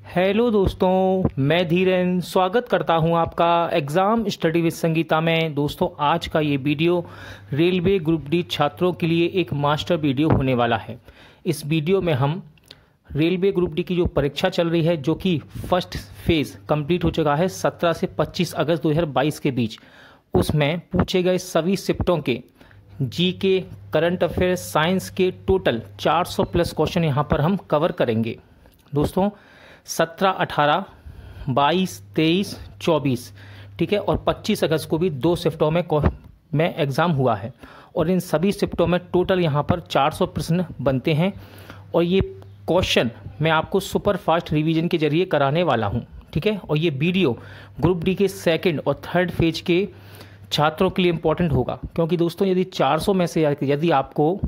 Hello दोस्तों, मैं धीरेन स्वागत करता हूं आपका एग्ज़ाम स्टडी विद संगीता में। दोस्तों, आज का ये वीडियो रेलवे ग्रुप डी छात्रों के लिए एक मास्टर वीडियो होने वाला है। इस वीडियो में हम रेलवे ग्रुप डी की जो परीक्षा चल रही है, जो कि फर्स्ट फेज़ कंप्लीट हो चुका है 17 से 25 अगस्त 2022 के बीच, उसमें पूछे गए सभी शिफ्टों के जीके, करंट अफेयर्स, साइंस के टोटल 400 प्लस क्वेश्चन यहाँ पर हम कवर करेंगे। दोस्तों, 17, 18, 22, 23, 24, ठीक है, और 25 अगस्त को भी 2 शिफ्टों में एग्ज़ाम हुआ है और इन सभी शिफ्टों में टोटल यहाँ पर 400 प्रश्न बनते हैं और ये क्वेश्चन मैं आपको सुपर फास्ट रिवीजन के जरिए कराने वाला हूँ, ठीक है। और ये वीडियो ग्रुप डी के सेकंड और थर्ड फेज के छात्रों के लिए इम्पोर्टेंट होगा, क्योंकि दोस्तों यदि 400 में से यदि आपको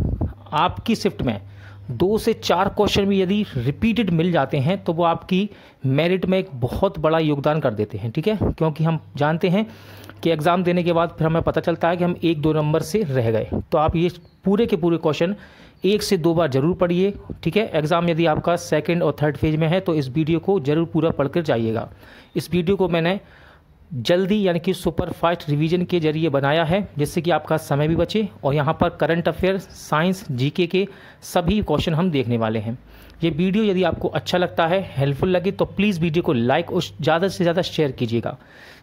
आपकी शिफ्ट में 2 से 4 क्वेश्चन भी यदि रिपीटेड मिल जाते हैं तो वो आपकी मेरिट में एक बहुत बड़ा योगदान कर देते हैं, ठीक है। क्योंकि हम जानते हैं कि एग्ज़ाम देने के बाद फिर हमें पता चलता है कि हम 1-2 नंबर से रह गए। तो आप ये पूरे के पूरे क्वेश्चन 1 से 2 बार जरूर पढ़िए, ठीक है। एग्ज़ाम यदि आपका सेकेंड और थर्ड फेज में है तो इस वीडियो को जरूर पूरा पढ़कर जाइएगा। इस वीडियो को मैंने जल्दी यानी कि सुपर फास्ट रिवीजन के जरिए बनाया है, जिससे कि आपका समय भी बचे और यहाँ पर करंट अफेयर, साइंस, जीके के सभी क्वेश्चन हम देखने वाले हैं। ये वीडियो यदि आपको अच्छा लगता है, हेल्पफुल लगे, तो प्लीज़ वीडियो को लाइक और ज़्यादा से ज़्यादा शेयर कीजिएगा,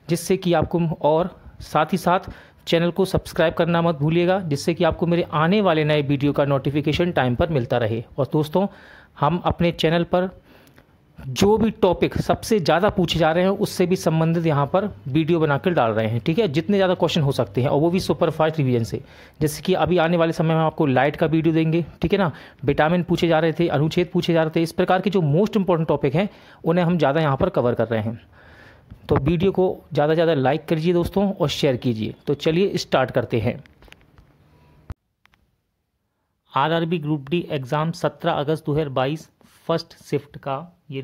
जिससे कि आपको, और साथ ही साथ चैनल को सब्सक्राइब करना मत भूलिएगा, जिससे कि आपको मेरे आने वाले नए वीडियो का नोटिफिकेशन टाइम पर मिलता रहे। और दोस्तों, हम अपने चैनल पर जो भी टॉपिक सबसे ज़्यादा पूछे जा रहे हैं उससे भी संबंधित यहाँ पर वीडियो बनाकर डाल रहे हैं, ठीक है। जितने ज़्यादा क्वेश्चन हो सकते हैं और वो भी सुपर फास्ट रिवीजन से, जैसे कि अभी आने वाले समय में आपको लाइट का वीडियो देंगे, ठीक है ना। विटामिन पूछे जा रहे थे, अनुच्छेद पूछे जा रहे थे, इस प्रकार के जो मोस्ट इंपॉर्टेंट टॉपिक हैं उन्हें हम ज़्यादा यहाँ पर कवर कर रहे हैं। तो वीडियो को ज़्यादा से ज़्यादा लाइक कीजिए दोस्तों और शेयर कीजिए। तो चलिए स्टार्ट करते हैं। आरआरबी ग्रुप डी एग्ज़ाम 17 अगस्त 2022 फर्स्ट शिफ्ट का ये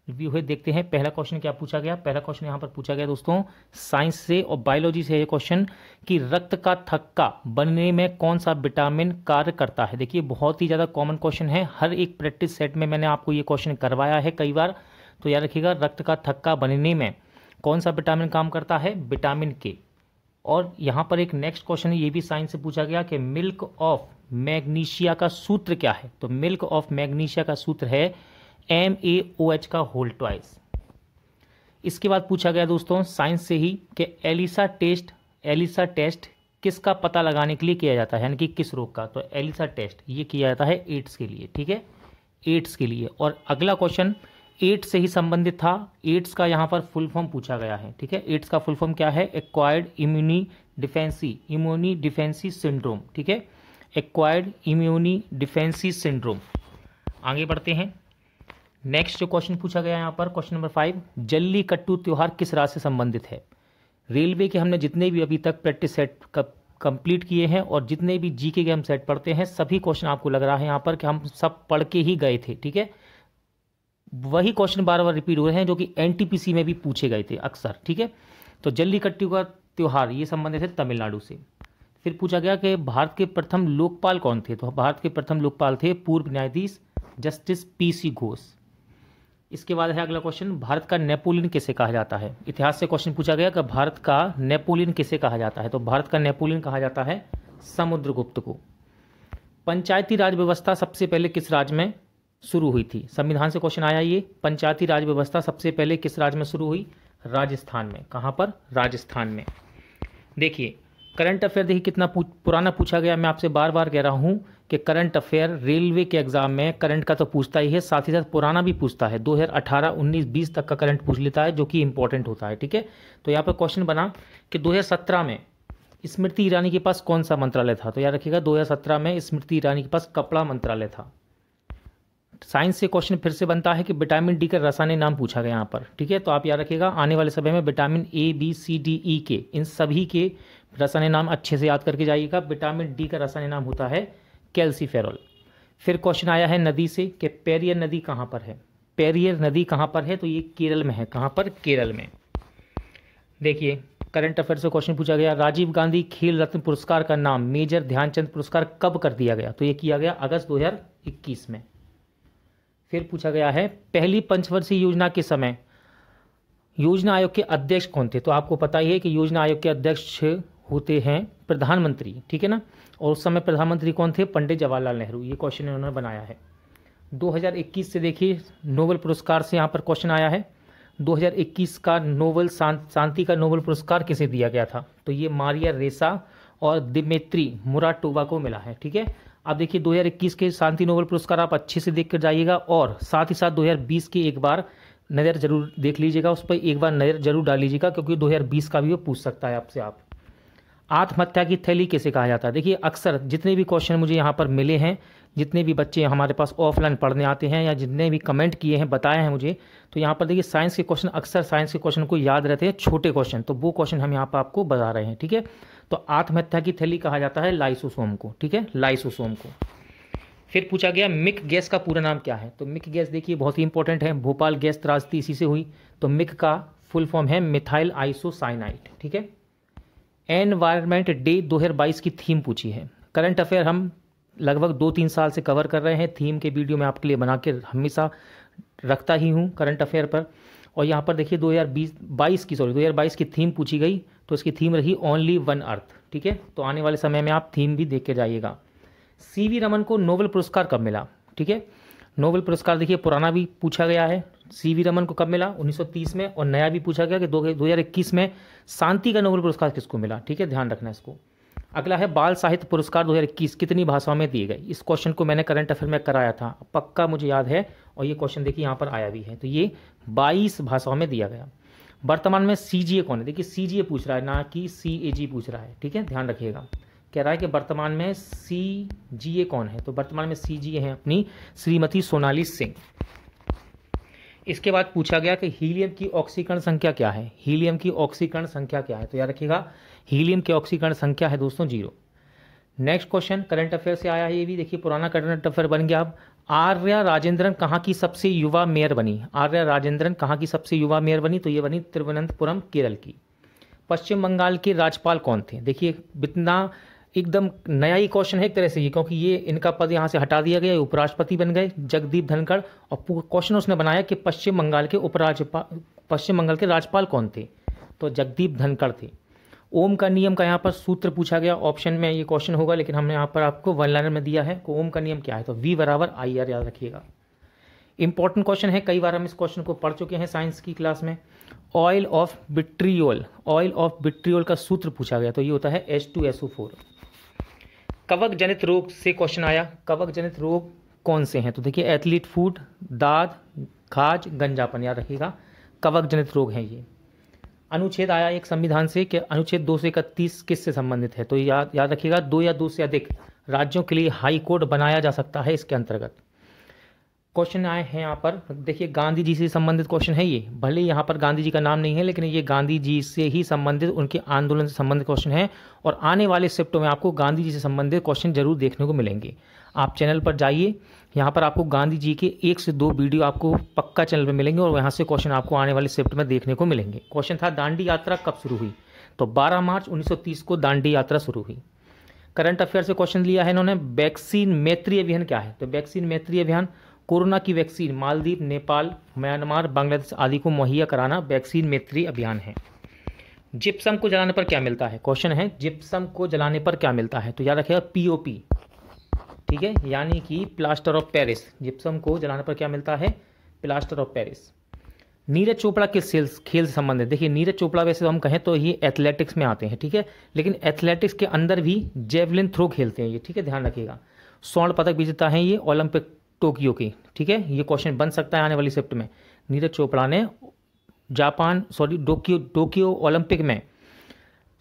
रिव्यू है। देखते हैं पहला क्वेश्चन क्या पूछा गया। पहला क्वेश्चन यहाँ पर पूछा गया दोस्तों साइंस से और बायोलॉजी से है ये क्वेश्चन, कि रक्त का थक्का बनने में कौन सा विटामिन कार्य करता है। देखिए, बहुत ही ज़्यादा कॉमन क्वेश्चन है, हर एक प्रैक्टिस सेट में मैंने आपको ये क्वेश्चन करवाया है कई बार। तो याद रखिएगा, रक्त का थक्का बनने में कौन सा विटामिन काम करता है, विटामिन के। और यहाँ पर एक नेक्स्ट क्वेश्चन है, ये भी साइंस से पूछा गया कि मिल्क ऑफ मैग्नीशिया का सूत्र क्या है। तो मिल्क ऑफ मैग्नीशिया का सूत्र है MaOH का होल ट्वाइस। इसके बाद पूछा गया दोस्तों साइंस से ही कि एलिसा टेस्ट किसका पता लगाने के लिए किया जाता है, यानी कि किस रोग का। तो एलिसा टेस्ट ये किया जाता है एड्स के लिए, ठीक है, एड्स के लिए। और अगला क्वेश्चन एड्स से ही संबंधित था। एड्स का यहाँ पर फुल फॉर्म पूछा गया है, ठीक है। एड्स का फुल फॉर्म क्या है, एक्वायर्ड इम्यूनी डिफेंसी सिंड्रोम, ठीक है, एक्वायर्ड इम्यूनी डिफेंसी सिंड्रोम। आगे बढ़ते हैं। नेक्स्ट जो क्वेश्चन पूछा गया यहाँ पर, क्वेश्चन नंबर 5, जल्लीकट्टू त्यौहार किस राज्य से संबंधित है। रेलवे के हमने जितने भी अभी तक प्रैक्टिस सेट कंप्लीट किए हैं और जितने भी जीके के हम सेट पढ़ते हैं, सभी क्वेश्चन आपको लग रहा है यहाँ पर कि हम सब पढ़ के ही गए थे, ठीक है। वही क्वेश्चन बार बार रिपीट हो रहे हैं जो कि एनटीपीसी में भी पूछे गए थे अक्सर, ठीक है। तो जल्लीकट्टू का त्यौहार ये संबंधित है तमिलनाडु से। फिर पूछा गया कि भारत के प्रथम लोकपाल कौन थे। तो भारत के प्रथम लोकपाल थे पूर्व न्यायाधीश जस्टिस PC घोष। इसके बाद है अगला क्वेश्चन, भारत का नेपोलियन किसे कहा जाता है। इतिहास से क्वेश्चन पूछा गया कि भारत का नेपोलियन किसे कहा जाता है। तो भारत का नेपोलियन कहा जाता है समुद्रगुप्त को। पंचायती राज व्यवस्था सबसे पहले किस राज्य में शुरू हुई थी। संविधान से क्वेश्चन आया ये, पंचायती राज व्यवस्था सबसे पहले किस राज्य में शुरू हुई, राजस्थान में। कहाँ पर, राजस्थान में। देखिए, करंट अफेयर देखिए कितना पुराना पूछा गया। मैं आपसे बार बार कह रहा हूँ कि करंट अफेयर रेलवे के एग्जाम में करंट का तो पूछता ही है, साथ ही साथ पुराना भी पूछता है। 2018, 19, 20 तक का करंट पूछ लेता है, जो कि इंपॉर्टेंट होता है, ठीक है। तो यहाँ पर क्वेश्चन बना कि 2017 में स्मृति ईरानी के पास कौन सा मंत्रालय था। तो याद रखिएगा, 2017 में स्मृति ईरानी के पास कपड़ा मंत्रालय था। साइंस से क्वेश्चन फिर से बनता है कि विटामिन डी का रासायनिक नाम पूछा गया यहाँ पर, ठीक है। तो आप याद रखिएगा, आने वाले समय में vitamin A, B, C, D, E के इन सभी के रासायनिक नाम अच्छे से याद करके जाइएगा। विटामिन डी का रासायनिक नाम होता है कैल्सीफेरॉल। फिर क्वेश्चन आया है नदी से कि पेरियर नदी कहाँ पर है। पेरियर नदी कहाँ पर है, तो ये केरल में है। कहाँ पर, केरल में। देखिए, करंट अफेयर से क्वेश्चन पूछा गया, राजीव गांधी खेल रत्न पुरस्कार का नाम मेजर ध्यानचंद पुरस्कार कब कर दिया गया। तो ये किया गया अगस्त 2021 में। फिर पूछा गया है पहली पंचवर्षीय योजना के समय योजना आयोग के अध्यक्ष कौन थे। तो आपको पता ही है कि योजना आयोग के अध्यक्ष होते हैं प्रधानमंत्री, ठीक है ना। और उस समय प्रधानमंत्री कौन थे, पंडित जवाहरलाल नेहरू। ये क्वेश्चन इन्होंने बनाया है। 2021 से देखिए नोबेल पुरस्कार से यहाँ पर क्वेश्चन आया है। 2021 का नोबेल शांति का नोबेल पुरस्कार किसे दिया गया था, तो ये मारिया रेसा और दिमित्री मुराटोवा को मिला है, ठीक है। अब देखिए 2021 के शांति नोबेल पुरस्कार आप अच्छे से देख कर जाइएगा और साथ ही साथ 2020 की एक बार नज़र जरूर देख लीजिएगा, उस पर एक बार नज़र जरूर डाल लीजिएगा क्योंकि 2020 का भी वो पूछ सकता है आपसे। आप आत्महत्या की थैली कैसे कहा जाता है। देखिए अक्सर जितने भी क्वेश्चन मुझे यहाँ पर मिले हैं, जितने भी बच्चे हमारे पास ऑफलाइन पढ़ने आते हैं या जितने भी कमेंट किए हैं बताए हैं मुझे, तो यहाँ पर देखिए साइंस के क्वेश्चन, अक्सर साइंस के क्वेश्चन को याद रहते हैं छोटे क्वेश्चन, तो वो क्वेश्चन हम यहाँ पर आपको बता रहे हैं, ठीक है। तो आत्महत्या की थैली कहा जाता है लाइसोसोम को, ठीक है, लाइसोसोम को। फिर पूछा गया मिक गैस का पूरा नाम क्या है। तो मिक गैस देखिए बहुत ही इंपॉर्टेंट है, भोपाल गैस त्रासदी इसी से हुई। तो मिक का फुल फॉर्म है मिथाइल आइसोसाइनाइड, ठीक है। एनवायरनमेंट डे 2022 की थीम पूछी है। करंट अफेयर हम लगभग 2-3 साल से कवर कर रहे हैं, थीम के वीडियो मैं आपके लिए बना के हमेशा रखता ही हूँ करंट अफेयर पर। और यहाँ पर देखिए 2022 की थीम पूछी गई, तो इसकी थीम रही ओनली वन अर्थ, ठीक है। तो आने वाले समय में आप थीम भी देख के जाइएगा। सीवी रमन को नोबेल पुरस्कार कब मिला, ठीक है। नोबेल पुरस्कार देखिए पुराना भी पूछा गया है, सीवी रमन को कब मिला 1930 में, और नया भी पूछा गया कि 2021 में शांति का नोबेल पुरस्कार किसको मिला, ठीक है, ध्यान रखना इसको। अगला है बाल साहित्य पुरस्कार 2021 कितनी भाषाओं में दिए गए। इस क्वेश्चन को मैंने करंट अफेयर में कराया था, पक्का मुझे याद है, और ये क्वेश्चन देखिए यहाँ पर आया भी है। तो ये 22 भाषाओं में दिया गया। वर्तमान में सीजीए कौन है, देखिए सीजीए पूछ रहा है ना कि सीएजी पूछ रहा है, ठीक है, ध्यान रखिएगा। कह रहा है कि वर्तमान में सीजीए कौन है, तो वर्तमान में सीजीए हैं अपनी श्रीमती सोनाली सिंह। इसके बाद पूछा गया कि हीलियम की ऑक्सीकरण संख्या क्या है। हीलियम की ऑक्सीकरण संख्या क्या है, तो याद रखिएगा हीलियम की ऑक्सीकरण संख्या है दोस्तों 0। नेक्स्ट क्वेश्चन करंट अफेयर से आया है, ये भी देखिए पुराना करंट अफेयर बन गया। अब आर्या राजेंद्रन कहाँ की सबसे युवा मेयर बनी। आर्या राजेंद्रन कहाँ की सबसे युवा मेयर बनी, तो ये बनी तिरुवनंतपुरम केरल की। पश्चिम बंगाल के राज्यपाल कौन थे। देखिए इतना एकदम नया ही क्वेश्चन है एक तरह से ये, क्योंकि ये इनका पद यहाँ से हटा दिया गया, उपराष्ट्रपति बन गए जगदीप धनखड़। और क्वेश्चन उसने बनाया कि पश्चिम बंगाल के राज्यपाल कौन थे, तो जगदीप धनखड़ थे। ओम का नियम का यहाँ पर सूत्र पूछा गया, ऑप्शन में ये क्वेश्चन होगा लेकिन हमने यहाँ पर आपको वन लाइनर में दिया है कि ओम का नियम क्या है, तो V = IR याद रखिएगा। इंपॉर्टेंट क्वेश्चन है, कई बार हम इस क्वेश्चन को पढ़ चुके हैं साइंस की क्लास में। ऑयल ऑफ विट्रियोल का सूत्र पूछा गया, तो ये होता है H2SO4। कवक जनित रोग से क्वेश्चन आया, कवक जनित रोग कौन से हैं, तो देखिए एथलीट फूट, दाद, खाज, गंजापन, याद रखिएगा कवक जनित रोग हैं ये। अनुच्छेद आया एक संविधान से कि अनुच्छेद 2 से 31 किससे संबंधित है, तो याद रखिएगा 2 या 2 से अधिक राज्यों के लिए हाई कोर्ट बनाया जा सकता है इसके अंतर्गत। क्वेश्चन आए हैं यहाँ पर, देखिए गांधी जी से संबंधित क्वेश्चन है ये, भले यहाँ पर गांधी जी का नाम नहीं है लेकिन ये गांधी जी से ही संबंधित, उनके आंदोलन से संबंधित क्वेश्चन है। और आने वाले शिफ्टों में आपको गांधी जी से संबंधित क्वेश्चन जरूर देखने को मिलेंगे। आप चैनल पर जाइए, यहाँ पर आपको गांधी जी के 1 से 2 वीडियो आपको पक्का चैनल पर मिलेंगे और यहाँ से क्वेश्चन आपको आने वाले शिफ्ट में देखने को मिलेंगे। क्वेश्चन था दांडी यात्रा कब शुरू हुई, तो 12 मार्च 1930 को दांडी यात्रा शुरू हुई। करंट अफेयर से क्वेश्चन लिया है इन्होंने, वैक्सीन मैत्री अभियान क्या है, तो वैक्सीन मैत्री अभियान कोरोना की वैक्सीन मालदीव, नेपाल, म्यांमार, बांग्लादेश आदि को मुहैया कराना वैक्सीन मैत्री अभियान है। जिप्सम को जलाने पर क्या मिलता है, क्वेश्चन है जिप्सम को जलाने पर क्या मिलता है, तो याद रखिएगा POP, ठीक है, यानी कि प्लास्टर ऑफ पेरिस। जिप्सम को जलाने पर क्या मिलता है, plaster of Paris. Neeraj Chopra किस खेल से संबंधित, देखिए नीरज चोपड़ा वैसे तो हम कहें तो ये एथलेटिक्स में आते हैं, ठीक है, लेकिन एथलेटिक्स के अंदर भी जेवलिन थ्रो खेलते हैं ये, ठीक है, ध्यान रखिएगा। स्वर्ण पदक विजेता हैं ये ओलंपिक टोक्यो की, ठीक है, ये क्वेश्चन बन सकता है आने वाली शिफ्ट में। नीरज चोपड़ा ने टोक्यो ओलंपिक में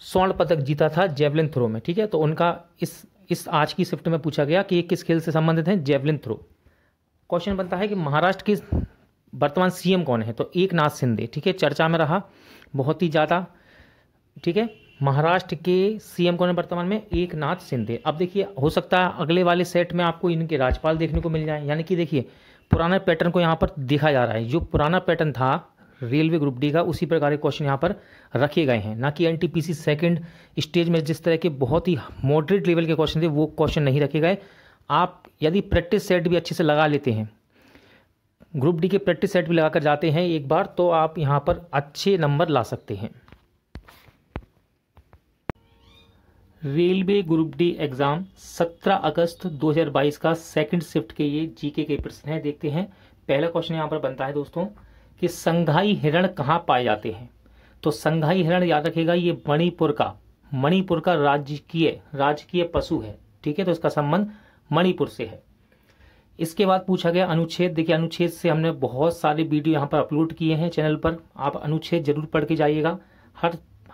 स्वर्ण पदक जीता था जेवलिन थ्रो में, ठीक है। तो उनका इस आज की शिफ्ट में पूछा गया कि ये किस खेल से संबंधित हैं, जेवलिन थ्रो। क्वेश्चन बनता है कि महाराष्ट्र के वर्तमान CM कौन है, तो एकनाथ शिंदे, ठीक है, चर्चा में रहा बहुत ही ज़्यादा, ठीक है। महाराष्ट्र के CM कौन है वर्तमान में, एकनाथ शिंदे। अब देखिए हो सकता है अगले वाले सेट में आपको इनके राज्यपाल देखने को मिल जाए, यानी कि देखिए पुराना पैटर्न को यहाँ पर देखा जा रहा है, जो पुराना पैटर्न था रेलवे ग्रुप डी का उसी प्रकार के क्वेश्चन यहाँ पर रखे गए हैं, ना कि NTPC सेकंड स्टेज में जिस तरह के बहुत ही मॉडरेट लेवल के क्वेश्चन थे वो क्वेश्चन नहीं रखे गए। आप यदि प्रैक्टिस सेट भी अच्छे से लगा लेते हैं ग्रुप डी के प्रैक्टिस सेट भी लगाकर जाते हैं एक बार तो आप यहाँ पर अच्छे नंबर ला सकते हैं। रेलवे ग्रुप डी एग्जाम 17 अगस्त 2022 का सेकंड शिफ्ट के ये जीके के प्रश्न है। देखते हैं पहला क्वेश्चन यहाँ पर बनता है दोस्तों कि संघाई हिरण कहाँ पाए जाते हैं। तो संघाई हिरण याद रखिएगा ये मणिपुर का राजकीय पशु है। ठीक है, तो इसका संबंध मणिपुर से है। इसके बाद पूछा गया अनुच्छेद। देखिए अनुच्छेद से हमने बहुत सारे वीडियो यहाँ पर अपलोड किए हैं चैनल पर, आप अनुच्छेद जरूर पढ़ के जाइएगा।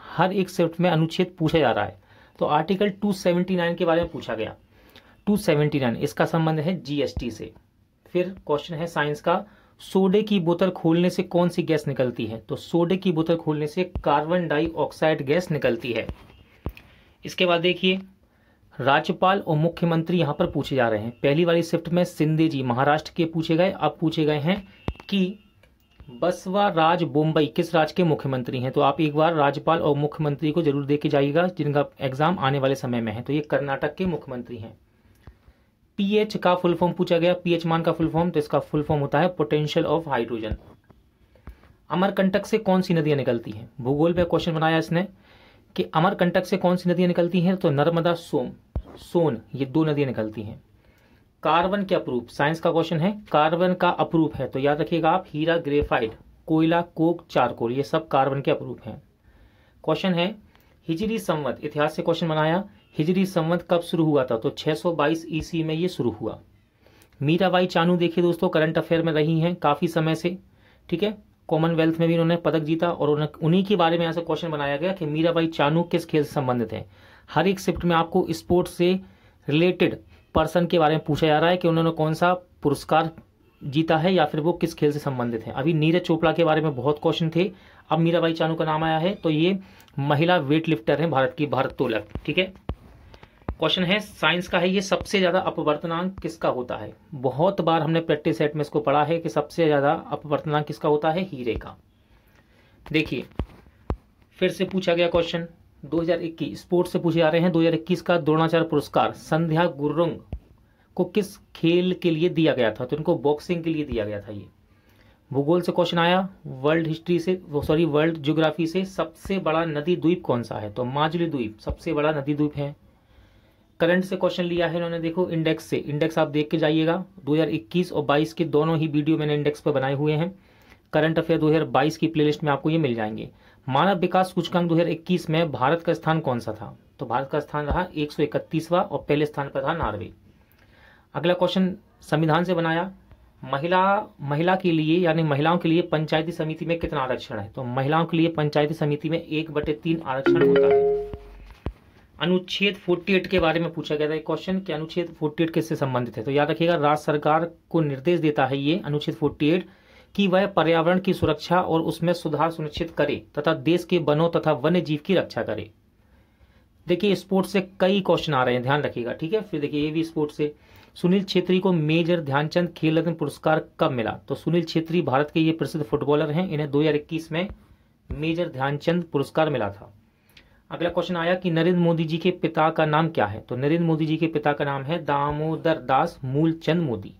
हर एक शिफ्ट में अनुच्छेद पूछा जा रहा है। तो आर्टिकल 279 के बारे में पूछा गया। 279 इसका संबंध है जीएसटी से। फिर क्वेश्चन है साइंस का, सोडे की बोतल खोलने से कौन सी गैस निकलती है। तो सोडे की बोतल खोलने से कार्बन डाइऑक्साइड गैस निकलती है। इसके बाद देखिए राज्यपाल और मुख्यमंत्री यहाँ पर पूछे जा रहे हैं। पहली वाली शिफ्ट में सिंधे जी महाराष्ट्र के पूछे गए, अब पूछे गए हैं कि बसवराज बोम्बई किस राज्य के मुख्यमंत्री हैं। तो आप एक बार राज्यपाल और मुख्यमंत्री को जरूर देख के जाइएगा जिनका एग्जाम आने वाले समय में है। तो ये कर्नाटक के मुख्यमंत्री हैं। पीएच का फुल फॉर्म पूछा गया, पीएच मान का फुल फॉर्म, तो इसका फुल फॉर्म होता है पोटेंशियल ऑफ हाइड्रोजन। अमरकंटक से कौन सी नदियां निकलती हैं। भूगोल पे क्वेश्चन बनाया इसने कि अमरकंटक से कौन सी नदियां निकलती हैं। तो नर्मदा सोन ये 2 नदियां निकलती हैं। कार्बन के अपरूप, साइंस का क्वेश्चन है, कार्बन का अपरूप है तो याद रखिएगा आप हीरा, ग्रेफाइट, कोयला, कोक, चारकोल, ये सब कार्बन के अपरूप हैं। क्वेश्चन है हिजरी संवत, इतिहास से क्वेश्चन बनाया, हिजरी संवत कब शुरू हुआ था। तो 622 ईस्वी में ये शुरू हुआ। मीराबाई चानू देखिए दोस्तों करंट अफेयर में रही हैं काफी समय से। ठीक है, कॉमनवेल्थ में भी उन्होंने पदक जीता और उन्हीं के बारे में ऐसा क्वेश्चन बनाया गया कि मीराबाई चानू किस खेल से संबंधित है। हर एक शिफ्ट में आपको स्पोर्ट्स से रिलेटेड पर्सन के बारे में पूछा जा रहा है कि उन्होंने कौन सा पुरस्कार जीता है या फिर वो किस खेल से संबंधित है। अभी नीरज चोपड़ा के बारे में बहुत क्वेश्चन थे, अब मीराबाई चानू का नाम आया है। तो ये महिला वेट लिफ्टर है भारत की, भारोत्तोलक। ठीक है, क्वेश्चन है साइंस का है, ये सबसे ज्यादा अपवर्तनांक किसका होता है। बहुत बार हमने प्रैक्टिस सेट में इसको पढ़ा है कि सबसे ज्यादा अपवर्तनांक किसका होता है, हीरे का। देखिए फिर से पूछा गया क्वेश्चन 2021 स्पोर्ट्स से पूछे जा रहे हैं। 2021 का द्रोणाचार्य पुरस्कार संध्या गुरुंग को किस खेल के लिए दिया गया था। तो इनको बॉक्सिंग के लिए दिया गया था। ये भूगोल से क्वेश्चन आया, वर्ल्ड ज्योग्राफी से सबसे बड़ा नदी द्वीप कौन सा है। तो माजुली द्वीप सबसे बड़ा नदी द्वीप है। करंट से क्वेश्चन लिया है इन्होंने, देखो इंडेक्स से, इंडेक्स आप देख के जाइएगा। 2021 और 22 के दोनों ही वीडियो मैंने इंडेक्स पर बनाए हुए हैं। करंट अफेयर 2022 की प्लेलिस्ट में आपको ये मिल जाएंगे। मानव विकास सूचकांक 2021 में भारत का स्थान कौन सा था। तो भारत का स्थान रहा 131वां और पहले स्थान पर था नॉर्वे। अगला क्वेश्चन संविधान से बनाया, महिला के लिए यानी महिलाओं के लिए पंचायती समिति में कितना आरक्षण है। तो महिलाओं के लिए पंचायती समिति में 1/3 आरक्षण होता है। अनुच्छेद 48 के बारे में पूछा गया था एक क्वेश्चन कि अनुच्छेद 48 किससे संबंधित है। तो याद रखिएगा राज्य सरकार को निर्देश देता है ये अनुच्छेद 48 कि वह पर्यावरण की सुरक्षा और उसमें सुधार सुनिश्चित करे तथा देश के वनों तथा वन्य जीव की रक्षा करे। देखिए स्पोर्ट्स से कई क्वेश्चन आ रहे हैं, ध्यान रखिएगा। ठीक है, फिर देखिए ये भी स्पोर्ट्स से, सुनील छेत्री को मेजर ध्यानचंद खेल रत्न पुरस्कार कब मिला। तो सुनील छेत्री भारत के ये प्रसिद्ध फुटबॉलर हैं, इन्हें 2021 में मेजर ध्यानचंद पुरस्कार मिला था। अगला क्वेश्चन आया कि नरेंद्र मोदी जी के पिता का नाम क्या है। तो नरेंद्र मोदी जी के पिता का नाम है दामोदर दास मूलचंद मोदी।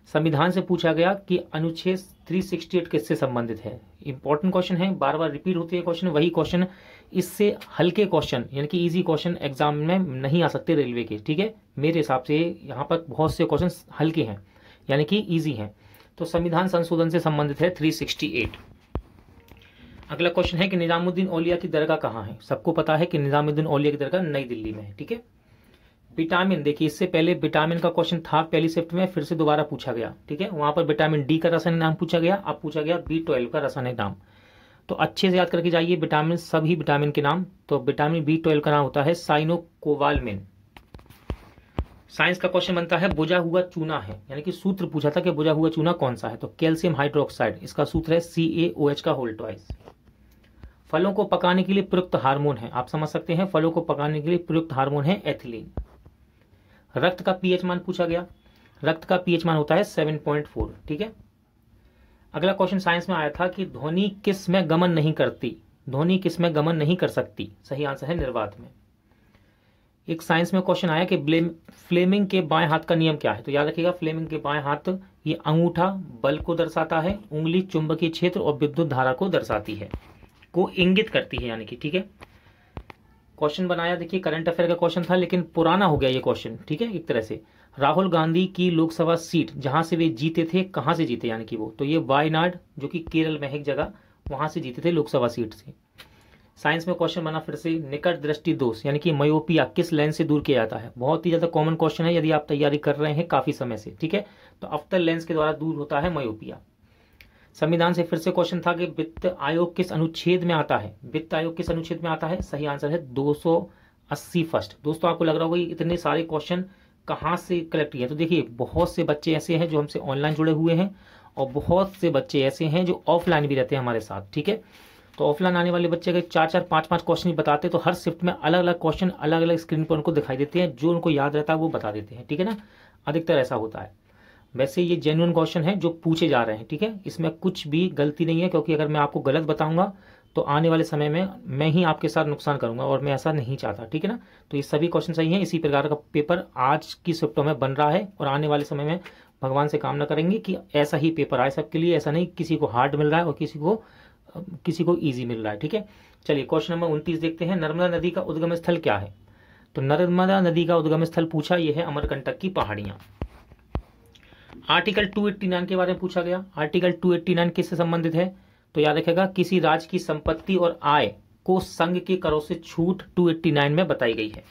संविधान से पूछा गया कि अनुच्छेद 368 किससे संबंधित है। इंपॉर्टेंट क्वेश्चन है, बार बार रिपीट होते हैं क्वेश्चन, वही क्वेश्चन, इससे हल्के क्वेश्चन यानी कि इजी क्वेश्चन एग्जाम में नहीं आ सकते रेलवे के। ठीक है, मेरे हिसाब से यहाँ पर बहुत से क्वेश्चन हल्के हैं यानी कि इजी हैं। तो संविधान संशोधन से संबंधित है 368। अगला क्वेश्चन है कि निजामुद्दीन औलिया की दरगाह कहाँ है। सबको पता है कि निजामुद्दीन औलिया की दरगाह नई दिल्ली में है। ठीक है, विटामिन, देखिए इससे पहले विटामिन का क्वेश्चन था पहली शिफ्ट में, फिर से दोबारा पूछा गया। ठीक है, वहां पर विटामिन डी का रासायनिक नाम पूछा गया, अब पूछा गया B12 का रासायनिक नाम। तो अच्छे से याद करके जाइए विटामिन, सभी विटामिन के नाम। तो विटामिन B12 का नाम होता है साइनोकोबालमिन। साइंस का क्वेश्चन बनता है बुझा हुआ चूना है, यानी कि सूत्र पूछा था कि बुझा हुआ चूना कौन सा है। तो कैल्शियम हाइड्रोक्साइड, इसका सूत्र है CaOH का होल ट्वाइस। फलों को पकाने के लिए प्रयुक्त हार्मोन है, आप समझ सकते हैं, फलों को पकाने के लिए प्रयुक्त हार्मोन है एथिलीन। रक्त का पीएच मान पूछा गया, रक्त का पीएच मान होता है 7.4। ठीक है, अगला क्वेश्चन साइंस में आया था कि ध्वनि किस में गमन नहीं करती, ध्वनि किस में गमन नहीं कर सकती। सही आंसर है निर्वात में। एक साइंस में क्वेश्चन आया कि फ्लेमिंग के बाएं हाथ का नियम क्या है। तो याद रखिएगा, फ्लेमिंग के बाएं हाथ, ये अंगूठा बल को दर्शाता है, उंगली चुंबकीय क्षेत्र और विद्युत धारा को दर्शाती है, को इंगित करती है यानी कि। ठीक है, क्वेश्चन बनाया, देखिए करंट अफेयर का क्वेश्चन था लेकिन पुराना हो गया ये क्वेश्चन। ठीक है, एक तरह से राहुल गांधी की लोकसभा सीट जहां से वे जीते थे, कहां से जीते यानी कि वो, तो ये वायनाड जो कि केरल में है एक जगह, वहां से जीते थे लोकसभा सीट से। साइंस में क्वेश्चन बना फिर से, निकट दृष्टि दोष यानी कि मयोपिया किस लेंस से दूर किया जाता है। बहुत ही ज्यादा कॉमन क्वेश्चन है यदि आप तैयारी कर रहे हैं काफी समय से। ठीक है, तो अवतल लेंस के द्वारा दूर होता है मयोपिया। संविधान से फिर से क्वेश्चन था कि वित्त आयोग किस अनुच्छेद में आता है। वित्त आयोग किस अनुच्छेद में आता है, सही आंसर है 280 फर्स्ट। दोस्तों आपको लग रहा होगा इतने सारे क्वेश्चन कहाँ से कलेक्ट किए, तो देखिए बहुत से बच्चे ऐसे हैं जो हमसे ऑनलाइन जुड़े हुए हैं और बहुत से बच्चे ऐसे हैं जो ऑफलाइन भी रहते हैं हमारे साथ। ठीक है, तो ऑफलाइन आने वाले बच्चे अगर 4-4, 5-5 क्वेश्चन बताते तो हर शिफ्ट में अलग अलग क्वेश्चन अलग अलग स्क्रीन पर उनको दिखाई देते हैं, जो उनको याद रहता है वो बता देते हैं। ठीक है ना, अधिकतर ऐसा होता है। वैसे ये जेन्युइन क्वेश्चन है जो पूछे जा रहे हैं। ठीक है, इसमें कुछ भी गलती नहीं है, क्योंकि अगर मैं आपको गलत बताऊंगा तो आने वाले समय में मैं ही आपके साथ नुकसान करूंगा और मैं ऐसा नहीं चाहता। ठीक है ना, तो ये सभी क्वेश्चन सही हैं। इसी प्रकार का पेपर आज की शिफ्टों में बन रहा है और आने वाले समय में भगवान से कामना करेंगे कि ऐसा ही पेपर आए सबके लिए, ऐसा नहीं किसी को हार्ड मिल रहा है और किसी को ईजी मिल रहा है। ठीक है, चलिए क्वेश्चन नंबर 29 देखते हैं। नर्मदा नदी का उद्गम स्थल क्या है। तो नर्मदा नदी का उद्गम स्थल पूछा, यह है अमरकंटक की पहाड़ियां। आर्टिकल 289 के बारे में पूछा गया। आर्टिकल 289 किससे संबंधित है, तो याद रखेगा किसी राज्य की संपत्ति और आय को संघ के करों से छूट 289 में बताई गई है।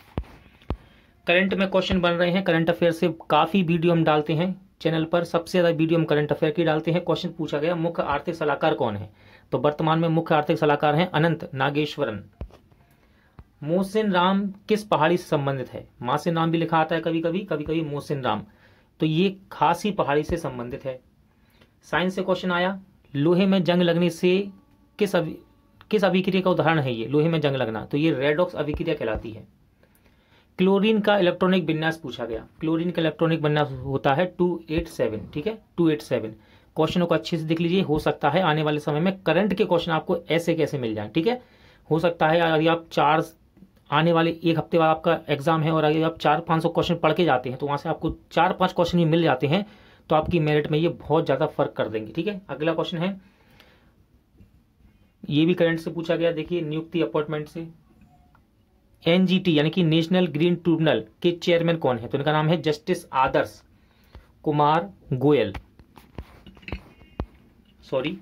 करंट में क्वेश्चन बन रहे हैं, करंट अफेयर से काफी वीडियो हम डालते हैं चैनल पर, सबसे ज्यादा वीडियो हम करंट अफेयर की डालते हैं। क्वेश्चन पूछा गया मुख्य आर्थिक सलाहकार कौन है, तो वर्तमान में मुख्य आर्थिक सलाहकार हैं अनंत नागेश्वरन। मोहसिन राम किस पहाड़ी से संबंधित है। मासिन राम भी लिखा आता है कभी कभी मोहसिन राम, तो ये खासी पहाड़ी से संबंधित है। साइंस से क्वेश्चन आया, लोहे में जंग लगने से किस अभिक्रिया का उदाहरण है ये, लोहे में जंग लगना, तो ये रेडॉक्स अभिक्रिया कहलाती है। क्लोरीन का इलेक्ट्रॉनिक विन्यास पूछा गया। क्लोरीन का इलेक्ट्रॉनिक विन्यास होता है 287। ठीक है, 287। क्वेश्चनों को अच्छे से देख लीजिए, हो सकता है आने वाले समय में करंट के क्वेश्चन आपको ऐसे कैसे मिल जाए। ठीक है, हो सकता है यदि आप आने वाले एक हफ्ते बाद आपका एग्जाम है और अगर आप 400-500 क्वेश्चन पढ़ के जाते हैं तो वहां से आपको 4-5 क्वेश्चन भी मिल जाते हैं, तो आपकी मेरिट में ये बहुत ज्यादा फर्क कर देंगे। ठीक है, अगला क्वेश्चन है, ये भी करंट से पूछा गया। देखिए नियुक्ति अपॉइंटमेंट से, एनजीटी यानी कि नेशनल ग्रीन ट्रिब्यूनल के चेयरमैन कौन है, तो इनका नाम है जस्टिस आदर्श कुमार गोयल। सॉरी,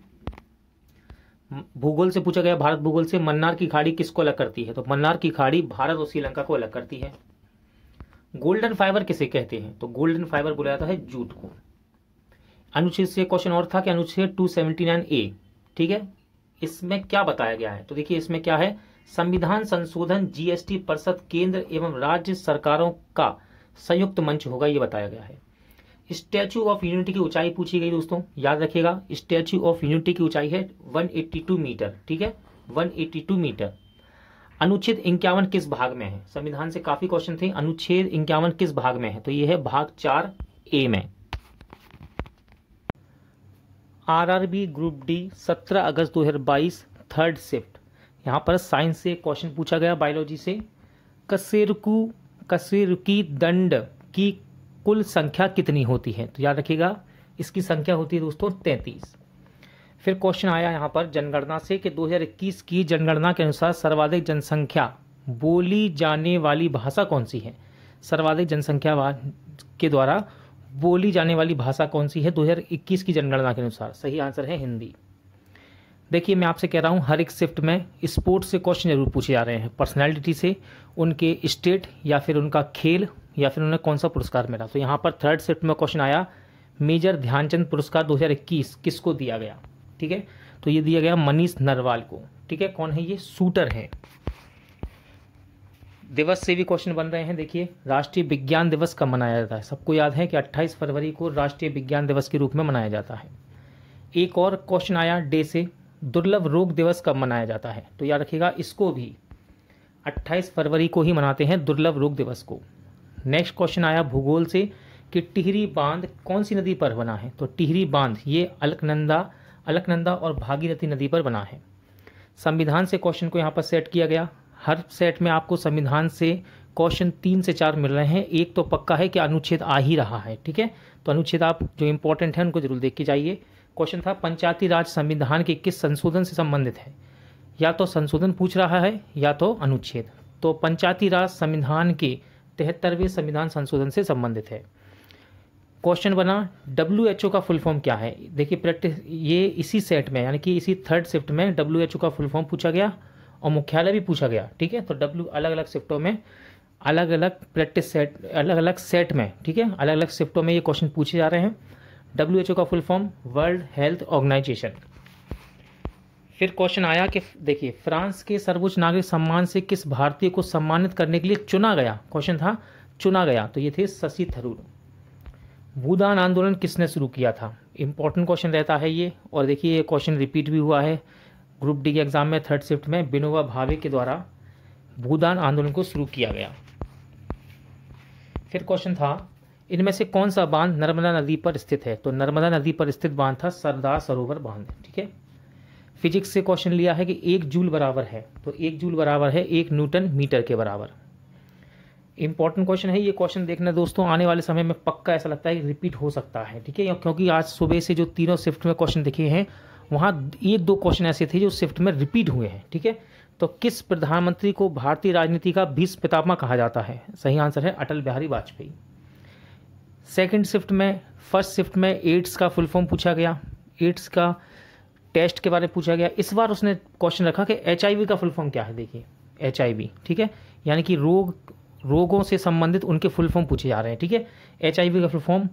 भूगोल से पूछा गया, भारत भूगोल से, मन्नार की खाड़ी किसको अलग करती है, तो मन्नार की खाड़ी भारत और श्रीलंका को अलग करती है। गोल्डन फाइबर किसे कहते हैं, तो गोल्डन फाइबर बोला जाता है जूट को। अनुच्छेद से क्वेश्चन और था कि अनुच्छेद 279A, ठीक है, इसमें क्या बताया गया है, तो देखिए इसमें क्या है, संविधान संशोधन जीएसटी परिषद केंद्र एवं राज्य सरकारों का संयुक्त मंच होगा, ये बताया गया है। स्टैच्यू ऑफ यूनिटी की ऊंचाई पूछी गई दोस्तों, याद रखिएगा स्टैच्यू ऑफ यूनिटी की ऊंचाई है 182 मीटर। ठीक है, 182 मीटर। अनुच्छेद 51 किस भाग में है, संविधान से काफी क्वेश्चन थे। अनुच्छेद 51 किस भाग में है, तो ये है भाग 4A में। आरआरबी ग्रुप डी 17 अगस्त 2022 थर्ड शिफ्ट। यहाँ पर साइंस से क्वेश्चन पूछा गया, बायोलॉजी से, कशेरुकी दंड की कुल संख्या कितनी होती है, तो याद रखिएगा इसकी संख्या होती है दोस्तों 33। फिर क्वेश्चन आया यहाँ पर जनगणना से कि 2021 की जनगणना के अनुसार सर्वाधिक जनसंख्या बोली जाने वाली भाषा कौन सी है। सर्वाधिक जनसंख्या के द्वारा बोली जाने वाली भाषा कौन सी है 2021 की जनगणना के अनुसार, सही आंसर है हिंदी। देखिए मैं आपसे कह रहा हूँ हर एक शिफ्ट में स्पोर्ट्स से क्वेश्चन जरूर पूछे जा रहे हैं, पर्सनैलिटी से, उनके स्टेट या फिर उनका खेल या फिर उन्हें कौन सा पुरस्कार मिला। तो यहाँ पर थर्ड शिफ्ट में क्वेश्चन आया, मेजर ध्यानचंद पुरस्कार 2021 किसको दिया गया। ठीक है, तो ये दिया गया मनीष नरवाल को। ठीक है, कौन है ये, शूटर है। दिवस से भी क्वेश्चन बन रहे हैं। देखिए राष्ट्रीय विज्ञान दिवस कब मनाया जाता है, सबको याद है कि 28 फरवरी को राष्ट्रीय विज्ञान दिवस के रूप में मनाया जाता है। एक और क्वेश्चन आया डे से, दुर्लभ रोग दिवस कब मनाया जाता है, तो याद रखिएगा इसको भी 28 फरवरी को ही मनाते हैं दुर्लभ रोग दिवस को। नेक्स्ट क्वेश्चन आया भूगोल से कि टिहरी बांध कौन सी नदी पर बना है, तो टिहरी बांध ये अलकनंदा और भागीरथी नदी पर बना है। संविधान से क्वेश्चन को यहाँ पर सेट किया गया। हर सेट में आपको संविधान से क्वेश्चन 3 से 4 मिल रहे हैं। एक तो पक्का है कि अनुच्छेद आ ही रहा है, ठीक है, तो अनुच्छेद आप जो इंपॉर्टेंट है उनको जरूर देख के जाइए। क्वेश्चन था पंचायती राज संविधान के किस संशोधन से संबंधित है, या तो संशोधन पूछ रहा है या तो अनुच्छेद। तो पंचायती राज संविधान के 73वें संविधान संशोधन से संबंधित है। क्वेश्चन बना WHO का फुल फॉर्म क्या है। देखिए प्रैक्टिस, ये इसी सेट में यानी कि इसी थर्ड शिफ्ट में WHO का फुल फॉर्म पूछा गया और मुख्यालय भी पूछा गया, ठीक है। तो अलग अलग शिफ्टों में अलग अलग प्रैक्टिस सेट, अलग अलग सेट में, ठीक है, अलग अलग शिफ्टों में ये क्वेश्चन पूछे जा रहे हैं। WHO का full form world health organization. फिर क्वेश्चन आया कि देखिए फ्रांस के सर्वोच्च नागरिक सम्मान से किस भारतीय को सम्मानित करने के लिए चुना गया। क्वेश्चन था चुना गया, तो ये थे शशि थरूर। भूदान आंदोलन किसने शुरू किया था, इंपॉर्टेंट क्वेश्चन रहता है ये। और देखिए ये क्वेश्चन रिपीट भी हुआ है ग्रुप डी के एग्जाम में थर्ड शिफ्ट में, विनोबा भावे के द्वारा भूदान आंदोलन को शुरू किया गया। फिर क्वेश्चन था इनमें से कौन सा बांध नर्मदा नदी पर स्थित है। तो नर्मदा नदी पर स्थित बांध था सरदार सरोवर बांध, ठीक है। फिजिक्स से क्वेश्चन लिया है कि 1 जूल बराबर है, तो 1 जूल बराबर है 1 न्यूटन मीटर के बराबर। इंपॉर्टेंट क्वेश्चन है ये। क्वेश्चन देखना दोस्तों, आने वाले समय में पक्का ऐसा लगता है कि रिपीट हो सकता है, ठीक है, क्योंकि आज सुबह से जो तीनों शिफ्ट में क्वेश्चन दिखे हैं वहाँ 1-2 क्वेश्चन ऐसे थे जो शिफ्ट में रिपीट हुए हैं, ठीक है। तो किस प्रधानमंत्री को भारतीय राजनीति का भीष्म पितामह कहा जाता है। सही आंसर है अटल बिहारी वाजपेयी। सेकंड शिफ्ट में, फर्स्ट शिफ्ट में एड्स का फुल फॉर्म पूछा गया, एड्स का टेस्ट के बारे में पूछा गया। इस बार उसने क्वेश्चन रखा कि HIV का फुल फॉर्म क्या है। देखिए HIV, ठीक है, यानी कि रोगों से संबंधित उनके फुल फॉर्म पूछे जा रहे हैं, ठीक है। HIV का full form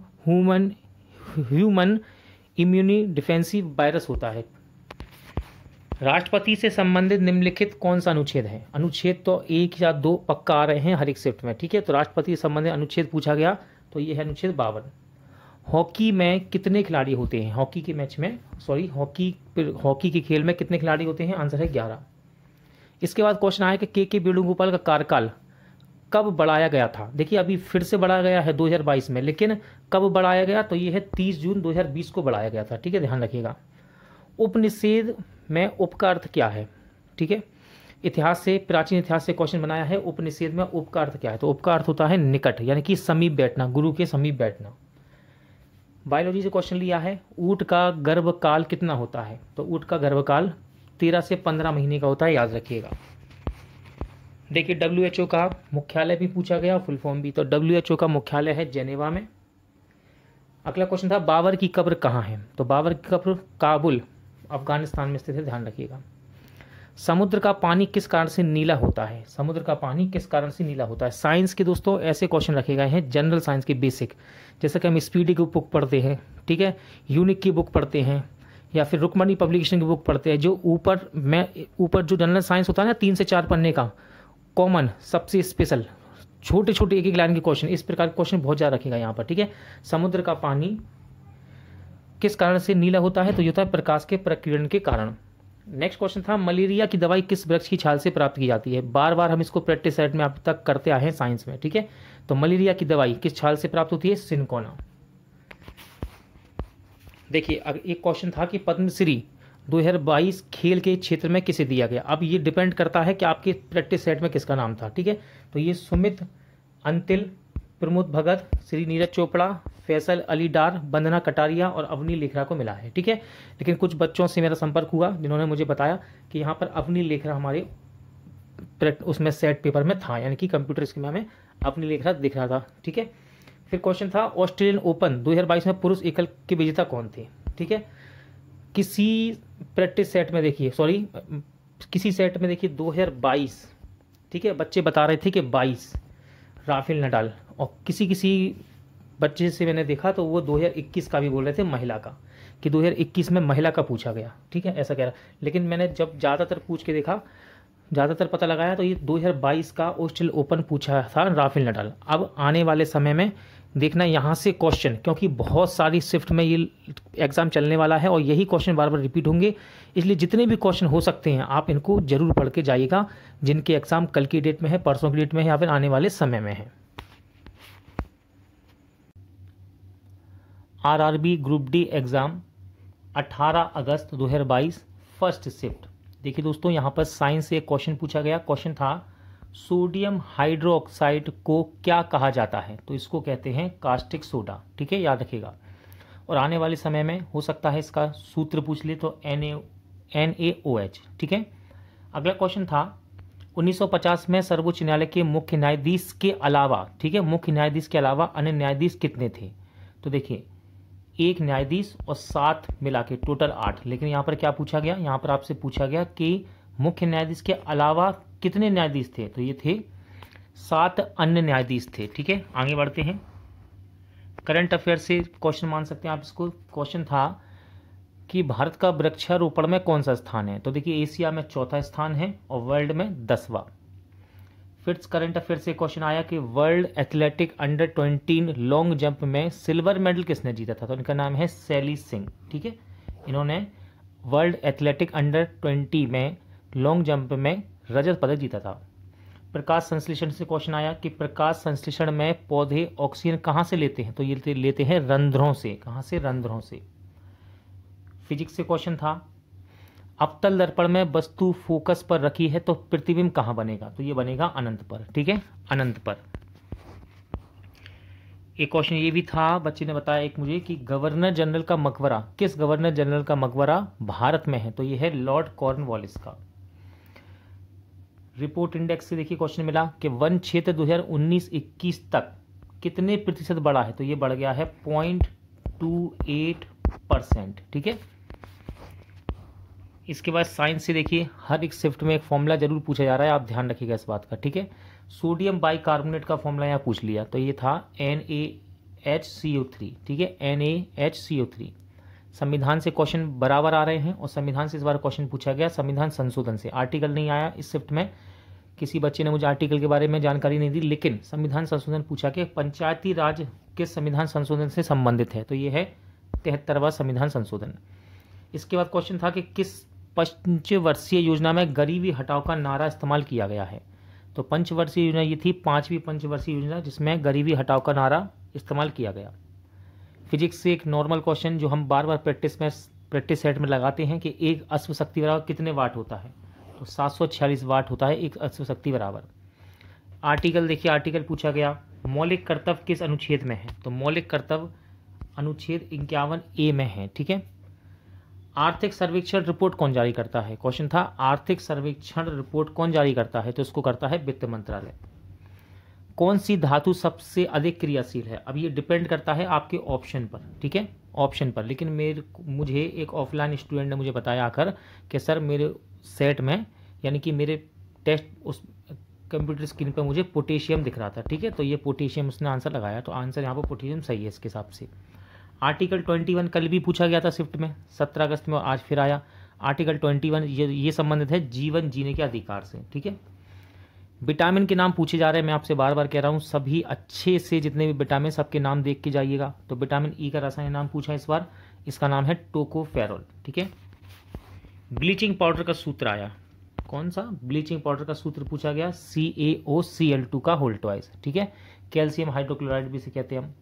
human immune defensive virus होता है। राष्ट्रपति से संबंधित निम्नलिखित कौन सा अनुच्छेद है। अनुच्छेद तो 1 या 2 पक्का आ रहे हैं हर एक शिफ्ट में, ठीक है। तो राष्ट्रपति से संबंधित अनुच्छेद पूछा गया, तो ये है अनुच्छेद 52। हॉकी में कितने खिलाड़ी होते हैं, हॉकी के मैच में, सॉरी हॉकी के खेल में कितने खिलाड़ी होते हैं। आंसर है 11। इसके बाद क्वेश्चन आया कि के वेणुगोपाल का कार्यकाल कब बढ़ाया गया था। देखिए अभी फिर से बढ़ाया गया है 2022 में, लेकिन कब बढ़ाया गया, तो ये है 30 जून 2020 को बढ़ाया गया था, ठीक है, ध्यान रखिएगा। उपनिषेध में उप का अर्थ क्या है, ठीक है। इतिहास से, प्राचीन इतिहास से क्वेश्चन बनाया है, उपनिषेध में उप का अर्थ क्या है। तो उप का अर्थ होता है निकट, यानी कि समीप बैठना, गुरु के समीप बैठना। बायोलॉजी से क्वेश्चन लिया है, ऊँट का गर्भकाल कितना होता है। तो ऊँट का गर्भकाल 13 से 15 महीने का होता है, याद रखिएगा। देखिए WHO का मुख्यालय भी पूछा गया, फुल फॉर्म भी। तो WHO का मुख्यालय है जेनेवा में। अगला क्वेश्चन था बाबर की कब्र कहाँ है। तो बाबर की कब्र काबुल, अफगानिस्तान में स्थित है, ध्यान रखिएगा। समुद्र का पानी किस कारण से नीला होता है। समुद्र का पानी किस कारण से नीला होता है। साइंस के दोस्तों ऐसे क्वेश्चन रखे गए हैं, जनरल साइंस के बेसिक, जैसे कि हम स्पीडी की बुक पढ़ते हैं, ठीक है, यूनिक की बुक पढ़ते हैं, या फिर रुकमणी पब्लिकेशन की बुक पढ़ते हैं, जो ऊपर जो जनरल साइंस होता है ना 3 से 4 पन्ने का, कॉमन, सबसे स्पेशल, छोटे छोटे एक लाइन के क्वेश्चन, इस प्रकार के क्वेश्चन बहुत ज़्यादा रखेगा यहाँ पर, ठीक है। समुद्र का पानी किस कारण से नीला होता है। तो ये होता है प्रकाश के प्रकीर्णन के कारण। नेक्स्ट क्वेश्चन था मलेरिया की दवाई किस वृक्ष की छाल से प्राप्त की जाती है। बार बार हम इसको प्रैक्टिस सेट में अब तक करते आए हैं साइंस में, ठीक है। तो मलेरिया की दवाई किस छाल से प्राप्त होती है, सिनकोना। देखिए एक क्वेश्चन था कि पद्मश्री 2022 खेल के क्षेत्र में किसे दिया गया। अब ये डिपेंड करता है कि आपके प्रैक्टिस सेट में किसका नाम था, ठीक है। तो ये सुमित अंतिल, प्रमोद भगत, श्री नीरज चोपड़ा, फैसल अली डार, वंदना कटारिया और अवनी लेखरा को मिला है, ठीक है। लेकिन कुछ बच्चों से मेरा संपर्क हुआ जिन्होंने मुझे बताया कि यहाँ पर अवनी लेखरा हमारे उसमें सेट पेपर में था, यानी कि कंप्यूटर स्कीम में अवनी लेखरा दिख रहा था, ठीक है। फिर क्वेश्चन था ऑस्ट्रेलियन ओपन 2022 में पुरुष एकल के विजेता कौन थे, ठीक है। किसी प्रैक्टिस सेट में देखिए, सॉरी किसी सेट में देखिए 2022, ठीक है, बच्चे बता रहे थे कि 22 राफेल नडाल, और किसी बच्चे से मैंने देखा तो वो 2021 का भी बोल रहे थे, महिला का, कि 2021 में महिला का पूछा गया, ठीक है, ऐसा कह रहा। लेकिन मैंने जब ज़्यादातर पूछ के देखा, ज़्यादातर पता लगाया, तो ये 2022 का ऑस्ट्रेलियन ओपन पूछा था राफेल नडाल। अब आने वाले समय में देखना यहाँ से क्वेश्चन, क्योंकि बहुत सारी शिफ्ट में ये एग्ज़ाम चलने वाला है और यही क्वेश्चन बार बार रिपीट होंगे, इसलिए जितने भी क्वेश्चन हो सकते हैं आप इनको जरूर पढ़ के जाइएगा, जिनके एग्ज़ाम कल की डेट में है, परसों की डेट में है, या फिर आने वाले समय में है। RRB ग्रुप डी एग्ज़ाम 18 अगस्त 2022 फर्स्ट शिफ्ट। देखिए दोस्तों यहाँ पर साइंस से एक क्वेश्चन पूछा गया। क्वेश्चन था सोडियम हाइड्रोक्साइड को क्या कहा जाता है? तो इसको कहते हैं कास्टिक सोडा, ठीक है, याद रखिएगा। और आने वाले समय में हो सकता है इसका सूत्र पूछ ले तो NaOH, ठीक है। अगला क्वेश्चन था 1950 में सर्वोच्च न्यायालय के मुख्य न्यायाधीश के अलावा, ठीक है, मुख्य न्यायाधीश के अलावा अन्य न्यायाधीश कितने थे? तो देखिए, एक न्यायाधीश और 7 मिला के टोटल 8। लेकिन यहाँ पर क्या पूछा गया? यहाँ पर आपसे पूछा गया कि मुख्य न्यायाधीश के अलावा कितने न्यायाधीश थे? तो ये थे 7 अन्य न्यायाधीश थे, ठीक है। आगे बढ़ते हैं। करंट अफेयर से क्वेश्चन मान सकते हैं आप इसको। क्वेश्चन था कि भारत का वृक्षारोपण में कौन सा स्थान है? तो देखिए, एशिया में 4था स्थान है और वर्ल्ड में 10वां। फिर करंट अफेयर से क्वेश्चन आया कि world athletic under 20 long jump में सिल्वर मेडल किसने जीता था? तो इनका नाम है सैली सिंह, ठीक है। इन्होंने वर्ल्ड एथलेटिक अंडर 20 में लॉन्ग जंप में रजत पदक जीता था। प्रकाश संश्लेषण से क्वेश्चन आया कि प्रकाश संश्लेषण में पौधे ऑक्सीजन कहाँ से लेते हैं? तो ये लेते हैं रंध्रों से। कहाँ से? रंध्रों से। फिजिक्स से क्वेश्चन था अवतल दर्पण में वस्तु फोकस पर रखी है तो प्रतिबिंब कहाँ बनेगा? तो ये बनेगा अनंत पर, ठीक है, अनंत पर। एक क्वेश्चन ये भी था, बच्चे ने बताया एक मुझे कि गवर्नर जनरल का मकबरा, किस गवर्नर जनरल का मकबरा भारत में है? तो ये है लॉर्ड कॉर्नवालिस का। रिपोर्ट इंडेक्स से देखिए क्वेश्चन मिला कि वन क्षेत्र 2019-21 तक कितने प्रतिशत बढ़ा है? तो ये बढ़ गया है 0.28%, ठीक है। इसके बाद साइंस से देखिए, हर एक शिफ्ट में एक फॉर्मूला जरूर पूछा जा रहा है, आप ध्यान रखिएगा इस बात का, ठीक है। सोडियम बाइकार्बोनेट का फॉर्मूला यहाँ पूछ लिया, तो ये था NaHCO3, ठीक है, NaHCO3। संविधान से क्वेश्चन बराबर आ रहे हैं और संविधान से इस बार क्वेश्चन पूछा गया संविधान संशोधन से। आर्टिकल नहीं आया इस शिफ्ट में, किसी बच्चे ने मुझे आर्टिकल के बारे में जानकारी नहीं दी, लेकिन संविधान संशोधन पूछा कि पंचायती राज किस संविधान संशोधन से संबंधित है? तो ये है 73वां संविधान संशोधन। इसके बाद क्वेश्चन था कि किस पंचवर्षीय योजना में गरीबी हटाओ का नारा इस्तेमाल किया गया है? तो पंचवर्षीय योजना ये थी 5वीं पंचवर्षीय योजना, जिसमें गरीबी हटाओ का नारा इस्तेमाल किया गया। फिजिक्स से एक नॉर्मल क्वेश्चन जो हम बार बार प्रैक्टिस सेट में लगाते हैं कि एक अश्व शक्ति बराबर कितने वाट होता है? तो 746 वाट होता है एक अश्व शक्ति बराबर। आर्टिकल देखिए, आर्टिकल पूछा गया मौलिक कर्तव्य किस अनुच्छेद में है? तो मौलिक कर्तव्य अनुच्छेद 51A में है, ठीक है। आर्थिक सर्वेक्षण रिपोर्ट कौन जारी करता है? क्वेश्चन था आर्थिक सर्वेक्षण रिपोर्ट कौन जारी करता है? तो इसको करता है वित्त मंत्रालय। कौन सी धातु सबसे अधिक क्रियाशील है? अब ये डिपेंड करता है आपके ऑप्शन पर, ठीक है, ऑप्शन पर। लेकिन मुझे एक ऑफलाइन स्टूडेंट ने मुझे बताया आकर कि सर मेरे सेट में, यानी कि मेरे टेस्ट उस कंप्यूटर स्क्रीन पर मुझे पोटेशियम दिख रहा था, ठीक है, तो ये पोटेशियम उसने आंसर लगाया, तो आंसर यहाँ पर पोटेशियम सही है इसके हिसाब से। आर्टिकल 21 कल भी पूछा गया था शिफ्ट में 17 अगस्त में, और आज फिर आया। आर्टिकल 21 ये संबंधित है जीवन जीने के अधिकार से, ठीक है। विटामिन के नाम पूछे जा रहे हैं, मैं आपसे बार बार कह रहा हूँ सभी अच्छे से जितने भी विटामिन सबके नाम देख के जाइएगा। तो विटामिन ई का रासायनिक नाम पूछा इस बार, इसका नाम है टोकोफेरोल, ठीक है। ब्लीचिंग पाउडर का सूत्र आया, कौन सा? ब्लीचिंग पाउडर का सूत्र पूछा गया CaOCl2 का होल ट्वाइस, ठीक है। कैल्शियम हाइड्रोक्लोराइड भी से कहते हैं हम।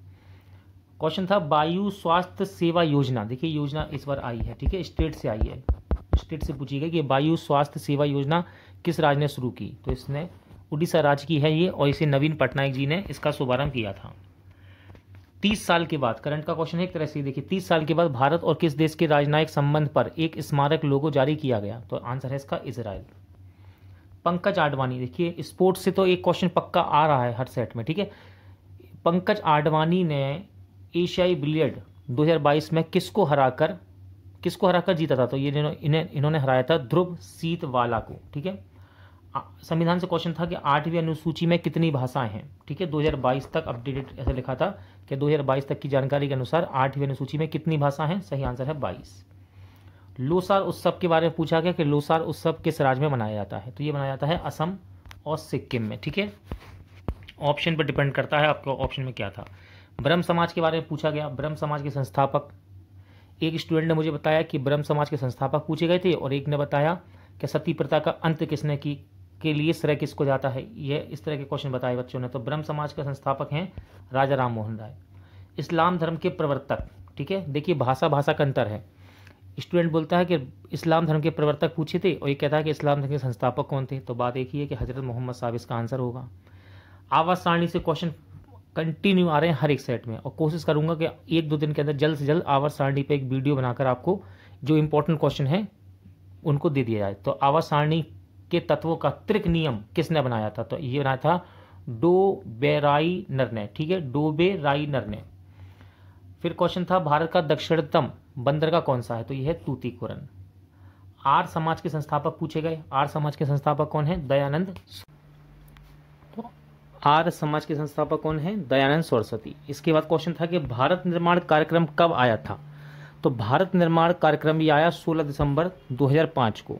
क्वेश्चन था वायु स्वास्थ्य सेवा योजना, देखिए योजना इस बार आई है, ठीक है, स्टेट से आई है। स्टेट से पूछी गई कि वायु स्वास्थ्य सेवा योजना किस राज्य ने शुरू की? तो इसने उड़ीसा राज्य की है ये, और इसे नवीन पटनायक जी ने इसका शुभारंभ किया था। 30 साल के बाद, करंट का क्वेश्चन है एक तरह से, देखिए 30 साल के बाद भारत और किस देश के राजनयिक संबंध पर एक स्मारक लोगो जारी किया गया? तो आंसर है इसका इजराइल। पंकज आडवाणी, देखिए स्पोर्ट्स से तो एक क्वेश्चन पक्का आ रहा है हर सेट में, ठीक है। पंकज आडवाणी ने एशियाई बिलियर्ड 2022 में किसको हराकर जीता था? तो ये इन्होंने हराया था ध्रुव सीतवाला को, ठीक है। संविधान से क्वेश्चन था कि 8वीं अनुसूची में कितनी भाषाएं हैं? ठीक है, 2022 तक अपडेटेड ऐसा लिखा था कि 2022 तक की जानकारी के अनुसार 8वीं अनुसूची में कितनी भाषा हैं? सही आंसर है 22। लोसार उत्सव के बारे में पूछा गया कि लोसार उत्सव किस राज्य में मनाया जाता है? तो ये मनाया जाता है असम और सिक्किम में, ठीक है। ऑप्शन पर डिपेंड करता है आपका ऑप्शन में क्या था। ब्रह्म समाज के बारे में पूछा गया, ब्रह्म समाज के संस्थापक। एक स्टूडेंट ने मुझे बताया कि ब्रह्म समाज के संस्थापक पूछे गए थे, और एक ने बताया कि सती प्रथा का अंत किसने की के लिए श्रेय किसको जाता है। यह इस तरह के क्वेश्चन बताए बच्चों ने। तो ब्रह्म समाज के संस्थापक हैं राजा राम मोहन राय। इस्लाम धर्म के प्रवर्तक, ठीक है, देखिए भाषा का अंतर है। स्टूडेंट बोलता है कि इस्लाम धर्म के प्रवर्तक पूछे थे, और ये कहता है कि इस्लाम धर्म के संस्थापक कौन थे। तो बात एक ही है कि हजरत मोहम्मद साहब इसका आंसर होगा। आवाज सारणी से क्वेश्चन कंटिन्यू आ रहे हैं हर एक सेट में, और कोशिश करूंगा कि 1-2 दिन के अंदर जल्द से जल्द आवाज सारणी पे एक वीडियो बनाकर आपको जो इंपॉर्टेंट क्वेश्चन है उनको दे दिया जाए। तो आवाज सारणी के तत्वों का त्रिक नियम किसने बनाया था? तो ये बनाया था डोबेराई निर्णय, ठीक है, डोबेराई निर्णय। फिर क्वेश्चन था भारत का दक्षिणतम बंदरगाह कौन सा है? तो यह है तूतीकोरन। आर्य समाज के संस्थापक पूछे गए। आर्य समाज के संस्थापक कौन है? दयानंद। तो आर्य समाज के संस्थापक कौन है? दयानंद सरस्वती। इसके बाद क्वेश्चन था कि भारत निर्माण कार्यक्रम कब आया था? तो भारत निर्माण कार्यक्रम ये आया 16 दिसंबर 2005 को।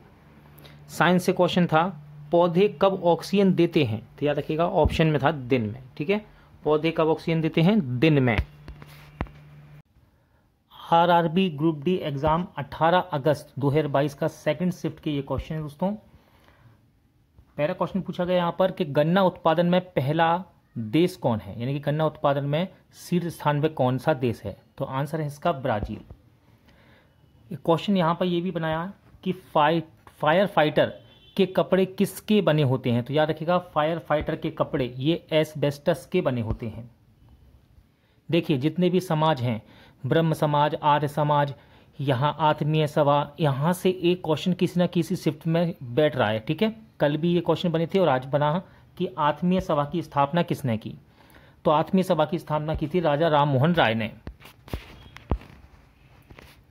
साइंस से क्वेश्चन था पौधे कब ऑक्सीजन देते हैं? तो याद रखिएगा ऑप्शन में था दिन में, ठीक है, पौधे कब ऑक्सीजन देते हैं? दिन में। आरआरबी ग्रुप डी एग्जाम 18 अगस्त 2022 का सेकंड शिफ्ट के ये क्वेश्चन है दोस्तों। पहला क्वेश्चन पूछा गया यहाँ पर कि गन्ना उत्पादन में पहला देश कौन है, यानी कि गन्ना उत्पादन में शीर्ष स्थान पे कौन सा देश है? तो आंसर है इसका ब्राजील। क्वेश्चन यहाँ पर ये भी बनाया कि फायर फाइटर के कपड़े किसके बने होते हैं? तो याद रखिएगा फायर फाइटर के कपड़े ये एस्बेस्टस के बने होते हैं। देखिए जितने भी समाज हैं, ब्रह्म समाज, आर्य समाज, यहाँ आत्मीय सभा, यहाँ से एक क्वेश्चन किसी न किसी शिफ्ट में बैठ रहा है, ठीक है। कल भी ये क्वेश्चन बने थे और आज बना कि आत्मीय सभा की स्थापना किसने की? तो आत्मीय सभा की स्थापना की थी राजा राम मोहन राय ने।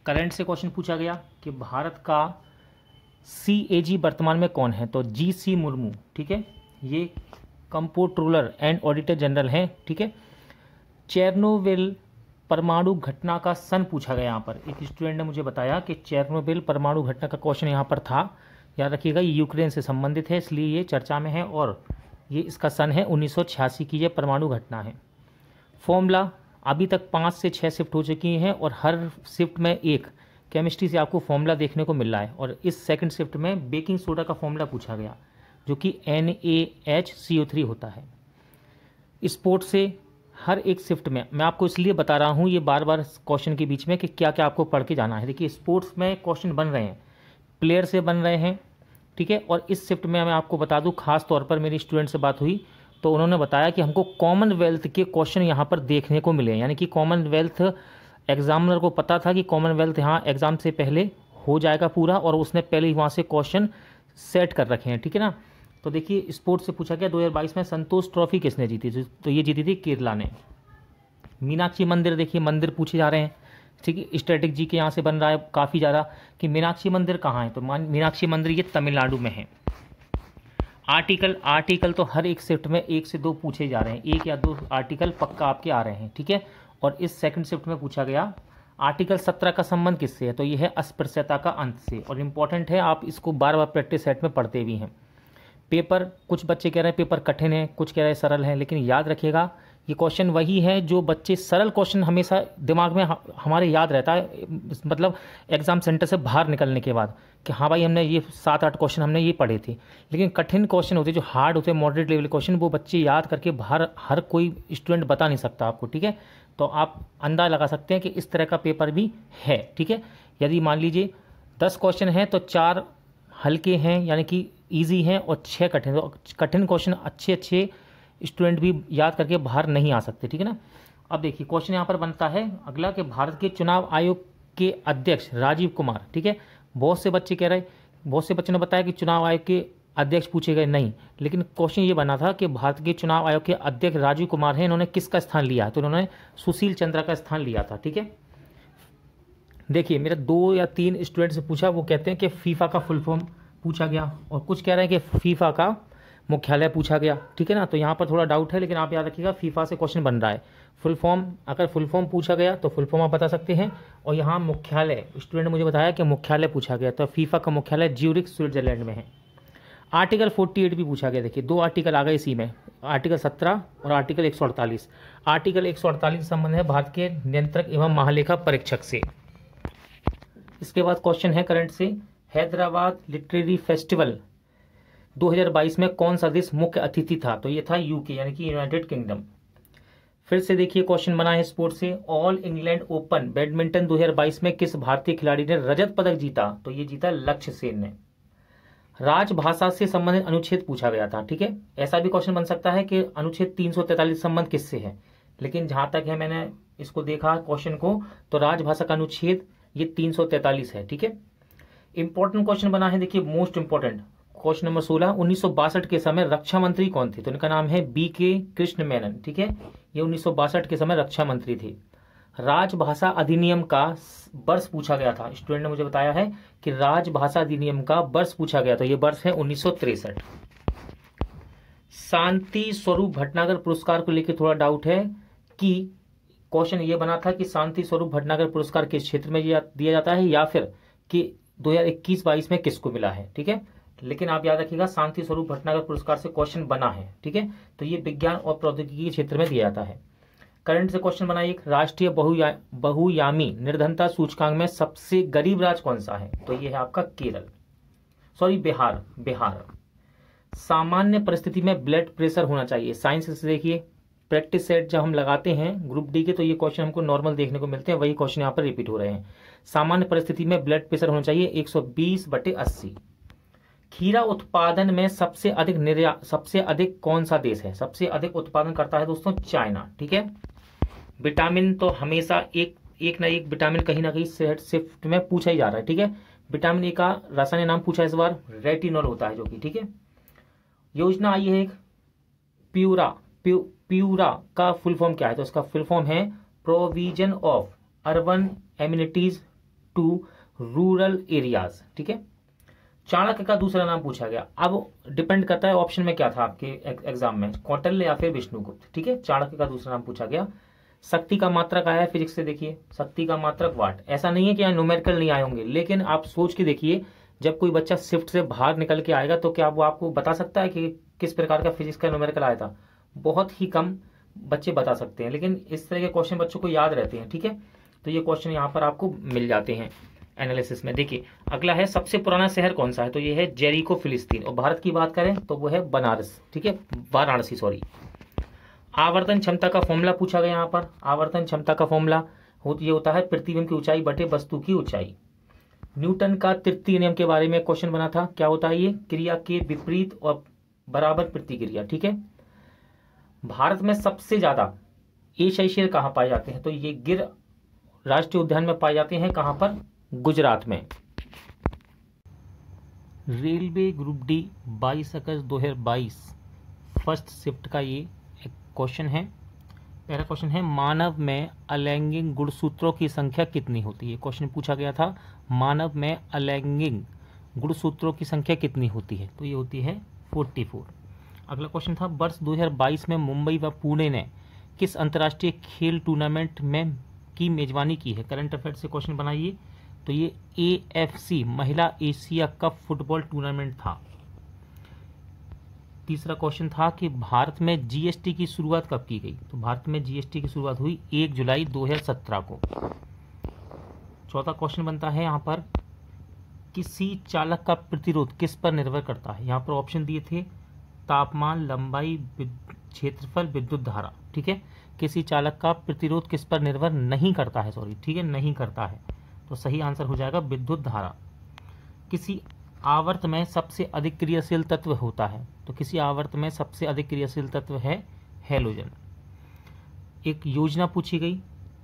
करंट से क्वेश्चन पूछा गया कि भारत का CAG वर्तमान में कौन है? तो GC मुर्मू, ठीक है, ये कंप्ट्रोलर एंड ऑडिटर जनरल हैं, ठीक है। चेरनोबिल परमाणु घटना का सन पूछा गया यहाँ पर। एक स्टूडेंट ने मुझे बताया कि चेरनोबिल परमाणु घटना का क्वेश्चन यहाँ पर था। याद रखिएगा ये यूक्रेन से संबंधित है, इसलिए ये चर्चा में है, और ये इसका सन है 1986 की ये परमाणु घटना है। फॉर्मूला अभी तक 5 से 6 शिफ्ट हो चुकी हैं, और हर शिफ्ट में एक केमिस्ट्री से आपको फॉर्मूला देखने को मिल रहा है। और इस सेकंड शिफ्ट में बेकिंग सोडा का फॉर्मूला पूछा गया जो कि NaHCO3 होता है। स्पोर्ट्स से हर एक शिफ्ट में मैं आपको इसलिए बता रहा हूँ ये बार बार क्वेश्चन के बीच में कि क्या क्या आपको पढ़ के जाना है। देखिए स्पोर्ट्स में क्वेश्चन बन रहे हैं, प्लेयर से बन रहे हैं, ठीक है। और इस शिफ्ट में मैं आपको बता दूँ, खास तौर पर मेरी स्टूडेंट से बात हुई तो उन्होंने बताया कि हमको कॉमनवेल्थ के क्वेश्चन यहाँ पर देखने को मिले, यानी कि कॉमनवेल्थ एग्जामिनर को पता था कि कॉमनवेल्थ यहाँ एग्जाम से पहले हो जाएगा पूरा, और उसने पहले ही वहाँ से क्वेश्चन सेट कर रखे हैं, ठीक है ना। तो देखिए स्पोर्ट्स से पूछा गया 2022 में संतोष ट्रॉफी किसने जीती? तो ये जीती थी केरला ने। मीनाक्षी मंदिर, देखिए मंदिर पूछे जा रहे हैं, ठीक है। स्टैटिक जी के यहाँ से बन रहा है काफ़ी ज़्यादा कि मंदिर कहाँ है? तो मीनाक्षी मंदिर ये तमिलनाडु में है। आर्टिकल तो हर एक शिफ्ट में 1 से 2 पूछे जा रहे हैं, 1 या 2 आर्टिकल पक्का आपके आ रहे हैं, ठीक है। और इस सेकंड शिफ्ट में पूछा गया आर्टिकल 17 का संबंध किससे है? तो यह है अस्पृश्यता का अंत से, और इम्पॉर्टेंट है, आप इसको बार बार प्रैक्टिस सेट में पढ़ते भी हैं। पेपर, कुछ बच्चे कह रहे हैं पेपर कठिन है, कुछ कह रहे हैं सरल है, लेकिन याद रखिएगा ये क्वेश्चन वही है जो बच्चे, सरल क्वेश्चन हमेशा दिमाग में हमारे याद रहता है, मतलब एग्जाम सेंटर से बाहर निकलने के बाद कि हाँ भाई हमने ये 7-8 क्वेश्चन हमने ये पढ़े थे। लेकिन कठिन क्वेश्चन होते जो हार्ड होते मॉडरेट लेवल क्वेश्चन, वो बच्चे याद करके बाहर हर कोई स्टूडेंट बता नहीं सकता आपको, ठीक है। तो आप अंदाज़ा लगा सकते हैं कि इस तरह का पेपर भी है, ठीक है। यदि मान लीजिए 10 क्वेश्चन हैं तो 4 हल्के हैं यानी कि ईजी हैं और 6 कठिन। तो कठिन क्वेश्चन अच्छे स्टूडेंट भी याद करके बाहर नहीं आ सकते, ठीक है ना। अब देखिए क्वेश्चन यहाँ पर बनता है अगला कि भारत के चुनाव आयोग के अध्यक्ष राजीव कुमार, ठीक है। बहुत से बच्चे कह रहे, बहुत से बच्चों ने बताया कि चुनाव आयोग के अध्यक्ष पूछे गए, नहीं, लेकिन क्वेश्चन ये बना था कि भारत के चुनाव आयोग के अध्यक्ष राजीव कुमार हैं, इन्होंने किसका स्थान लिया? तो इन्होंने सुशील चंद्रा का स्थान लिया था, ठीक है। देखिए मेरे 2 या 3 स्टूडेंट से पूछा, वो कहते हैं कि फीफा का फुल फॉर्म पूछा गया, और कुछ कह रहे हैं कि फीफा का मुख्यालय पूछा गया, ठीक है ना। तो यहाँ पर थोड़ा डाउट है, लेकिन आप याद रखिएगा फीफा से क्वेश्चन बन रहा है। फुल फॉर्म, अगर फुल फॉर्म पूछा गया तो फुल फॉर्म आप बता सकते हैं, और यहाँ मुख्यालय, स्टूडेंट ने मुझे बताया कि मुख्यालय पूछा गया, तो फीफा का मुख्यालय ज्यूरिख स्विट्जरलैंड में है। आर्टिकल 48 भी पूछा गया, देखिए 2 आर्टिकल आ गए इसी में, आर्टिकल 17 और आर्टिकल 148। आर्टिकल 148 संबंध है भारत के नियंत्रक एवं महालेखा परीक्षक से। इसके बाद क्वेश्चन है करंट से, हैदराबाद लिटरेरी फेस्टिवल 2022 में कौन सा देश मुख्य अतिथि था? तो ये था यूके यानी कि यूनाइटेड किंगडम। फिर से देखिए क्वेश्चन बना है स्पोर्ट्स से, ऑल इंग्लैंड ओपन बैडमिंटन 2022 में किस भारतीय खिलाड़ी ने रजत पदक जीता? तो ये जीता लक्ष्य सेन ने। राजभाषा से संबंधित अनुच्छेद पूछा गया था, ठीक है। ऐसा भी क्वेश्चन बन सकता है कि अनुच्छेद 343 संबंध किससे है, लेकिन जहां तक है मैंने इसको देखा क्वेश्चन को, तो राजभाषा का अनुच्छेद ये 343 है, ठीक है। इंपॉर्टेंट क्वेश्चन बना है, देखिए मोस्ट इंपॉर्टेंट क्वेश्चन नंबर 16, 1962 के समय रक्षा मंत्री कौन थे? तो इनका नाम है BK कृष्ण मेनन, ठीक है। ये 1962 के समय रक्षा मंत्री थे। राजभाषा अधिनियम का वर्ष पूछा गया था, स्टूडेंट ने मुझे बताया है कि राजभाषा अधिनियम का वर्ष पूछा गया, तो ये वर्ष है 1963। शांति स्वरूप भटनागर पुरस्कार को लेकर थोड़ा डाउट है कि क्वेश्चन ये बना था कि शांति स्वरूप भटनागर पुरस्कार किस क्षेत्र में दिया जाता है, या फिर कि 2021-22 में किसको मिला है, ठीक है। लेकिन आप याद रखिएगा शांति स्वरूप भटनागर पुरस्कार से क्वेश्चन बना है, ठीक है। तो ये विज्ञान और प्रौद्योगिकी के क्षेत्र में दिया जाता है। करंट से क्वेश्चन बना एक, राष्ट्रीय बहुयामी निर्धनता सूचकांक में सबसे गरीब राज्य कौन सा है? तो ये है आपका केरल, सॉरी बिहार। सामान्य परिस्थिति में ब्लड प्रेशर होना चाहिए, साइंस से देखिए प्रैक्टिस सेट जब हम लगाते हैं ग्रुप डी के, तो ये क्वेश्चन हमको नॉर्मल देखने को मिलते हैं, वही क्वेश्चन यहाँ पर रिपीट हो रहे हैं। सामान्य परिस्थिति में ब्लड प्रेशर होना चाहिए 120/80। खीरा उत्पादन में सबसे अधिक कौन सा देश है? सबसे अधिक उत्पादन करता है दोस्तों चाइना, ठीक है। विटामिन तो हमेशा एक ना एक विटामिन कहीं ना कहीं शिफ्ट में पूछा ही जा रहा है, ठीक है। विटामिन ए का रासायनिक नाम पूछा इस बार, रेटिनॉल होता है जो कि, ठीक है। योजना आई है एक प्यूरा का फुल फॉर्म क्या है? तो इसका फुल फॉर्म है provision of urban amenities to rural areas, ठीक है। चाणक्य का दूसरा नाम पूछा गया, अब डिपेंड करता है ऑप्शन में क्या था आपके एग्जाम में, कौटिल्य या फिर विष्णुगुप्त, ठीक है। चाणक्य का दूसरा नाम पूछा गया। शक्ति का मात्रक आया है फिजिक्स से, देखिए शक्ति का मात्रक वाट। ऐसा नहीं है कि यहाँ न्यूमेरिकल नहीं आए होंगे, लेकिन आप सोच के देखिए जब कोई बच्चा शिफ्ट से बाहर निकल के आएगा तो क्या वो आपको बता सकता है कि किस प्रकार का फिजिक्स का न्यूमेरिकल आया था? बहुत ही कम बच्चे बता सकते हैं, लेकिन इस तरह के क्वेश्चन बच्चों को याद रहते हैं, ठीक है। तो ये क्वेश्चन यहाँ पर आपको मिल जाते हैं एनालिसिस में। देखिए अगला है सबसे पुराना शहर कौन सा है? तो ये है जेरिको फिलिस्तीन। और भारत की बात करें तो वो है बनारस, ठीक है, वाराणसी सॉरी। आवर्तन क्षमता का फॉर्मूला पूछा गया यहाँ पर। आवर्तन क्षमता का फॉर्मूला ये होता है प्रतिबिंब की ऊंचाई बटे वस्तु की ऊंचाई। न्यूटन का तृतीय नियम के बारे में क्वेश्चन बना था, क्या होता है ये? क्रिया के विपरीत और बराबर प्रतिक्रिया, ठीक है। भारत में सबसे ज्यादा एशियाई शेर कहाँ पाए जाते हैं? तो ये गिर राष्ट्रीय उद्यान में पाए जाते हैं, कहाँ पर? गुजरात में। रेलवे ग्रुप डी 22 अगस्त 2022 फर्स्ट शिफ्ट का ये क्वेश्चन है। पहला क्वेश्चन है मानव में अलैंगिक गुणसूत्रों की संख्या कितनी होती है? क्वेश्चन पूछा गया था मानव में अलैंगिक गुणसूत्रों की संख्या कितनी होती है? तो ये होती है 44। अगला क्वेश्चन था वर्ष 2022 में मुंबई व पुणे ने किस अंतर्राष्ट्रीय खेल टूर्नामेंट में की मेजबानी की है? करंट अफेयर से क्वेश्चन बनाइए। तो ये AFC महिला एशिया कप फुटबॉल टूर्नामेंट था। तीसरा क्वेश्चन था कि भारत में GST की शुरुआत कब की गई? तो भारत में GST की शुरुआत हुई 1 जुलाई 2017 को। चौथा क्वेश्चन बनता है यहाँ पर किसी चालक का प्रतिरोध किस पर निर्भर करता है? यहाँ पर ऑप्शन दिए थे तापमान, लंबाई, क्षेत्रफल, विद्युत धारा, ठीक है। किसी चालक का प्रतिरोध किस पर निर्भर नहीं करता है, सॉरी, ठीक है, नहीं करता है। तो सही आंसर हो जाएगा विद्युत धारा। किसी आवर्त में सबसे अधिक क्रियाशील तत्व होता है? तो किसी आवर्त में सबसे अधिक क्रियाशील तत्व है हैलोजन। एक योजना पूछी गई,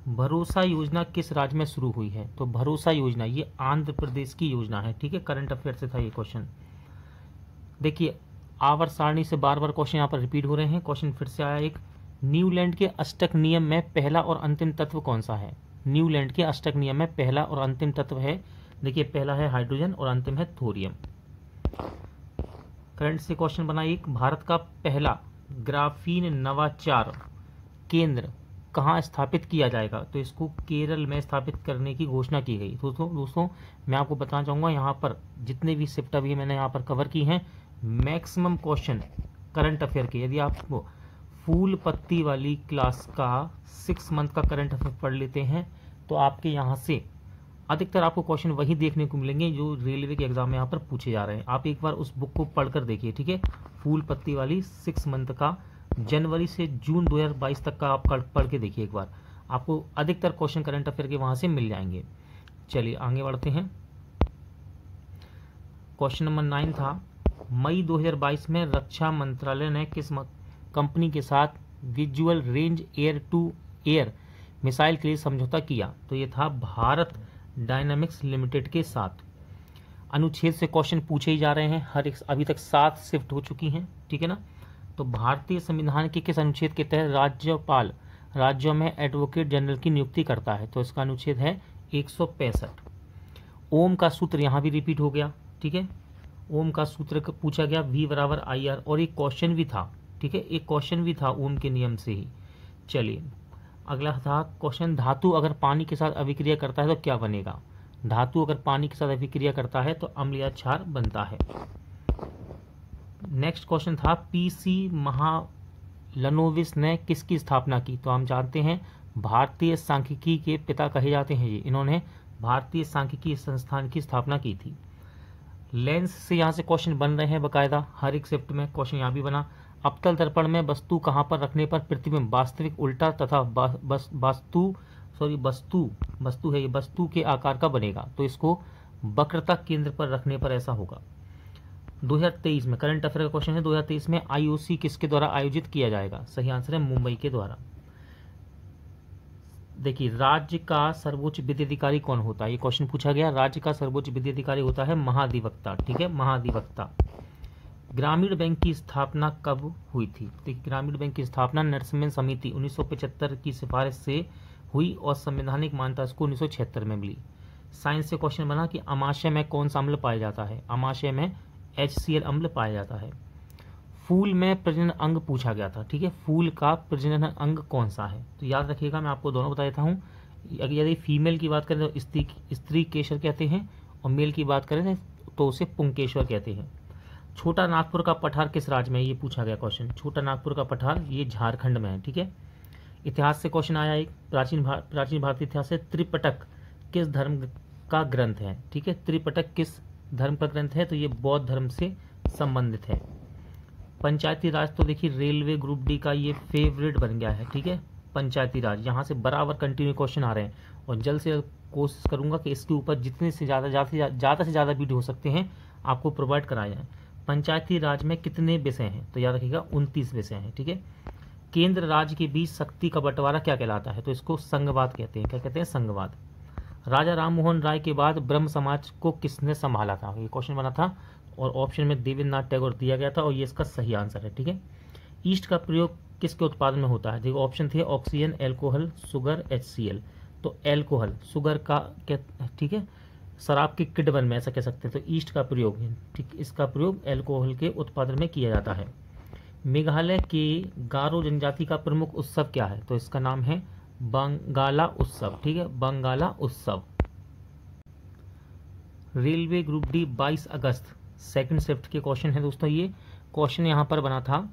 भरोसा योजना किस राज्य में शुरू हुई है? तो भरोसा योजना ये आंध्र प्रदेश की योजना है, ठीक है। करंट अफेयर से था ये क्वेश्चन। देखिए आवर्त सारणी से बार बार क्वेश्चन यहाँ पर रिपीट हो रहे हैं। क्वेश्चन फिर से आया एक, न्यूलैंड के अष्टक नियम में पहला और अंतिम तत्व कौन सा है? न्यूलैंड के अष्टक नियम में पहला और अंतिम तत्व है, देखिए पहला है हाइड्रोजन और अंतिम है थोरियम। करंट से क्वेश्चन बना एक, भारत का पहला ग्राफीन नवाचार केंद्र कहाँ स्थापित किया जाएगा? तो इसको केरल में स्थापित करने की घोषणा की गई। दोस्तों मैं आपको बताना चाहूँगा यहाँ पर जितने भी शिफ्ट अभी मैंने यहाँ पर कवर की हैं, मैक्सिमम क्वेश्चन करंट अफेयर के, यदि आप फूल पत्ती वाली क्लास का 6 मंथ का करंट अफेयर पढ़ लेते हैं तो आपके यहाँ से अधिकतर आपको क्वेश्चन वही देखने को मिलेंगे जो रेलवे के एग्जाम में यहाँ पर पूछे जा रहे हैं। आप एक बार उस बुक को पढ़कर देखिए, ठीक है। फूल पत्ती वाली 6 मंथ का जनवरी से जून 2022 तक का आप पढ़ के देखिए एक बार, आपको अधिकतर क्वेश्चन करंट अफेयर के वहाँ से मिल जाएंगे। चलिए आगे बढ़ते हैं। क्वेश्चन नंबर 9 था, मई 2022 में रक्षा मंत्रालय ने किस कंपनी के साथ visual range air to air missile के लिए समझौता किया? तो ये था भारत डायनामिक्स लिमिटेड के साथ। अनुच्छेद से क्वेश्चन पूछे ही जा रहे हैं, हर एक अभी तक 7 शिफ्ट हो चुकी हैं, ठीक है ना। तो भारतीय संविधान के किस अनुच्छेद के तहत राज्यपाल राज्यों में एडवोकेट जनरल की नियुक्ति करता है? तो इसका अनुच्छेद है 165। ओम का सूत्र यहाँ भी रिपीट हो गया, ठीक है। ओम का सूत्र पूछा गया V बराबर IR, और एक क्वेश्चन भी था, ठीक है, एक क्वेश्चन भी था ओम के नियम से ही। चलिए अगला था क्वेश्चन, धातु अगर पानी के साथ अभिक्रिया करता है तो क्या बनेगा? धातु अगर पानी के साथ अभिक्रिया करता है तो अम्ल या क्षार बनता है। नेक्स्ट क्वेश्चन था, PC महालनोबिस ने किसकी स्थापना की? तो हम जानते हैं भारतीय सांख्यिकी के पिता कहे जाते हैं ये, इन्होंने भारतीय सांख्यिकी संस्थान की स्थापना की थी। लेंस से यहाँ से क्वेश्चन बन रहे हैं बकायदा, हर एक शिफ्ट में क्वेश्चन यहाँ भी बना। अवतल दर्पण में वस्तु कहाँ पर रखने पर प्रतिबिंब वास्तविक, उल्टा तथा वस्तु के आकार का बनेगा? तो इसको वक्रता केंद्र पर रखने पर ऐसा होगा। 2023 में करंट अफेयर का क्वेश्चन है, 2023 में IOC किसके द्वारा आयोजित किया जाएगा? सही आंसर है मुंबई के द्वारा। देखिए राज्य का सर्वोच्च विधिअधिकारी कौन होता है? ये क्वेश्चन पूछा गया। राज्य का सर्वोच्च विधिअधिकारी होता है महाधिवक्ता, ठीक है, महाधिवक्ता। ग्रामीण बैंक की स्थापना कब हुई थी? देखिए ग्रामीण बैंक की स्थापना नरसिम्हन समिति 1975 की सिफारिश से हुई और संवैधानिक मान्यता इसको 1976 में मिली। साइंस से क्वेश्चन बना कि अमाशय में कौन सा अम्ल पाया जाता है? अमाशय में HCl अम्ल पाया जाता है। फूल में प्रजनन अंग पूछा गया था, ठीक है, फूल का प्रजनन अंग कौन सा है? तो याद रखिएगा, मैं आपको दोनों बता देता हूँ। यदि फीमेल की बात करें तो स्त्री केशर कहते हैं, और मेल की बात करें तो उसे पुंकेश्वर कहते हैं। छोटा नागपुर का पठार किस राज्य में है? ये पूछा गया क्वेश्चन। छोटा नागपुर का पठार ये झारखंड में है, ठीक है। इतिहास से क्वेश्चन आया एक, प्राचीन भारतीय इतिहास से त्रिपिटक किस धर्म का ग्रंथ है? ठीक है, त्रिपिटक किस धर्म का ग्रंथ है? तो ये बौद्ध धर्म से संबंधित है। पंचायती राज, तो देखिए रेलवे ग्रुप डी का ये फेवरेट बन गया है, ठीक है, पंचायती राज। यहाँ से बराबर कंटिन्यू क्वेश्चन आ रहे हैं, और जल्द से कोशिश करूंगा कि इसके ऊपर जितने से ज़्यादा वीडियो हो सकते हैं आपको प्रोवाइड कराए जाएँ। पंचायती राज में कितने विषय हैं? तो याद रखिएगा 29 विषय हैं, ठीक है। केंद्र राज्य के बीच शक्ति का बंटवारा क्या कहलाता है? तो इसको संघवाद कहते हैं। क्या कहते हैं? संघवाद। राजा राम मोहन राय के बाद ब्रह्म समाज को किसने संभाला था? ये क्वेश्चन बना था, और ऑप्शन में देवेंद्रनाथ टैगोर दिया गया था, और ये इसका सही आंसर है, ठीक है। ईस्ट का प्रयोग किसके उत्पादन में होता है? देखो ऑप्शन थे ऑक्सीजन, एल्कोहल, सुगर, HCl। तो एल्कोहल, सुगर का क्या, ठीक है, शराब के किडबन में ऐसा कह सकते हैं। तो ईस्ट का प्रयोग, ठीक, इसका प्रयोग एल्कोहल के उत्पादन में किया जाता है। मेघालय के गारो जनजाति का प्रमुख उत्सव क्या है? तो इसका नाम है बंगाला उत्सव, ठीक है, बंगाला उत्सव। रेलवे ग्रुप डी 22 अगस्त सेकंड शिफ्ट के क्वेश्चन है दोस्तों। ये क्वेश्चन यहाँ पर बना था,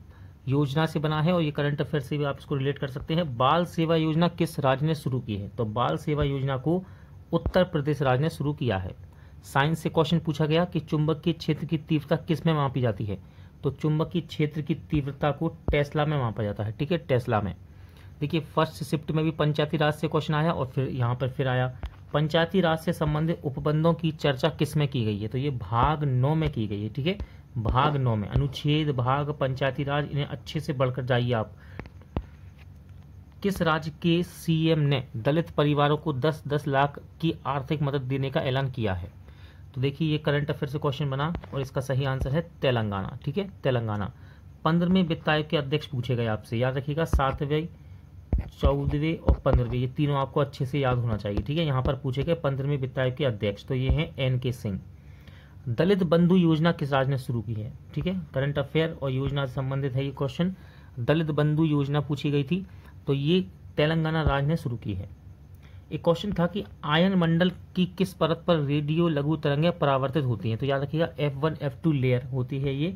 योजना से बना है, और ये करंट अफेयर से भी आप इसको रिलेट कर सकते हैं। बाल सेवा योजना किस राज्य ने शुरू की है? तो बाल सेवा योजना को उत्तर प्रदेश राज्य ने शुरू किया है। साइंस से क्वेश्चन पूछा गया कि चुंबकीय क्षेत्र की तीव्रता किस में मापी जाती है? तो चुंबकीय क्षेत्र की तीव्रता को टेस्ला में मापा जाता है, ठीक है, टेस्ला में। देखिए फर्स्ट शिफ्ट में भी पंचायती राज से क्वेश्चन आया, और फिर यहाँ पर फिर आया पंचायती राज से संबंधित उपबंधों की चर्चा किस में की गई है? तो ये भाग 9 में की गई है, ठीक है, भाग 9 में। अनुच्छेद, भाग, पंचायती राज, इन्हें अच्छे से बढ़कर जाइए आप। किस राज्य के CM ने दलित परिवारों को 10-10 लाख की आर्थिक मदद देने का ऐलान किया है? तो देखिए ये करंट अफेयर से क्वेश्चन बना, और इसका सही आंसर है तेलंगाना, ठीक है, तेलंगाना। 15वें वित्त आयोग के अध्यक्ष पूछे गए आपसे, याद रखिएगा 7वें, 14वें और 15वें, ये तीनों आपको अच्छे से याद होना चाहिए, ठीक है। यहाँ पर पूछे गए 15वें वित्त आयोग के अध्यक्ष, तो ये हैं NK सिंह। दलित बंधु योजना किस राज्य ने शुरू की है? ठीक है, करंट अफेयर और योजना से संबंधित है ये क्वेश्चन। दलित बंधु योजना पूछी गई थी, तो ये तेलंगाना राज्य ने शुरू की है। एक क्वेश्चन था कि आयन मंडल की किस परत पर रेडियो लघु तरंगें परावर्तित होती हैं? तो याद रखिएगा F1 F2 लेयर होती है ये,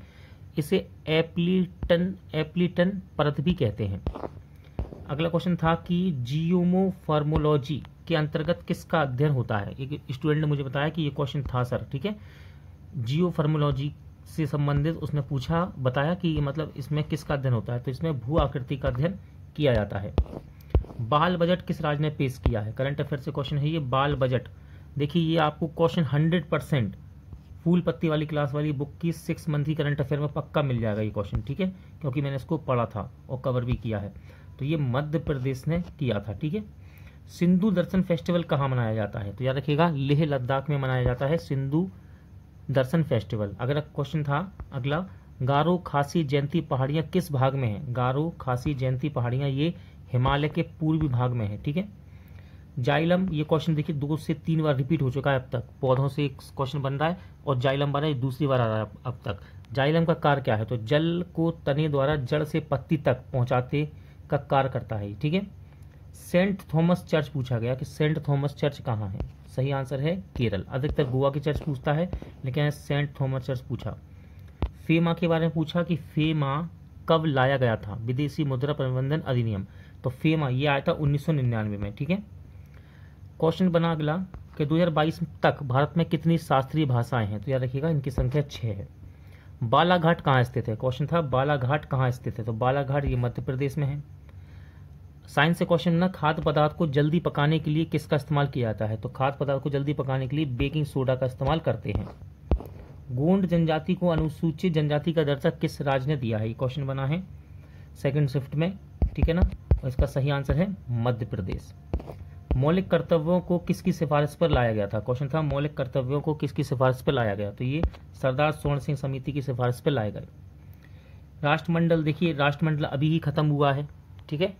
इसे एप्लीटन परत भी कहते हैं। अगला क्वेश्चन था कि जियोमोफॉर्मोलॉजी के अंतर्गत किसका अध्ययन होता है? एक स्टूडेंट ने मुझे बताया कि ये क्वेश्चन था सर, ठीक है। जियोफॉर्मोलॉजी से संबंधित उसने पूछा, बताया कि मतलब इसमें किसका अध्ययन होता है, तो इसमें भू आकृति का अध्ययन किया जाता है। बाल बजट किस राज्य ने पेश किया है, करंट अफेयर से क्वेश्चन है ये, बाल बजट। देखिए ये आपको क्वेश्चन 100% फूल पत्ती वाली क्लास वाली बुक की 6 मंथ की करंट अफेयर में पक्का मिल जाएगा ये क्वेश्चन, ठीक है, क्योंकि मैंने इसको पढ़ा था और कवर भी किया है। तो ये मध्य प्रदेश ने किया था, ठीक है। सिंधु दर्शन फेस्टिवल कहाँ मनाया जाता है, तो याद रखिएगा लेह लद्दाख में मनाया जाता है सिंधु दर्शन फेस्टिवल। अगला क्वेश्चन था अगला, गारो खासी जयंती पहाड़ियाँ किस भाग में है, गारो खासी जयंती पहाड़ियाँ ये हिमालय के पूर्वी भाग में है, ठीक है। जाइलम, ये क्वेश्चन देखिए 2 से 3 बार रिपीट हो चुका है अब तक, पौधों से एक क्वेश्चन बन रहा है और जाइलम बन रहा है, दूसरी बार आ रहा है अब तक। जाइलम का कार्य क्या है, तो जल को तने द्वारा जड़ से पत्ती तक पहुंचाते का कार्य करता है, ठीक है। सेंट थॉमस चर्च पूछा गया कि सेंट थॉमस चर्च कहाँ है, सही आंसर है केरल। अधिकतर गोवा की चर्च पूछता है लेकिन सेंट थॉमस चर्च पूछा। फेमा के बारे में पूछा कि फेमा कब लाया गया था, विदेशी मुद्रा प्रबंधन अधिनियम, तो फेमा ये आया था 1999 में, ठीक है। क्वेश्चन बना अगला कि 2022 तक भारत में कितनी शास्त्रीय भाषाएं हैं, तो याद रखिएगा इनकी संख्या 6 है। बालाघाट कहाँ स्थित है, क्वेश्चन था बालाघाट कहाँ स्थित है, तो बालाघाट ये मध्य प्रदेश में है। साइंस से क्वेश्चन ना, खाद्य पदार्थ को जल्दी पकाने के लिए किसका इस्तेमाल किया जाता है, तो खाद्य पदार्थ को जल्दी पकाने के लिए बेकिंग सोडा का इस्तेमाल करते हैं। गोंड जनजाति को अनुसूचित जनजाति का दर्जा किस राज्य ने दिया है, ये क्वेश्चन बना है सेकंड शिफ्ट में, ठीक है ना, और इसका सही आंसर है मध्य प्रदेश। मौलिक कर्तव्यों को किसकी सिफारिश पर लाया गया था, क्वेश्चन था मौलिक कर्तव्यों को किसकी सिफारिश पर लाया गया, तो ये सरदार स्वर्ण सिंह समिति की सिफारिश पर लाए गए। राष्ट्रमंडल, देखिए राष्ट्रमंडल अभी ही खत्म हुआ है, ठीक है।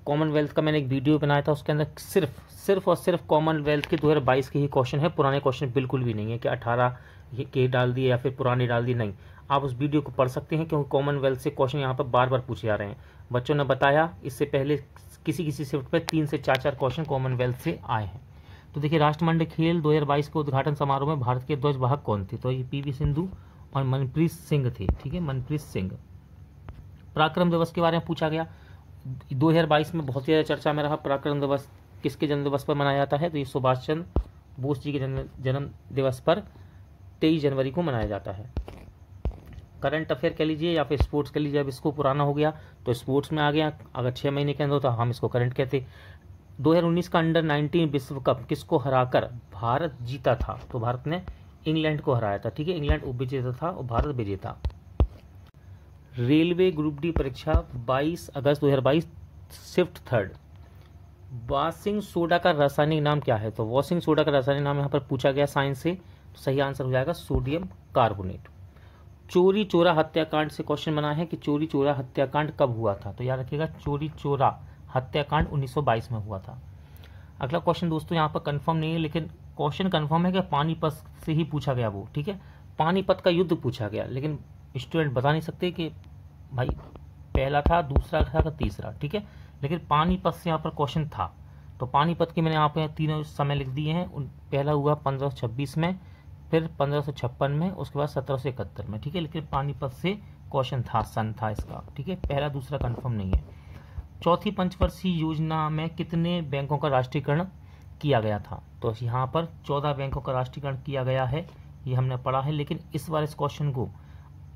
कॉमनवेल्थ का मैंने एक वीडियो बनाया था, उसके अंदर सिर्फ और सिर्फ कॉमनवेल्थ के 2022 के ही क्वेश्चन है, पुराने क्वेश्चन बिल्कुल भी नहीं है कि 18 ये के डाल दिए या फिर पुराने डाल दिए, नहीं। आप उस वीडियो को पढ़ सकते हैं क्योंकि कॉमनवेल्थ से क्वेश्चन यहाँ पर बार बार पूछे जा रहे हैं। बच्चों ने बताया इससे पहले किसी शिफ्ट पर 3 से 4 क्वेश्चन कॉमनवेल्थ से आए हैं। तो देखिए राष्ट्रमंडल खेल 2022 के उद्घाटन समारोह में भारत के ध्वजवाहक कौन थे, तो ये पीवी सिंधु और मनप्रीत सिंह थे, ठीक है, मनप्रीत सिंह। पराक्रम दिवस के बारे में पूछा गया, 2022 में बहुत ज़्यादा चर्चा में रहा पराक्रम दिवस किसके जन्म दिवस पर मनाया जाता है, तो ये सुभाष चंद्र बोस जी के जन्म दिवस पर 23 जनवरी को मनाया जाता है। करंट अफेयर कह लीजिए या फिर स्पोर्ट्स कह लीजिए, अब इसको पुराना हो गया तो स्पोर्ट्स में आ गया, अगर 6 महीने के अंदर होता हम इसको करंट कहते। 2019 का अंडर 19 विश्व कप किसको हराकर भारत जीता था, तो भारत ने इंग्लैंड को हराया था, ठीक है, इंग्लैंड उपविजेता था और भारत विजेता। रेलवे ग्रुप डी परीक्षा 22 अगस्त 2022 शिफ्ट 3rd, वॉशिंग सोडा का रासायनिक नाम क्या है, तो वॉशिंग सोडा का रासायनिक नाम यहाँ पर पूछा गया साइंस से, तो सही आंसर हो जाएगा सोडियम कार्बोनेट। चोरी चोरा हत्याकांड से क्वेश्चन बना है कि चोरी चोरा हत्याकांड कब हुआ था, तो याद रखिएगा चोरी चोरा हत्याकांड 1922 में हुआ था। अगला क्वेश्चन दोस्तों यहाँ पर कंफर्म नहीं है लेकिन क्वेश्चन कंफर्म है कि पानीपत से ही पूछा गया वो, ठीक है, पानीपत का युद्ध पूछा गया, लेकिन स्टूडेंट बता नहीं सकते कि भाई पहला था, दूसरा था कि तीसरा, ठीक है, लेकिन पानीपत से यहाँ पर क्वेश्चन था। तो पानीपत के मैंने यहाँ पे तीनों समय लिख दिए हैं, पहला हुआ 1526 में, फिर 1556 में, उसके बाद 1771 में, ठीक है, लेकिन पानीपत से क्वेश्चन था, सन था इसका, ठीक है, पहला दूसरा कंफर्म नहीं है। चौथी पंचवर्षीय योजना में कितने बैंकों का राष्ट्रीयकरण किया गया था, तो यहाँ पर 14 बैंकों का राष्ट्रीयकरण किया गया है, ये हमने पढ़ा है, लेकिन इस बार इस क्वेश्चन को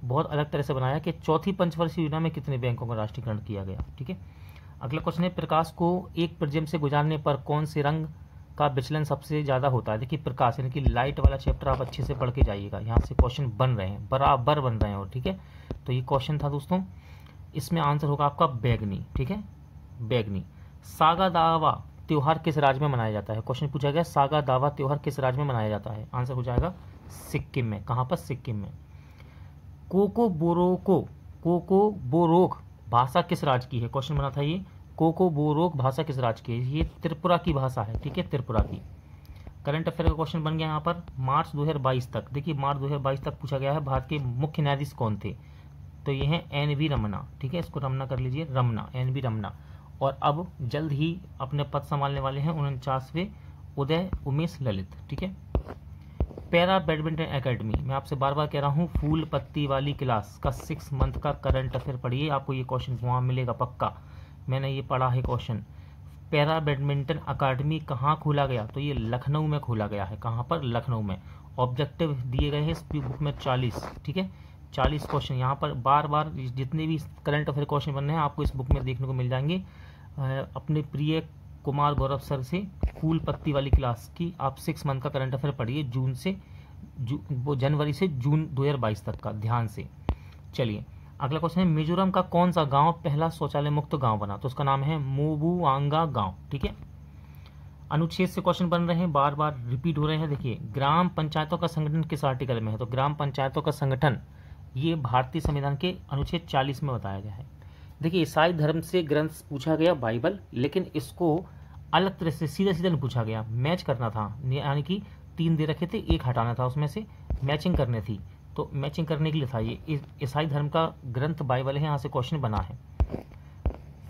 बहुत अलग तरह से बनाया कि चौथी पंचवर्षीय योजना में कितने बैंकों का राष्ट्रीयकरण किया गया, ठीक है। अगला क्वेश्चन है प्रकाश को एक प्रिज्म से गुजारने पर कौन से रंग का विचलन सबसे ज़्यादा होता है। देखिए प्रकाश यानी कि लाइट वाला चैप्टर आप अच्छे से पढ़ के जाइएगा, यहाँ से क्वेश्चन बन रहे हैं, बराबर बन रहे हैं, और ठीक है, तो ये क्वेश्चन था दोस्तों, इसमें आंसर होगा आपका बैगनी, ठीक है, बैगनी। सागा दावा त्योहार किस राज्य में मनाया जाता है, क्वेश्चन पूछा गया सागा दावा त्योहार किस राज्य में मनाया जाता है, आंसर हो जाएगा सिक्किम में। कहाँ पर, सिक्किम में। कोको बोरोक भाषा किस राज्य की है, क्वेश्चन बना था ये, कोको बोरोक भाषा किस राज्य की है, ये त्रिपुरा की भाषा है, ठीक है, त्रिपुरा की। करंट अफेयर का क्वेश्चन बन गया यहाँ पर मार्च 2022 तक, देखिए मार्च 2022 तक पूछा गया है भारत के मुख्य न्यायाधीश कौन थे, तो ये हैं एन.वी. रमन्ना, ठीक है, इसको रमना कर लीजिए, रमना, एन.वी. रमन्ना, और अब जल्द ही अपने पद संभालने वाले हैं 49वें उदय उमेश ललित, ठीक है। पैरा बैडमिंटन एकेडमी, मैं आपसे बार बार कह रहा हूँ फूल पत्ती वाली क्लास का 6 मंथ का करंट अफेयर पढ़िए, आपको ये क्वेश्चन वहाँ मिलेगा पक्का, मैंने ये पढ़ा है क्वेश्चन। पैरा बैडमिंटन अकादमी कहाँ खोला गया, तो ये लखनऊ में खोला गया है, कहाँ पर, लखनऊ में, ऑब्जेक्टिव दिए गए हैं इस बुक में 40, ठीक है, 40 क्वेश्चन यहाँ पर बार बार जितने भी करंट अफेयर क्वेश्चन बनने हैं आपको इस बुक में देखने को मिल जाएंगे। अपने प्रिय कुमार गौरव सर से फूल पत्ती वाली क्लास की आप 6 मंथ का करंट अफेयर पढ़िए, वो जनवरी से जून 2022 तक का, ध्यान से। चलिए अगला क्वेश्चन है, मिजोरम का कौन सा गांव पहला शौचालय मुक्त गांव बना? तो उसका नाम है मोबुआंगा गांव, ठीक है। अनुच्छेद से क्वेश्चन बन रहे हैं, बार बार रिपीट हो रहे हैं। देखिए, ग्राम पंचायतों का संगठन किस आर्टिकल में है? तो ग्राम पंचायतों का संगठन ये भारतीय संविधान के अनुच्छेद 40 में बताया गया है। देखिए, ईसाई धर्म से ग्रंथ पूछा गया बाइबल, लेकिन इसको अलग तरह से सीधा सीधा नहीं पूछा गया, मैच करना था, यानी कि 3 दे रखे थे, एक हटाना था, उसमें से मैचिंग करनी थी। तो मैचिंग करने के लिए था ये ईसाई धर्म का ग्रंथ बाइबल है, यहाँ से क्वेश्चन बना है।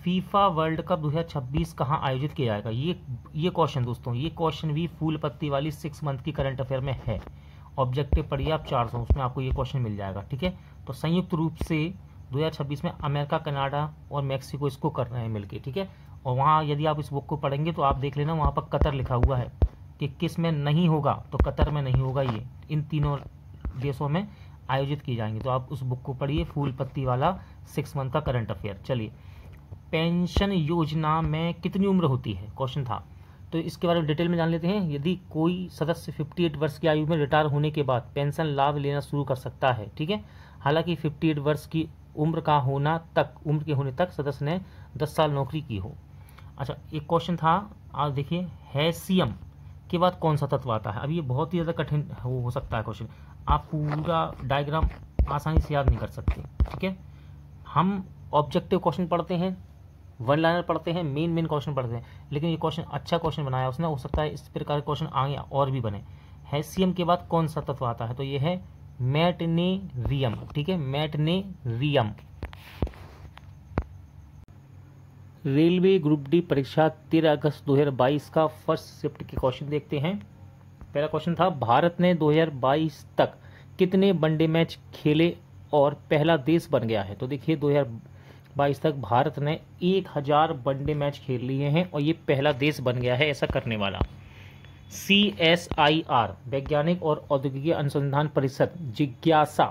फीफा वर्ल्ड कप 2026 कहाँ आयोजित किया जाएगा? ये क्वेश्चन दोस्तों, ये क्वेश्चन भी फूल पत्ती वाली 6 मंथ की करंट अफेयर में है। ऑब्जेक्टिव पढ़िए आप 400, उसमें आपको ये क्वेश्चन मिल जाएगा, ठीक है। तो संयुक्त रूप से 2026 में अमेरिका, कनाडा और मैक्सिको इसको कर रहे हैं मिलके, ठीक है। और वहाँ यदि आप इस बुक को पढ़ेंगे तो आप देख लेना, वहाँ पर कतर लिखा हुआ है कि किस में नहीं होगा, तो कतर में नहीं होगा, ये इन तीनों देशों में आयोजित की जाएंगी। तो आप उस बुक को पढ़िए, फूल पत्ती वाला 6 मंथ का करंट अफेयर। चलिए, पेंशन योजना में कितनी उम्र होती है? क्वेश्चन था, तो इसके बारे में डिटेल में जान लेते हैं। यदि कोई सदस्य 58 वर्ष की आयु में रिटायर होने के बाद पेंशन लाभ लेना शुरू कर सकता है, ठीक है। हालांकि 58 वर्ष की उम्र के होने तक सदस्य ने 10 साल नौकरी की हो। अच्छा, एक क्वेश्चन था, आप देखिए, हैसियम के बाद कौन सा तत्व आता है? अब ये बहुत ही ज़्यादा कठिन हो सकता है क्वेश्चन, आप पूरा डायग्राम आसानी से याद नहीं कर सकते, ठीक है। हम ऑब्जेक्टिव क्वेश्चन पढ़ते हैं, वन लाइनर पढ़ते हैं, मेन क्वेश्चन पढ़ते हैं, लेकिन ये क्वेश्चन अच्छा क्वेश्चन बनाया उसने, हो सकता है इस प्रकार के क्वेश्चन आगे और भी बने। हैसियम के बाद कौन सा तत्व आता है? तो ये है मैग्नीशियम, ठीक है, मैग्नीशियम। रेलवे ग्रुप डी परीक्षा 13 अगस्त 2022 का फर्स्ट शिफ्ट के क्वेश्चन देखते हैं। पहला क्वेश्चन था, भारत ने 2022 तक कितने वनडे मैच खेले और पहला देश बन गया है? तो देखिए, 2022 तक भारत ने 1000 वनडे मैच खेल लिए हैं और ये पहला देश बन गया है ऐसा करने वाला। CSIR वैज्ञानिक और औद्योगिक अनुसंधान परिषद जिज्ञासा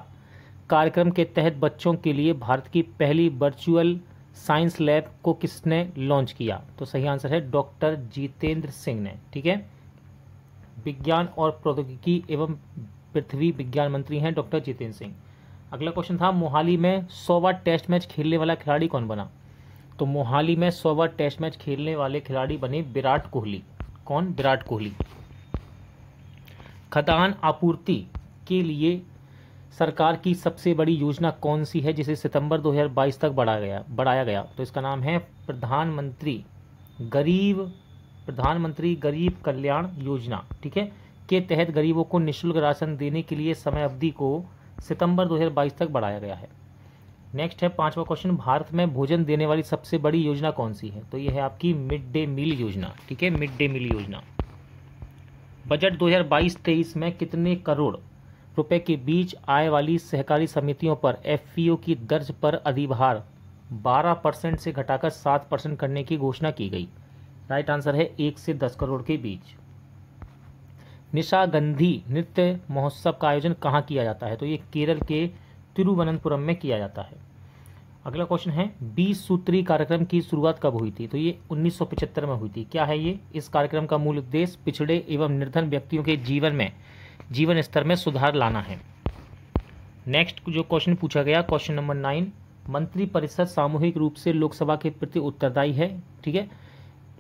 कार्यक्रम के तहत बच्चों के लिए भारत की पहली वर्चुअल साइंस लैब को किसने लॉन्च किया? तो सही आंसर है डॉक्टर जितेंद्र सिंह ने, ठीक है। विज्ञान और प्रौद्योगिकी एवं पृथ्वी विज्ञान मंत्री हैं डॉक्टर जितेंद्र सिंह। अगला क्वेश्चन था, मोहाली में 100वां टेस्ट मैच खेलने वाला खिलाड़ी कौन बना? तो मोहाली में 100वां टेस्ट मैच खेलने वाले खिलाड़ी बने विराट कोहली। कौन? विराट कोहली। खदान आपूर्ति के लिए सरकार की सबसे बड़ी योजना कौन सी है जिसे सितंबर 2022 तक बढ़ाया गया? तो इसका नाम है प्रधानमंत्री गरीब कल्याण योजना, ठीक है, के तहत गरीबों को निःशुल्क राशन देने के लिए समय अवधि को सितंबर 2022 तक बढ़ाया गया है। नेक्स्ट है 5वां क्वेश्चन, भारत में भोजन देने वाली सबसे बड़ी योजना कौन सी है? तो यह है आपकी मिड डे मील योजना, ठीक है, मिड डे मील योजना। बजट 2022-23 में कितने करोड़ रुपए के बीच आय वाली सहकारी समितियों पर FPO की दर्ज पर अधिभार 12% से घटाकर 7% करने की घोषणा की गई? राइट आंसर है 1 से 10 करोड़ के बीच। निशागंधी नृत्य महोत्सव का आयोजन कहाँ किया जाता है? तो ये केरल के तिरुवनंतपुरम में किया जाता है। अगला क्वेश्चन है, 20 सूत्री कार्यक्रम की शुरुआत कब हुई थी? तो ये 1975 में हुई थी। क्या है ये? इस कार्यक्रम का मूल उद्देश्य पिछड़े एवं निर्धन व्यक्तियों के जीवन स्तर में सुधार लाना है। नेक्स्ट जो क्वेश्चन पूछा गया, क्वेश्चन नंबर 9, मंत्रिपरिषद सामूहिक रूप से लोकसभा के प्रति उत्तरदायी है, ठीक है,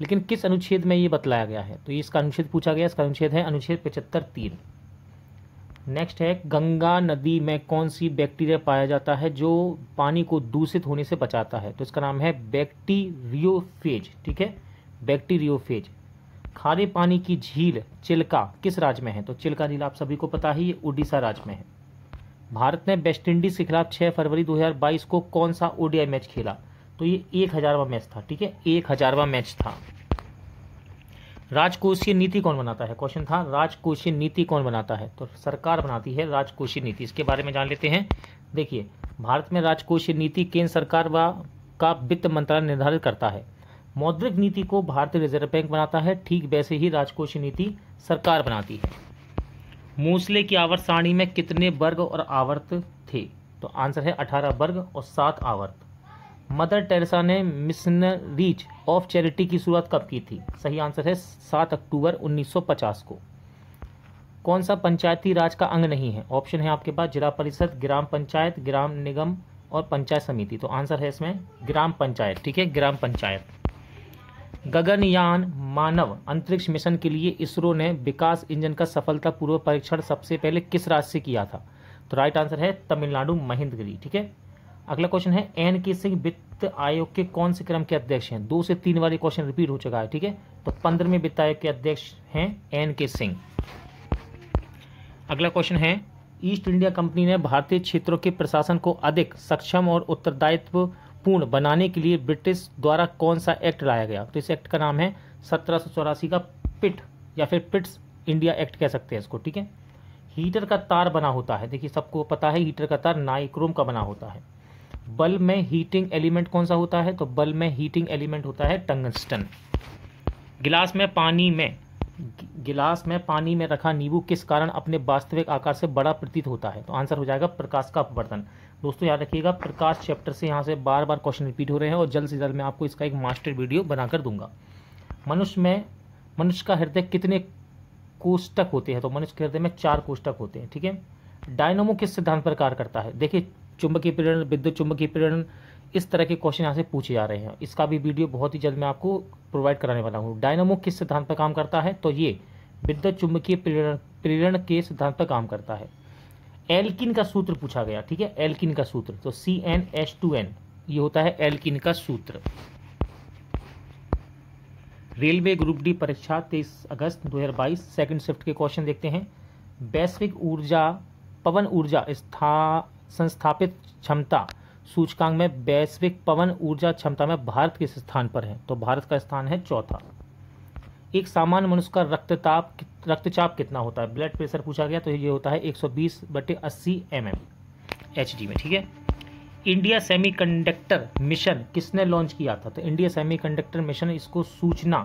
लेकिन किस अनुच्छेद में ये बतलाया गया है? तो ये इसका अनुच्छेद पूछा गया, इसका अनुच्छेद है अनुच्छेद 75(3). नेक्स्ट है, गंगा नदी में कौन सी बैक्टीरिया पाया जाता है जो पानी को दूषित होने से बचाता है? तो इसका नाम है बैक्टीरियोफेज, ठीक है, बैक्टीरियोफेज। खारे पानी की झील चिल्का किस राज्य में है? तो चिल्का झील आप सभी को पता है, ये उड़ीसा राज्य में है। भारत ने वेस्टइंडीज के खिलाफ 6 फरवरी 2022 को कौन सा ODI मैच खेला? तो ये 1000वां मैच था, ठीक है, 1000वां मैच था। राजकोषीय नीति कौन बनाता है? क्वेश्चन था, राजकोषीय नीति कौन बनाता है? तो सरकार बनाती है राजकोषीय नीति। इसके बारे में जान लेते हैं। देखिए, भारत में राजकोषीय नीति केंद्र सरकार का वित्त मंत्रालय निर्धारित करता है। मौद्रिक नीति को भारतीय रिजर्व बैंक बनाता है, ठीक वैसे ही राजकोषीय नीति सरकार बनाती है। मूसले की आवर्त सारणी में कितने वर्ग और आवर्त थे? तो आंसर है 18 वर्ग और 7 आवर्त। मदर टेरेसा ने मिशनरीज ऑफ चैरिटी की शुरुआत कब की थी? सही आंसर है 7 अक्टूबर 1950 को। कौन सा पंचायती राज का अंग नहीं है? ऑप्शन है आपके पास जिला परिषद, ग्राम पंचायत, ग्राम निगम और पंचायत समिति। तो आंसर है इसमें ग्राम पंचायत। ठीक है, ग्राम पंचायत। गगनयान मानव अंतरिक्ष मिशन के लिए इसरो ने विकास इंजन का सफलतापूर्वक परीक्षण सबसे पहले किस राज्य से किया था? तो राइट आंसर है तमिलनाडु, महेंद्रगिरी। ठीक है, अगला क्वेश्चन है एन.के. सिंह वित्त आयोग के कौन से क्रम के अध्यक्ष हैं? 2 से 3 बार ये क्वेश्चन रिपीट हो चुका है। ठीक है, तो 15वें वित्त आयोग के अध्यक्ष हैं एन.के. सिंह। अगला क्वेश्चन है ईस्ट इंडिया कंपनी ने भारतीय क्षेत्रों के प्रशासन को अधिक सक्षम और उत्तरदायित्वपूर्ण बनाने के लिए ब्रिटिश द्वारा कौन सा एक्ट लाया गया? तो इस एक्ट का नाम है 1784 का पिट या फिर पिट्स इंडिया एक्ट कह सकते हैं इसको। ठीक है, हीटर का तार बना होता है, देखिए सबको पता है हीटर का तार नाइक्रोम का बना होता है। बल्ब में हीटिंग एलिमेंट कौन सा होता है? तो बल्ब में हीटिंग एलिमेंट होता है टंगस्टन। गिलास में पानी में रखा नींबू किस कारण अपने वास्तविक आकार से बड़ा प्रतीत होता है? तो आंसर हो जाएगा प्रकाश का अपवर्तन। दोस्तों याद रखिएगा, प्रकाश चैप्टर से यहाँ से बार बार क्वेश्चन रिपीट हो रहे हैं और जल्द से जल्द मैं आपको इसका एक मास्टर वीडियो बनाकर दूंगा। मनुष्य का हृदय कितने कोष्टक होते हैं? तो मनुष्य के हृदय में 4 कोष्टक होते हैं। ठीक है, डायनामो किस सिद्धांत पर कार्य करता है? देखिए चुंबकीय प्रेरण, विद्युत चुंबकीय प्रेरण, इस तरह के क्वेश्चन यहाँ से पूछे जा रहे हैं। इसका भी वीडियो बहुत ही जल्द मैं आपको प्रोवाइड कराने वाला हूँ। डायनामो किस सिद्धांत पर काम करता है? तो ये विद्युत चुंबकीय प्रेरण के सिद्धांत पर काम करता है। एल्किन का सूत्र पूछा गया। ठीक है, एल्किन का सूत्र तो CnH2n ये होता है एल्किन का सूत्र। रेलवे ग्रुप डी परीक्षा 23 अगस्त 2022 सेकंड शिफ्ट के क्वेश्चन देखते हैं। वैश्विक पवन ऊर्जा संस्थापित क्षमता सूचकांक में वैश्विक पवन ऊर्जा क्षमता में भारत किस स्थान पर है? तो भारत का स्थान है 4था। एक सामान्य मनुष्य का रक्तचाप कितना होता है? ब्लड प्रेशर पूछा गया, तो ये होता है 120/80 mm HD में। ठीक है, इंडिया सेमीकंडक्टर मिशन किसने लॉन्च किया था? तो इंडिया सेमीकंडक्टर मिशन इसको सूचना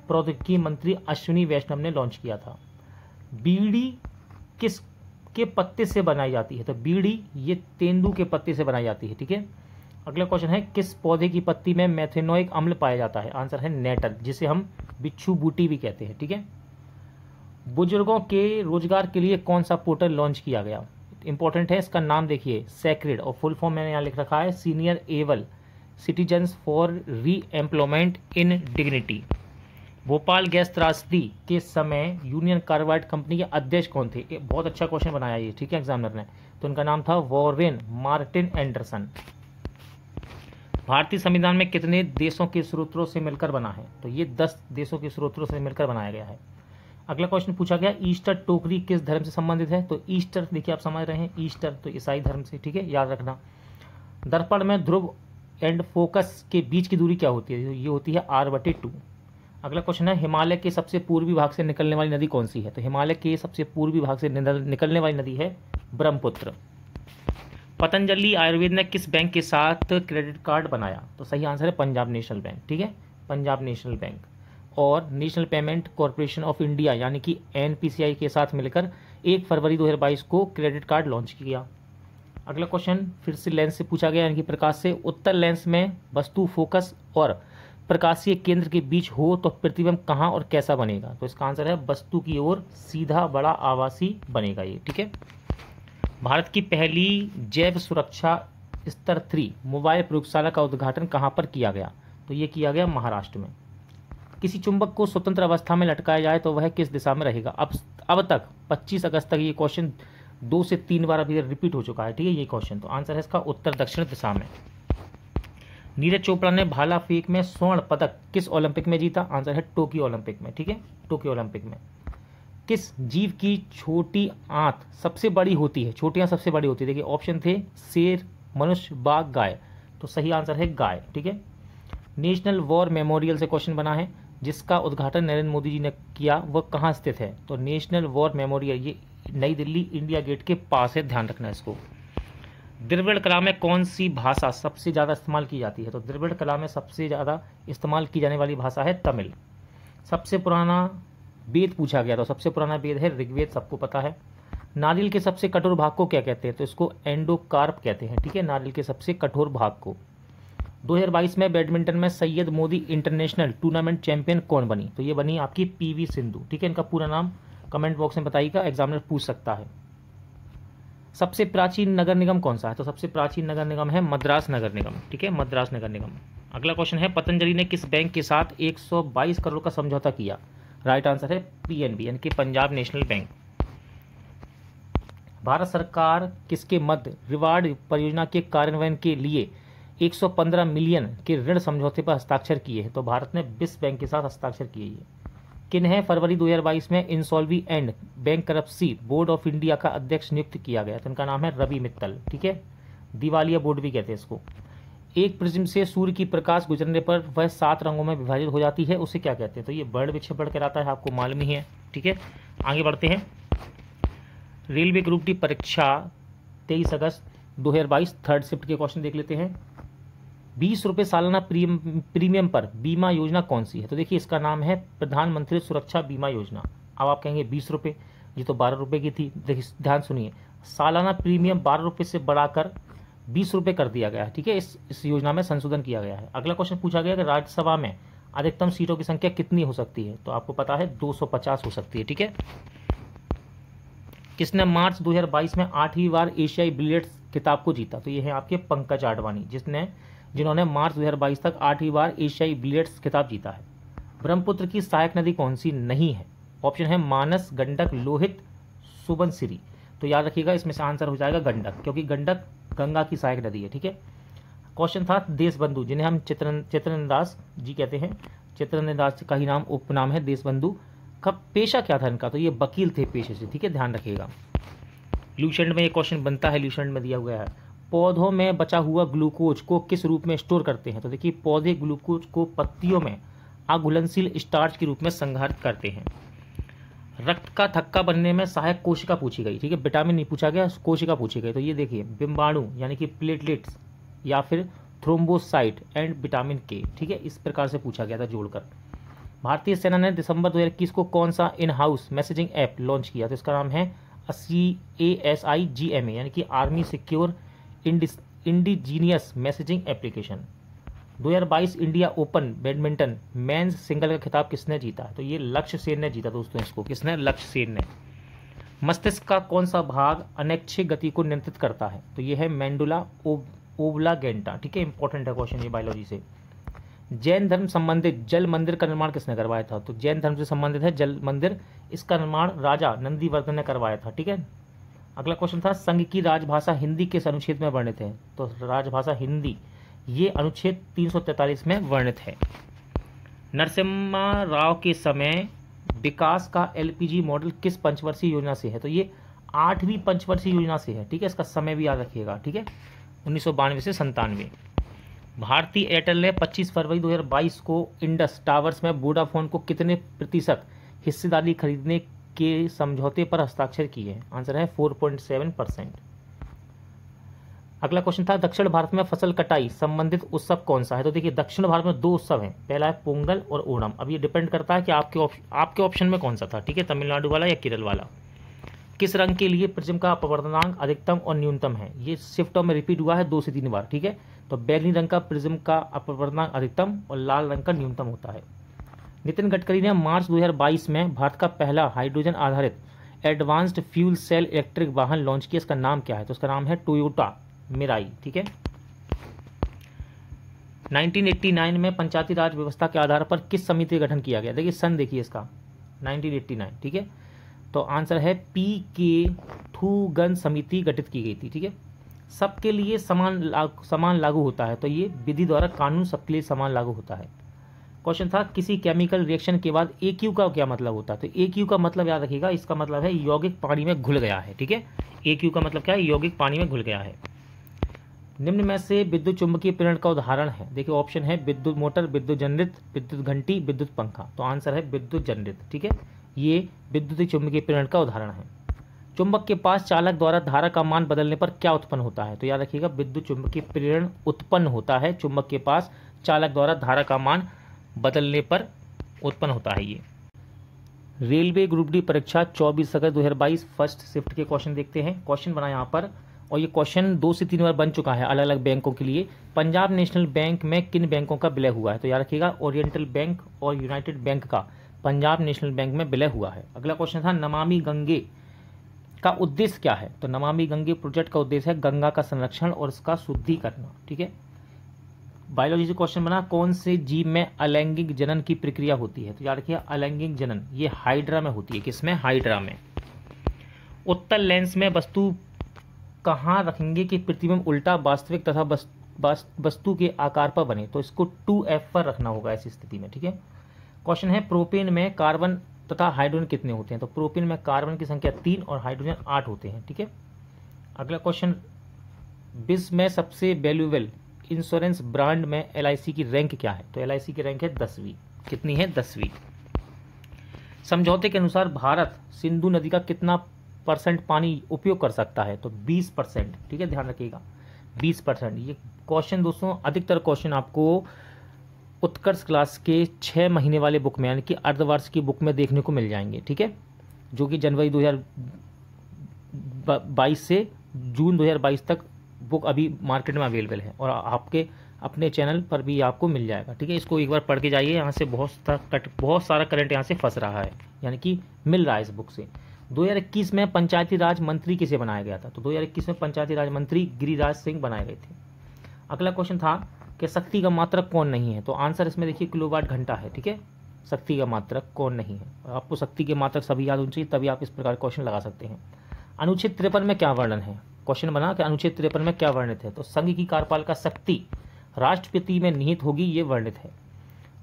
प्रौद्योगिकी मंत्री अश्विनी वैष्णव ने लॉन्च किया था। बीड़ी किस के पत्ते से बनाई जाती है? तो बीड़ी ये तेंदू के पत्ते से बनाई जाती है। ठीक है, अगला क्वेश्चन है किस पौधे की पत्ती में मेथेनोइक अम्ल पाया जाता है? आंसर है नेटर, जिसे हम बिच्छू बूटी भी कहते हैं। ठीक है, बुजुर्गों के रोजगार के लिए कौन सा पोर्टल लॉन्च किया गया? इंपॉर्टेंट है, इसका नाम देखिए सेक्रेड, और फुल फॉर्म मैंने यहाँ लिख रखा है सीनियर एबल सिटीजन्स फॉर री employment in dignity. Bhopal gas त्रासदी के समय यूनियन कार्बाइड कंपनी के अध्यक्ष कौन थे? ये बहुत अच्छा क्वेश्चन बनाया ये। ठीक है, एग्जामिनर ने, तो उनका नाम था वॉरेन मार्टिन एंडरसन। भारतीय संविधान में कितने देशों के स्रोतों से मिलकर बना है? तो ये 10 देशों के स्रोतों से मिलकर बनाया गया है। अगला क्वेश्चन पूछा गया ईस्टर टोकरी किस धर्म से संबंधित है? तो ईस्टर देखिए आप समझ रहे हैं, ईस्टर तो ईसाई धर्म से। ठीक है, याद रखना। दर्पण में ध्रुव एंड फोकस के बीच की दूरी क्या होती है? ये होती है R/2। अगला क्वेश्चन है हिमालय के सबसे पूर्वी भाग से निकलने वाली नदी कौन सी है? तो हिमालय के सबसे पूर्वी भाग से निकलने वाली नदी है ब्रह्मपुत्र। पतंजलि आयुर्वेद ने किस बैंक के साथ क्रेडिट कार्ड बनाया? तो सही आंसर है पंजाब नेशनल बैंक। ठीक है, पंजाब नेशनल बैंक और national payment corporation of India यानी कि NPCI के साथ मिलकर 1 फरवरी 2022 को क्रेडिट कार्ड लॉन्च किया। अगला क्वेश्चन फिर से लेंस से पूछा गया यानी कि प्रकाश से। उत्तर लेंस में वस्तु फोकस और प्रकाशीय केंद्र के बीच हो तो प्रतिबिंब कहाँ और कैसा बनेगा? तो इसका आंसर है वस्तु की ओर सीधा बड़ा आभासी बनेगा ये। ठीक है, भारत की पहली जैव सुरक्षा स्तर 3 मोबाइल प्रयोगशाला का उद्घाटन कहाँ पर किया गया? तो ये किया गया महाराष्ट्र में। किसी चुंबक को स्वतंत्र अवस्था में लटकाया जाए तो वह किस दिशा में रहेगा? अब तक 25 अगस्त तक ये क्वेश्चन 2 से 3 बार अभी रिपीट हो चुका है। ठीक है, ये क्वेश्चन, तो आंसर है इसका उत्तर दक्षिण दिशा में। नीरज चोपड़ा ने भाला फेंक में स्वर्ण पदक किस ओलंपिक में जीता? आंसर है टोक्यो ओलंपिक में। ठीक है, टोक्यो ओलंपिक में। किस जीव की छोटी आंत सबसे बड़ी होती है? छोटियां सबसे बड़ी होती है। देखिए ऑप्शन थे शेर, मनुष्य, बाघ, गाय। तो सही आंसर है गाय। ठीक है, नेशनल वॉर मेमोरियल से क्वेश्चन बना है जिसका उद्घाटन नरेंद्र मोदी जी ने किया, वह कहाँ स्थित है? तो नेशनल वॉर मेमोरियल ये नई दिल्ली इंडिया गेट के पास है, ध्यान रखना इसको। द्रविड़ कला में कौन सी भाषा सबसे ज़्यादा इस्तेमाल की जाती है? तो द्रविड़ कला में सबसे ज़्यादा इस्तेमाल की जाने वाली भाषा है तमिल। सबसे पुराना वेद पूछा गया, तो सबसे पुराना वेद है ऋग्वेद, सबको पता है। नारियल के सबसे कठोर भाग को क्या कहते हैं? तो इसको एंडोकार्प कहते हैं, ठीक है, नारियल के सबसे कठोर भाग को। 2022 में बैडमिंटन में Syed Modi international tournament champion कौन बनी? तो ये बनी आपकी पीवी सिंधु, ठीक है। इनका पूरा नाम कमेंट बॉक्स में बताइएगा, एग्जामिनर पूछ सकता है। सबसे प्राचीन नगर निगम कौन सा है? तो सबसे प्राचीन नगर निगम है मद्रास नगर निगम, ठीक है, मद्रास नगर निगम। अगला क्वेश्चन है, पतंजलि ने किस बैंक के साथ 122 करोड़ का समझौता किया? राइट आंसर है पीएनबी, यानी कि पंजाब नेशनल बैंक। भारत सरकार किसके मध्य रिवार्ड परियोजना के कार्यान्वयन के लिए 115 मिलियन के ऋण समझौते पर हस्ताक्षर किए हैं? तो भारत ने विश्व बैंक के साथ हस्ताक्षर किए हैं। किन्हें फरवरी 2022 में Insolvency and Bankruptcy Board of India का अध्यक्ष नियुक्त किया गया? तो इनका नाम है रवि मित्तल, ठीक है, दिवालिया बोर्ड भी कहते हैं इसको। एक प्रिज्म से सूर्य की प्रकाश गुजरने पर वह 7 रंगों में विभाजित हो जाती है, उसे क्या कहते हैं? तो ये वर्ण विक्षेपण कहलाता है, आपको मालूम ही है, ठीक है। आगे बढ़ते हैं। रेलवे ग्रुप डी परीक्षा 23 अगस्त 2022 थर्ड शिफ्ट के क्वेश्चन देख लेते हैं। 20 रुपये सालाना प्रीमियम पर बीमा योजना कौन सी है? तो देखिए इसका नाम है प्रधानमंत्री सुरक्षा बीमा योजना। अब आप कहेंगे 20 रुपये, ये तो 12 रुपये की थी। देखिए ध्यान सुनिए, सालाना प्रीमियम 12 रुपये से बढ़ाकर 20 रुपये कर दिया गया है, ठीक है। इस योजना में संशोधन किया गया है। अगला क्वेश्चन पूछा गया कि राज्यसभा में अधिकतम सीटों की संख्या कितनी हो सकती है? तो आपको पता है 250 हो सकती है, ठीक है। किसने मार्च 2022 में 8वीं बार एशियाई बिलियर्ड्स खिताब को जीता? तो ये है आपके पंकज आडवाणी, जिन्होंने मार्च 2022 तक 8वीं बार एशियाई बिलियर्ड्स खिताब जीता है। ब्रह्मपुत्र की सहायक नदी कौन सी नहीं है? ऑप्शन है मानस, गंडक, लोहित, सुबनसिरी। तो याद रखिएगा इसमें से आंसर हो जाएगा गंडक, क्योंकि गंडक गंगा की सहायक नदी है, ठीक है। क्वेश्चन था देशबंधु, जिन्हें हम चित्ररंजन दास जी कहते हैं, चित्ररंजन दास का ही नाम उपनाम है देशबंधु। का पेशा क्या था इनका? तो ये वकील थे पेशे से, ठीक है, ध्यान रखिएगा। ल्यूसेंट में ये क्वेश्चन बनता है, ल्यूसेंट में दिया हुआ है, पौधों में बचा हुआ ग्लूकोज को किस रूप में स्टोर करते हैं? तो देखिए पौधे ग्लूकोज को पत्तियों में अघुलनशील स्टार्च के रूप में संग्रहित करते हैं। रक्त का थक्का बनने में सहायक कोशिका पूछी गई, ठीक है, विटामिन नहीं पूछा गया, कोशिका पूछी गई। तो ये देखिए बिंबाणु यानी कि प्लेटलेट्स या फिर थ्रोम्बोसाइट एंड विटामिन के, ठीक है, इस प्रकार से पूछा गया था जोड़कर। भारतीय सेना ने दिसंबर 2021 को कौन सा in house messaging app launch किया? तो इसका नाम है ASIGMA, यानी कि army secure indigenous messaging application. 2022 India open badminton men's single का खिताब किसने जीता? तो ये लक्ष्य सेन ने जीता दोस्तों। इसको किसने? लक्ष्य सेन ने। मस्तिष्क का कौन सा भाग अनैच्छिक गति को नियंत्रित करता है? तो ये है मेंडुला ओब्लागेंटा, ठीक है, इंपॉर्टेंट है क्वेश्चन ये बायोलॉजी से। जैन धर्म संबंधित जल मंदिर का निर्माण किसने करवाया था? तो जैन धर्म से संबंधित है जल मंदिर, इसका निर्माण राजा नंदीवर्धन ने करवाया था, ठीक है। अगला क्वेश्चन था संघ की राजभाषा हिंदी किस अनुच्छेद में वर्णित है? तो राजभाषा हिंदी ये अनुच्छेद 343 में वर्णित है। नरसिम्हा राव के समय विकास का LPG मॉडल किस पंचवर्षीय योजना से है? तो ये 8वीं पंचवर्षीय योजना से है, ठीक है, इसका समय भी याद रखिएगा, ठीक है, 1992 से 97। भारतीय एयरटेल ने 25 फरवरी 2022 को इंडस टावर्स में वोडाफोन को कितने प्रतिशत हिस्सेदारी खरीदने के समझौते पर हस्ताक्षर किए हैं? आंसर है 4.7%। अगला क्वेश्चन था दक्षिण भारत में फसल कटाई संबंधित उत्सव कौन सा है? तो देखिए दक्षिण भारत में 2 उत्सव हैं, पहला है पोंगल और ओणम। अब ये डिपेंड करता है कि आपके ऑप्शन में कौन सा था, ठीक है, तमिलनाडु वाला या केरल वाला। किस रंग के लिए प्रिज्म का अपवर्तनांक अधिकतम और न्यूनतम है? ये शिफ्टों में रिपीट हुआ है 2 से 3 बार, ठीक है। तो बैगनी रंग का प्रिज्म का अपवर्तनांक अधिकतम और लाल रंग का न्यूनतम होता है। नितिन गडकरी ने मार्च 2022 में भारत का पहला हाइड्रोजन आधारित एडवांस्ड फ्यूल सेल इलेक्ट्रिक वाहन लॉन्च किया, इसका नाम क्या है? तो उसका नाम है टोयोटा मिराई, ठीक है। 1989 में पंचायती राज व्यवस्था के आधार पर किस समिति का गठन किया गया? देखिए सन देखिए इसका 1989, ठीक है। तो आंसर है PK थूगन समिति गठित की गई थी, ठीक है। सबके लिए समान लागू होता है, तो ये विधि द्वारा कानून सबके लिए समान लागू होता है। क्वेश्चन था किसी केमिकल रिएक्शन के बाद AQ का क्या मतलब होता है? तो AQ का मतलब याद रखिएगा, इसका मतलब है यौगिक पानी में घुल गया है, ठीक है। AQ का मतलब क्या है? यौगिक पानी में घुल गया है। निम्न में से विद्युत चुंबकीय प्रेरण का उदाहरण है? देखिए ऑप्शन है विद्युत मोटर, विद्युत जनरित, विद्युत घंटी, विद्युत पंखा। तो आंसर है विद्युत जनरित, ठीक है, ये विद्युत चुंबकीय प्रेरण का उदाहरण है। चुंबक के पास चालक द्वारा धारा का मान बदलने पर क्या उत्पन्न होता है? तो याद रखिएगा विद्युत चुंबकीय प्रेरण उत्पन्न होता है, चुंबक के पास चालक द्वारा धारा का मान बदलने पर उत्पन्न होता है ये। रेलवे ग्रुप डी परीक्षा 24 अगस्त 2022 फर्स्ट शिफ्ट के क्वेश्चन देखते हैं। क्वेश्चन बना यहाँ पर, और ये क्वेश्चन 2 से 3 बार बन चुका है अलग अलग बैंकों के लिए। पंजाब नेशनल बैंक में किन बैंकों का विलय हुआ है? तो याद रखिएगा, ओरिएंटल बैंक और यूनाइटेड बैंक का पंजाब नेशनल बैंक में विलय हुआ है। अगला क्वेश्चन था नमामि गंगे का उद्देश्य क्या है? तो नमामि गंगे प्रोजेक्ट का उद्देश्य है गंगा का संरक्षण और इसका शुद्धि करना। ठीक है। बायोलॉजी से क्वेश्चन बना, कौन से जीव में अलैंगिक जनन की प्रक्रिया होती है? तो याद रखिए, अलैंगिक जनन ये हाइड्रा में होती है। किसमें? हाइड्रा में। उत्तल लेंस में वस्तु कहाँ रखेंगे कि प्रतिबिंब उल्टा, वास्तविक तथा वस्तु के आकार पर बने? तो इसको 2F पर रखना होगा ऐसी स्थिति में। ठीक है। क्वेश्चन है प्रोपेन में कार्बन तथा हाइड्रोजन कितने होते हैं? तो प्रोपेन में कार्बन की संख्या 3 और हाइड्रोजन 8 होते हैं। ठीक है। अगला क्वेश्चन, विश्व में सबसे वैल्यूएबल इंश्योरेंस ब्रांड में LIC की रैंक क्या है? तो LIC की रैंक है 10वीं। कितनी है? 10वीं। समझौते के अनुसार भारत सिंधु नदी का कितना % पानी उपयोग कर सकता है? तो 20%। ठीक है, ध्यान रखिएगा, 20%। ये क्वेश्चन दोस्तों, अधिकतर क्वेश्चन आपको उत्कर्ष क्लास के 6 महीने वाले बुक में, यानी कि अर्धवार्षिक की बुक में देखने को मिल जाएंगे। ठीक है, जो कि जनवरी 2022 से जून 2022 तक बुक अभी मार्केट में अवेलेबल है, और आपके अपने चैनल पर भी आपको मिल जाएगा। ठीक है, इसको एक बार पढ़ के जाइए। यहाँ से बहुत सारा करंट यहाँ से फंस रहा है, यानी कि मिल रहा है इस बुक से। 2021 में पंचायती राज मंत्री किसे बनाया गया था? तो 2021 में पंचायती राज मंत्री गिरिराज सिंह बनाए गए थे। अगला क्वेश्चन था कि शक्ति का मात्रक कौन नहीं है? तो आंसर इसमें देखिए, किलोवाट घंटा है। ठीक है, शक्ति का मात्रक कौन नहीं है? आपको शक्ति के मात्रक सभी याद होने चाहिए, तभी आप इस प्रकार क्वेश्चन लगा सकते हैं। अनुच्छेद 53 में क्या वर्णन है? क्वेश्चन बना कि अनुच्छेद 53 में क्या वर्णित है? तो संघ की कार्यपालिका शक्ति राष्ट्रपति में निहित होगी, ये वर्णित है।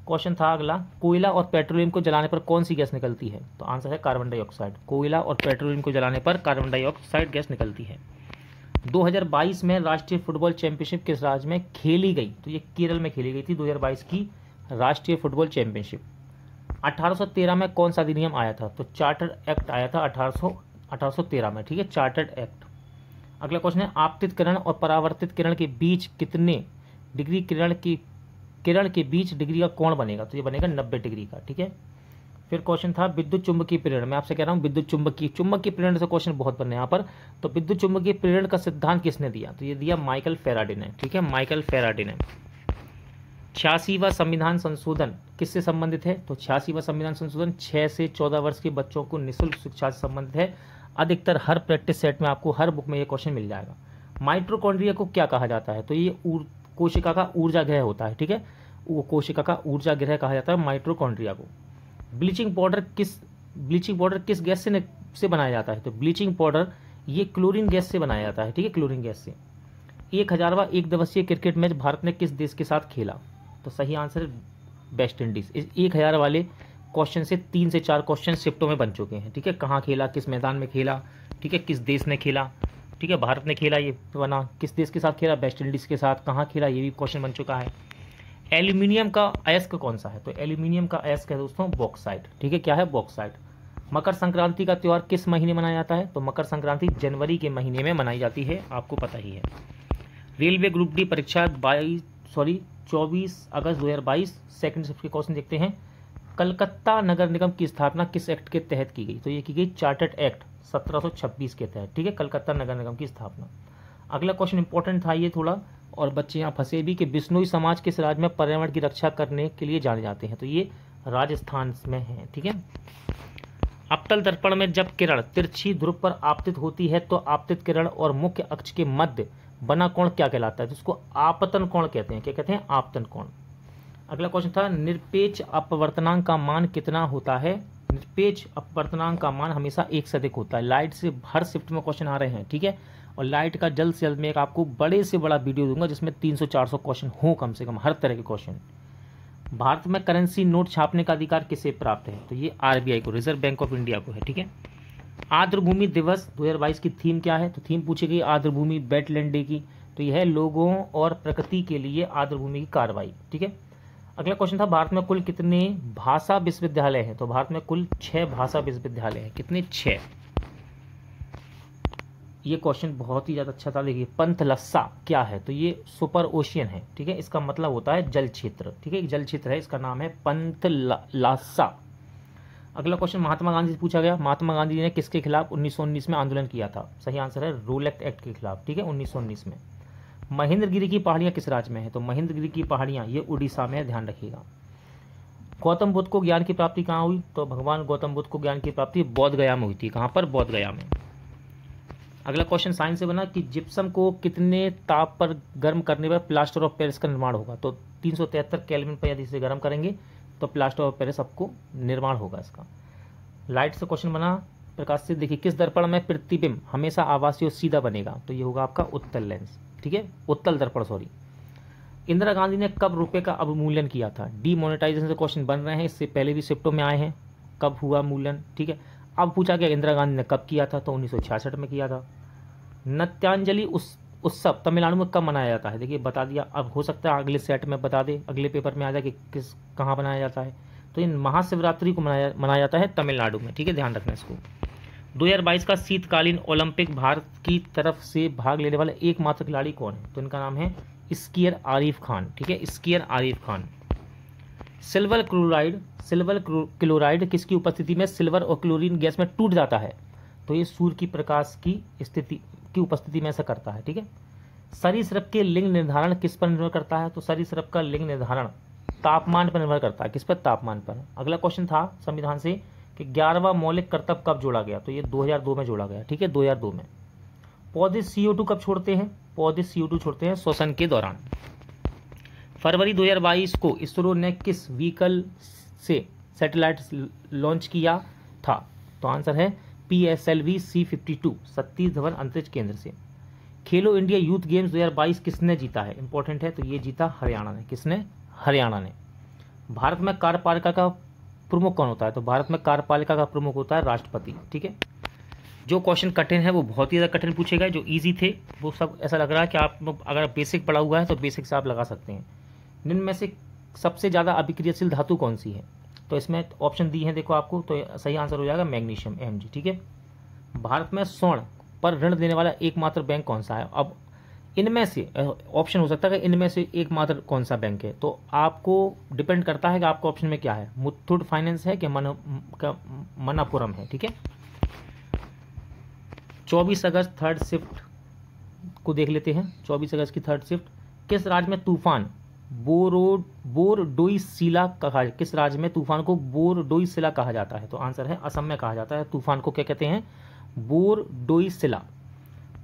क्वेश्चन था अगला, कोयला और पेट्रोलियम को जलाने पर कौन सी गैस निकलती है? तो आंसर है कार्बन डाइऑक्साइड। कोयला और पेट्रोलियम को जलाने पर कार्बन डाइऑक्साइड गैस निकलती है। 2022 में राष्ट्रीय फुटबॉल चैंपियनशिप किस राज्य में खेली गई? तो ये केरल में खेली गई थी 2022 की राष्ट्रीय फुटबॉल चैंपियनशिप। 1813 में कौन सा अधिनियम आया था? तो चार्टर्ड एक्ट आया था 1813 में। ठीक है, चार्टर्ड एक्ट। अगला क्वेश्चन है, आपतित किरण और परावर्तित किरण के बीच कितने डिग्री किरण के बीच डिग्री का कोण बनेगा? तो ये बनेगा 90 डिग्री का। ठीक है। फिर क्वेश्चन था विद्युत चुंबकीय प्रेरण। मैं आपसे कह रहा हूँ विद्युत चुंबकीय प्रेरण से क्वेश्चन बहुत बने यहाँ पर। तो विद्युत चुंबकीय प्रेरण का सिद्धांत किसने दिया? तो ये दिया माइकल फैराडे ने। ठीक है, माइकल फैराडे ने। 86वां संविधान संशोधन किससे संबंधित है? तो 86वां संविधान संशोधन 6 से 14 वर्ष के बच्चों को निःशुल्क शिक्षा से संबंधित है। अधिकतर हर प्रैक्टिस सेट में आपको हर बुक में ये क्वेश्चन मिल जाएगा। माइटोकॉन्ड्रिया को क्या कहा जाता है? तो ये कोशिका का ऊर्जा गृह होता है। ठीक है, वो कोशिका का ऊर्जा गृह कहा जाता है माइटोकॉन्ड्रिया को। ब्लीचिंग पाउडर किस गैस से बनाया जाता है? तो ब्लीचिंग पाउडर ये क्लोरीन गैस से बनाया जाता है। ठीक है, क्लोरीन गैस से। 1000वां एक दिवसीय क्रिकेट मैच भारत ने किस देश के साथ खेला? तो सही आंसर वेस्ट इंडीज। इस 1000 वाले क्वेश्चन से 3 से 4 क्वेश्चन शिफ्टों में बन चुके हैं। ठीक है, कहाँ खेला, किस मैदान में खेला, ठीक है, किस देश ने खेला। ठीक है, भारत ने खेला, ये बना। किस देश के साथ खेला? वेस्ट इंडीज के साथ। कहाँ खेला? ये भी क्वेश्चन बन चुका है। एल्यूमिनियम का अयस्क कौन सा है? तो एल्यूमिनियम का अयस्क है दोस्तों बॉक्साइट। ठीक है, क्या है? बॉक्साइट। मकर संक्रांति का त्यौहार किस महीने मनाया जाता है? तो मकर संक्रांति जनवरी के महीने में मनाई जाती है, आपको पता ही है। रेलवे ग्रुप डी परीक्षा 24 अगस्त 2022 सेकंड शिफ्ट के क्वेश्चन देखते हैं। कलकत्ता नगर निगम की स्थापना किस एक्ट के तहत की गई? तो ये की गई चार्टर्ड एक्ट 1726 के तहत। ठीक है, कलकत्ता नगर निगम की स्थापना। अगला क्वेश्चन इंपॉर्टेंट था ये थोड़ा, और बच्चे यहाँ फंसे भी, कि बिश्नोई समाज किस राज्य में पर्यावरण की रक्षा करने के लिए जाने जाते हैं? तो ये राजस्थान में है। ठीक है। अपतल दर्पण में जब किरण तिरछी ध्रुव पर आपतित होती है तो आपतित किरण और मुख्य अक्ष के मध्य बना कोण क्या कहलाता है? जिसको आपतन कोण कहते हैं। क्या कहते हैं? आपतन कोण। अगला क्वेश्चन था निरपेक्ष अपवर्तनांक का मान कितना होता है? निरपेक्ष अपवर्तनांक का मान हमेशा 1 से अधिक होता है। लाइट से हर शिफ्ट में क्वेश्चन आ रहे हैं। ठीक है, और लाइट का जल्द से जल्द मैं एक आपको बड़े से बड़ा वीडियो दूंगा जिसमें 300-400 क्वेश्चन हो, कम से कम हर तरह के क्वेश्चन। भारत में करेंसी नोट छापने का अधिकार किसे प्राप्त है? तो ये RBI को, रिजर्व बैंक ऑफ इंडिया को है। ठीक है। आर्द्रभूमि दिवस 2022 की थीम क्या है? तो थीम पूछी गई आर्द्रभूमि वेटलैंड डे की। तो यह है लोगों और प्रकृति के लिए आर्द्रभूमि की कार्रवाई। ठीक है। अगला क्वेश्चन था भारत में कुल कितने भाषा विश्वविद्यालय हैं? तो भारत में कुल 6 भाषा विश्वविद्यालय हैं। कितने? 6। ये क्वेश्चन बहुत ही ज़्यादा अच्छा था। देखिए, पंथलस्सा क्या है? तो ये सुपर ओशियन है। ठीक है, इसका मतलब होता है जल क्षेत्र। ठीक है, एक जल क्षेत्र है, इसका नाम है पंथलस्सा। अगला क्वेश्चन महात्मा गांधी से पूछा गया, महात्मा गांधी ने किसके खिलाफ 1919 में आंदोलन किया था? सही आंसर है रोलेट एक्ट के खिलाफ, ठीक है, 1919 में। महेंद्रगिरी की पहाड़ियां किस राज्य में है? तो महेंद्रगिरी की पहाड़ियां ये उड़ीसा में है, ध्यान रखिएगा। गौतम बुद्ध को ज्ञान की प्राप्ति कहाँ हुई? तो भगवान गौतम बुद्ध को ज्ञान की प्राप्ति बोध गया में हुई थी। कहाँ पर? बोध गया में। अगला क्वेश्चन साइंस से बना कि जिप्सम को कितने ताप पर गर्म करने पर प्लास्टर ऑफ पेरिस का निर्माण होगा? तो 373 केल्विन पर यदि इसे गर्म करेंगे तो प्लास्टर ऑफ पेरिस आपको निर्माण होगा इसका। लाइट से क्वेश्चन बना, प्रकाश से देखिए किस दर्पण में प्रतिबिंब हमेशा आभासी और सीधा बनेगा? तो ये होगा आपका उत्तल लेंस, ठीक है, उत्तल दर्पण, सॉरी। इंदिरा गांधी ने कब रुपए का अवमूल्यन किया था? डीमोनेटाइजेशन से क्वेश्चन बन रहे हैं, इससे पहले भी शिफ्टों में आए हैं, कब हुआ मूल्यन, ठीक है। अब पूछा गया इंदिरा गांधी ने कब किया था? तो 1966 में किया था। नृत्यांजलि उत्सव तमिलनाडु में कब मनाया जाता है? देखिए बता दिया, अब हो सकता है अगले सेट में बता दे, अगले पेपर में आ जाए कि किस कहाँ बनाया जाता है। तो इन महाशिवरात्रि को मनाया जाता है तमिलनाडु में, ठीक है, ध्यान रखना इसको। 2022 का शीतकालीन ओलंपिक भारत की तरफ से भाग लेने वाले एकमात्र खिलाड़ी कौन है? तो इनका नाम है स्कीयर आरिफ खान, ठीक है, skier Arif Khan. Silver chloride किसकी उपस्थिति में सिल्वर और क्लोरीन गैस में टूट जाता है? तो ये सूर्य की प्रकाश की स्थिति की उपस्थिति में ऐसा करता है, ठीक है। सरीसृप के लिंग निर्धारण किस पर निर्भर करता है? तो सरीसृप का लिंग निर्धारण तापमान पर निर्भर करता है। किस पर? तापमान पर। अगला क्वेश्चन था संविधान से कि 11वां मौलिक कर्तव्य कब जोड़ा गया? तो ये 2002 में जोड़ा गया, ठीक है, 2002 में। पौधे CO2 कब छोड़ते हैं? पौधे CO2 छोड़ते हैं श्वसन के दौरान। फरवरी 2022 को इसरो ने किस व्हीकल से सैटेलाइट लॉन्च किया था? तो आंसर है PSLV C52 सतीश धवन अंतरिक्ष केंद्र से। खेलो इंडिया यूथ गेम्स 2022 किसने जीता है? इंपॉर्टेंट है, तो ये जीता हरियाणा ने। किसने? हरियाणा ने। भारत में कार्यपालिका का प्रमुख कौन होता है? तो भारत में कार्यपालिका का प्रमुख होता है राष्ट्रपति, ठीक है। जो क्वेश्चन कठिन है वो बहुत ही ज़्यादा कठिन पूछेगा, जो इजी थे वो सब ऐसा लग रहा है कि आप अगर बेसिक पढ़ा हुआ है तो बेसिक से आप लगा सकते हैं। निम्न में से सबसे ज़्यादा अभिक्रियाशील धातु कौन सी है? तो इसमें ऑप्शन दी है देखो आपको, तो सही आंसर हो जाएगा मैग्नीशियम, Mg, ठीक है। भारत में स्वर्ण पर ऋण देने वाला एकमात्र बैंक कौन सा है? अब इनमें से ऑप्शन हो सकता है कि इनमें से एकमात्र कौन सा बैंक है, तो आपको डिपेंड करता है कि आपको ऑप्शन में क्या है, मुथूट फाइनेंस है कि मनापुरम है, ठीक है। 24 अगस्त थर्ड शिफ्ट को देख लेते हैं। 24 अगस्त की थर्ड शिफ्ट किस राज्य में तूफान बोरडोइसिला कहा? किस राज्य में तूफान को बोरडोइसिला कहा जाता है? तो आंसर है असम में कहा जाता है तूफान को, क्या कहते हैं? बोरडोइसिला।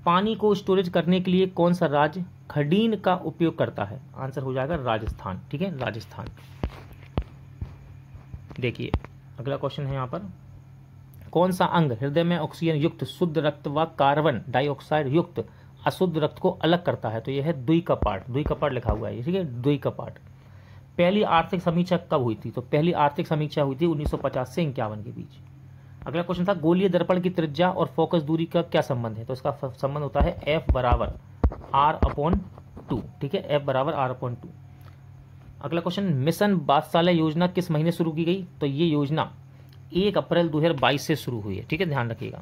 पानी को स्टोरेज करने के लिए कौन सा राज्य खडीन का उपयोग करता है? आंसर हो जाएगा राजस्थान, ठीक है, राजस्थान। देखिए अगला क्वेश्चन है यहाँ पर, कौन सा अंग हृदय में ऑक्सीजन युक्त शुद्ध रक्त व कार्बन डाइऑक्साइड युक्त अशुद्ध रक्त को अलग करता है? तो यह है दुई कपाट लिखा हुआ है, ठीक है, दुई कपाट। पहली आर्थिक समीक्षा कब हुई थी? तो पहली आर्थिक समीक्षा हुई थी 1950 से 51 के बीच। अगला क्वेश्चन था गोलीय दर्पण की त्रिज्या और फोकस दूरी का क्या संबंध है? तो इसका संबंध होता है F बराबर R/2, ठीक है, F बराबर R/2। अगला क्वेश्चन, मिशन वात्सल्य योजना किस महीने शुरू की गई? तो ये योजना 1 अप्रैल 2022 से शुरू हुई है, ठीक है, ध्यान रखिएगा।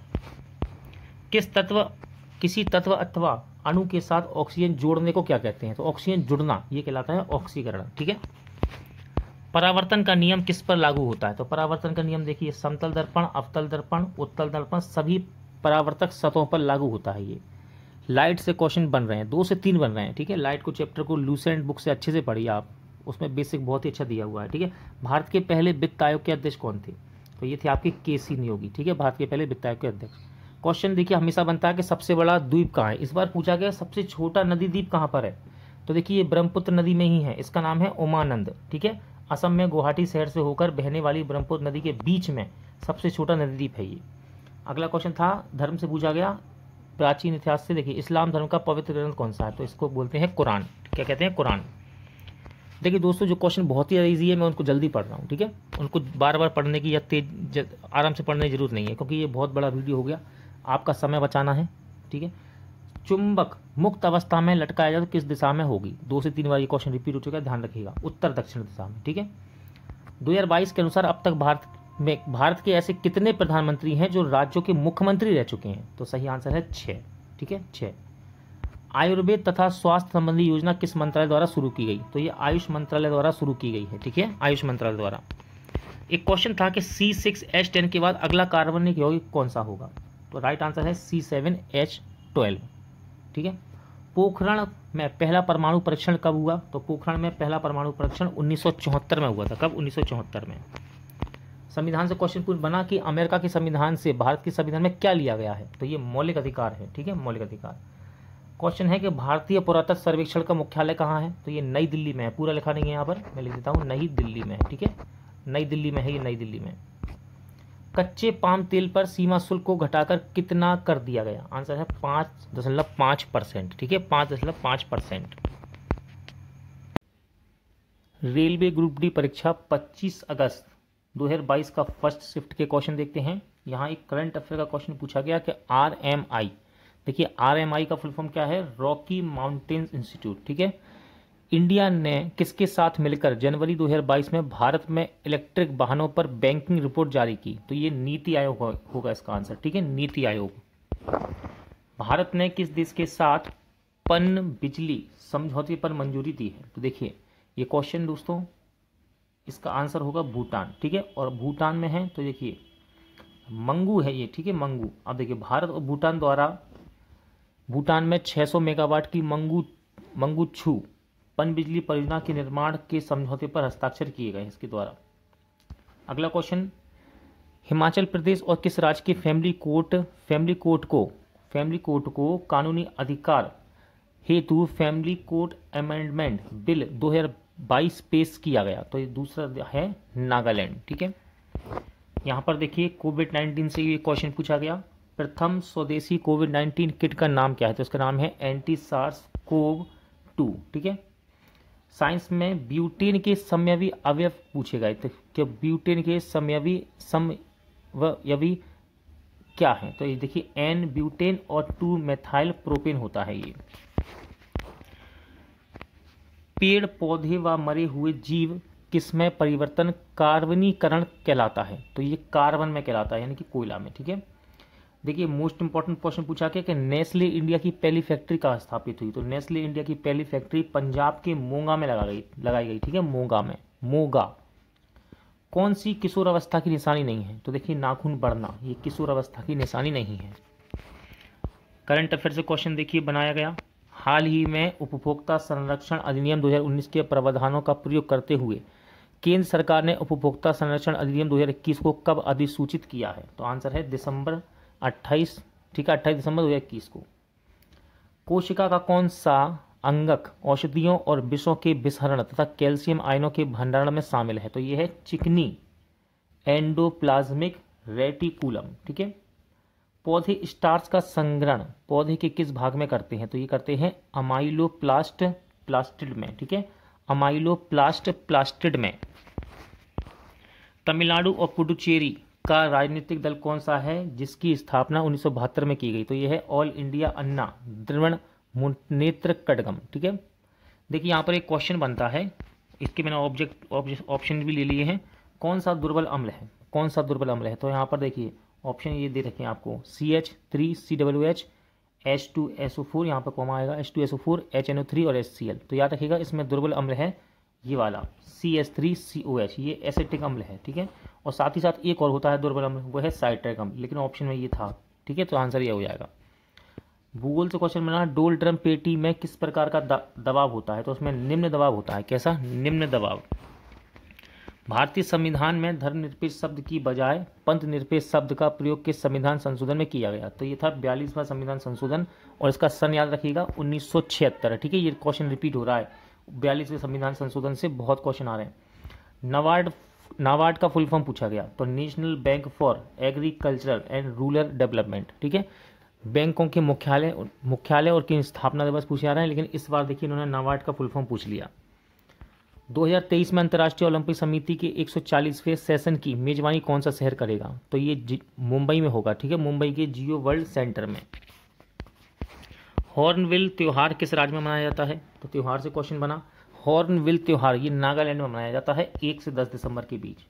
किसी तत्व अथवा अणु के साथ ऑक्सीजन जोड़ने को क्या कहते हैं? तो ऑक्सीजन जुड़ना ये कहलाता है ऑक्सीकरण, ठीक है। परावर्तन का नियम किस पर लागू होता है? तो परावर्तन का नियम देखिए समतल दर्पण, अवतल दर्पण, उत्तल दर्पण सभी परावर्तक सतहों पर लागू होता है ये। लाइट से क्वेश्चन बन रहे हैं, 2 से 3 बन रहे हैं, ठीक है। लाइट को चैप्टर को लूसेंट बुक से अच्छे से पढ़िए आप, उसमें बेसिक बहुत ही अच्छा दिया हुआ है, ठीक है। भारत के पहले वित्त आयोग के अध्यक्ष कौन थे? तो ये थे आपके KC नियोगी, ठीक है, भारत के पहले वित्त आयोग के अध्यक्ष। क्वेश्चन देखिए हमेशा बनता है कि सबसे बड़ा द्वीप कहाँ है? इस बार पूछा गया सबसे छोटा नदी द्वीप कहाँ पर है? तो देखिए ये ब्रह्मपुत्र नदी में ही है, इसका नाम है उमानंद, ठीक है। असम में गुवाहाटी शहर से होकर बहने वाली ब्रह्मपुत्र नदी के बीच में सबसे छोटा नदी द्वीप है ये। अगला क्वेश्चन था धर्म से पूछा गया, प्राचीन इतिहास से। देखिए इस्लाम धर्म का पवित्र ग्रंथ कौन सा है? तो इसको बोलते हैं कुरान, क्या कहते हैं? कुरान। देखिए दोस्तों जो क्वेश्चन बहुत ही ईजी है मैं उनको जल्दी पढ़ रहा हूँ, ठीक है, उनको बार बार पढ़ने की या तेज आराम से पढ़ने की जरूरत नहीं है, क्योंकि ये बहुत बड़ा वीडियो हो गया, आपका समय बचाना है, ठीक है। चुंबक मुक्त अवस्था में लटकाया जाए तो किस दिशा में होगी? 2 से 3 बार ये क्वेश्चन रिपीट हो चुका है, ध्यान रखिएगा, उत्तर दक्षिण दिशा में, ठीक है। 2022 के अनुसार अब तक भारत के ऐसे कितने प्रधानमंत्री हैं जो राज्यों के मुख्यमंत्री रह चुके हैं? तो सही आंसर है 6, ठीक है, 6। आयुर्वेद तथा स्वास्थ्य संबंधी योजना किस मंत्रालय द्वारा शुरू की गई? तो ये आयुष मंत्रालय द्वारा शुरू की गई है, ठीक है, आयुष मंत्रालय द्वारा। एक क्वेश्चन था कि C6H10 के बाद अगला कार्बनिक यौगिक कौन सा होगा, तो राइट आंसर है C7H12। ठीक है। पोखरण में पहला परमाणु परीक्षण कब हुआ, तो पोखरण में पहला परमाणु परीक्षण 1974 में हुआ था। कब? 1974 में। संविधान से क्वेश्चन पूछ बना कि अमेरिका के संविधान से भारत के संविधान में क्या लिया गया है, तो ये मौलिक अधिकार है। ठीक है, मौलिक अधिकार। क्वेश्चन है कि भारतीय पुरातत्व सर्वेक्षण का मुख्यालय कहाँ है, तो ये नई दिल्ली में है। पूरा लिखा नहीं है यहाँ पर, मैं लिख देता हूँ नई दिल्ली में है। ठीक है, नई दिल्ली में है, ये नई दिल्ली में। कच्चे पाम तेल पर सीमा शुल्क को घटाकर कितना कर दिया गया, आंसर है 5.5%। ठीक है, 5.5%। रेलवे ग्रुप डी परीक्षा 25 अगस्त 2022 का फर्स्ट शिफ्ट के क्वेश्चन देखते हैं। यहाँ एक करंट अफेयर का क्वेश्चन पूछा गया कि RMI, देखिए RMI का फुल फॉर्म क्या है, रॉकी माउंटेन्स इंस्टीट्यूट। ठीक है, इंडिया ने किसके साथ मिलकर जनवरी 2022 में भारत में इलेक्ट्रिक वाहनों पर बैंकिंग रिपोर्ट जारी की, तो ये नीति आयोग होगा इसका आंसर। ठीक है, नीति आयोग। भारत ने किस देश के साथ पन बिजली समझौते पर मंजूरी दी है, तो देखिए ये क्वेश्चन दोस्तों, इसका आंसर होगा भूटान। ठीक है, और भूटान में है तो देखिए मंगू है ये। ठीक है, मंगू। अब देखिए भारत और भूटान द्वारा भूटान में 600 मेगावाट की मंगूछू पन बिजली परियोजना के निर्माण के समझौते पर हस्ताक्षर किए गए इसके द्वारा। अगला क्वेश्चन, हिमाचल प्रदेश और किस राज्य के फैमिली कोर्ट को कानूनी अधिकार हेतु फैमिली कोर्ट अमेंडमेंट बिल 2022 पेश किया गया, तो ये दूसरा है नागालैंड। ठीक है, यहाँ पर देखिए कोविड-19 से ये क्वेश्चन पूछा गया, प्रथम स्वदेशी कोविड-19 किट का नाम क्या है, तो इसका नाम है एंटी-सार्स-CoV-2। ठीक है, साइंस में ब्यूटेन के समयवी अवयव पूछे गए थे कि ब्यूटेन के समयवी क्या है, तो ये देखिए N ब्यूटेन और 2 मेथाइल प्रोपेन होता है ये। पेड़ पौधे व मरे हुए जीव किसमें परिवर्तन कार्बनीकरण कहलाता है, तो ये कार्बन में कहलाता है, यानी कि कोयला में। ठीक है, देखिए मोस्ट इंपॉर्टेंट क्वेश्चन पूछा गया कि नेस्ले इंडिया की पहली फैक्ट्री कहाँ स्थापित हुई, तो नेस्ले इंडिया की पहली फैक्ट्री पंजाब के मोगा में लगाई गई। ठीक है, मोगा में। मोगा। कौन सी किशोर अवस्था की निशानी नहीं है, तो देखिए नाखून बढ़ना, ये किशोर अवस्था की निशानी नहीं है। करंट अफेयर से क्वेश्चन देखिए बनाया गया, हाल ही में उपभोक्ता संरक्षण अधिनियम 2019 के प्रावधानों का प्रयोग करते हुए केंद्र सरकार ने उपभोक्ता संरक्षण अधिनियम 2021 को कब अधिसूचित किया है, तो आंसर है दिसंबर 28। ठीक है, 28 दिसंबर 2021 को। कोशिका का कौन सा अंगक औषधियों और विषों के विसरण तथा कैल्शियम आयनों के भंडारण में शामिल है, तो यह है चिकनी एंडोप्लाज्मिक रेटिकुलम। ठीक है, पौधे स्टार्च का संग्रहण पौधे के किस भाग में करते हैं, तो ये करते हैं अमाइलोप्लास्ट प्लास्टिड में। ठीक है, अमाइलोप्लास्ट प्लास्टिड में। तमिलनाडु और पुडुचेरी का राजनीतिक दल कौन सा है जिसकी स्थापना 1972 में की गई, तो यह है ऑल इंडिया अन्ना द्रविड़ मुन्नेत्र कड़गम। ठीक है, देखिए यहाँ पर एक क्वेश्चन बनता है, इसके मैंने ऑप्शन भी ले लिए हैं, कौन सा दुर्बल अम्ल है, कौन सा दुर्बल अम्ल है, तो यहाँ पर देखिए ऑप्शन ये दे रखे हैं आपको CH3COOH H2SO4, यहाँ पर कॉमा आएगा H2SO4 HNO3 और HCl, तो याद रखिएगा इसमें दुर्बल अम्ल है ये वाला CH3COH, ये एसिटिक अम्ल है। ठीक है, और साथ ही साथ एक और होता है दुर्बल अम्ल, वो है साइट्रिक अम्ल, लेकिन ऑप्शन में ये था। ठीक है, तो आंसर ये हो जाएगा। भूगोल से क्वेश्चन बना, डोल ड्रम पेटी में किस प्रकार का दबाव होता है, तो उसमें निम्न दबाव होता है। कैसा? निम्न दबाव। भारतीय संविधान में धर्मनिरपेक्ष शब्द की बजाय पंथ निरपेक्ष शब्द का प्रयोग किस संविधान संशोधन में किया गया, तो ये था 42वां संविधान संशोधन, और इसका सन याद रखिएगा 1976। ठीक है, ये क्वेश्चन रिपीट हो रहा है, 42वें संविधान संशोधन से बहुत क्वेश्चन आ रहे हैं। नाबार्ड का फुल फॉर्म पूछा गया, तो national bank for agricultural and rural development. ठीक है, बैंकों के मुख्यालय और की स्थापना दिवस पूछे जा रहे हैं, लेकिन इस बार देखिए इन्होंने नाबार्ड का फुल फॉर्म पूछ लिया। 2023 में अंतर्राष्ट्रीय ओलंपिक समिति के 140वें सेशन की मेजबानी कौन सा शहर करेगा, तो ये मुंबई में होगा। ठीक है, मुंबई के जियो वर्ल्ड सेंटर में। हॉर्नबिल त्योहार किस राज्य में मनाया जाता है, तो त्योहार से क्वेश्चन बना, हॉर्नबिल त्योहार ये नागालैंड में मनाया जाता है 1 से 10 दिसंबर के बीच।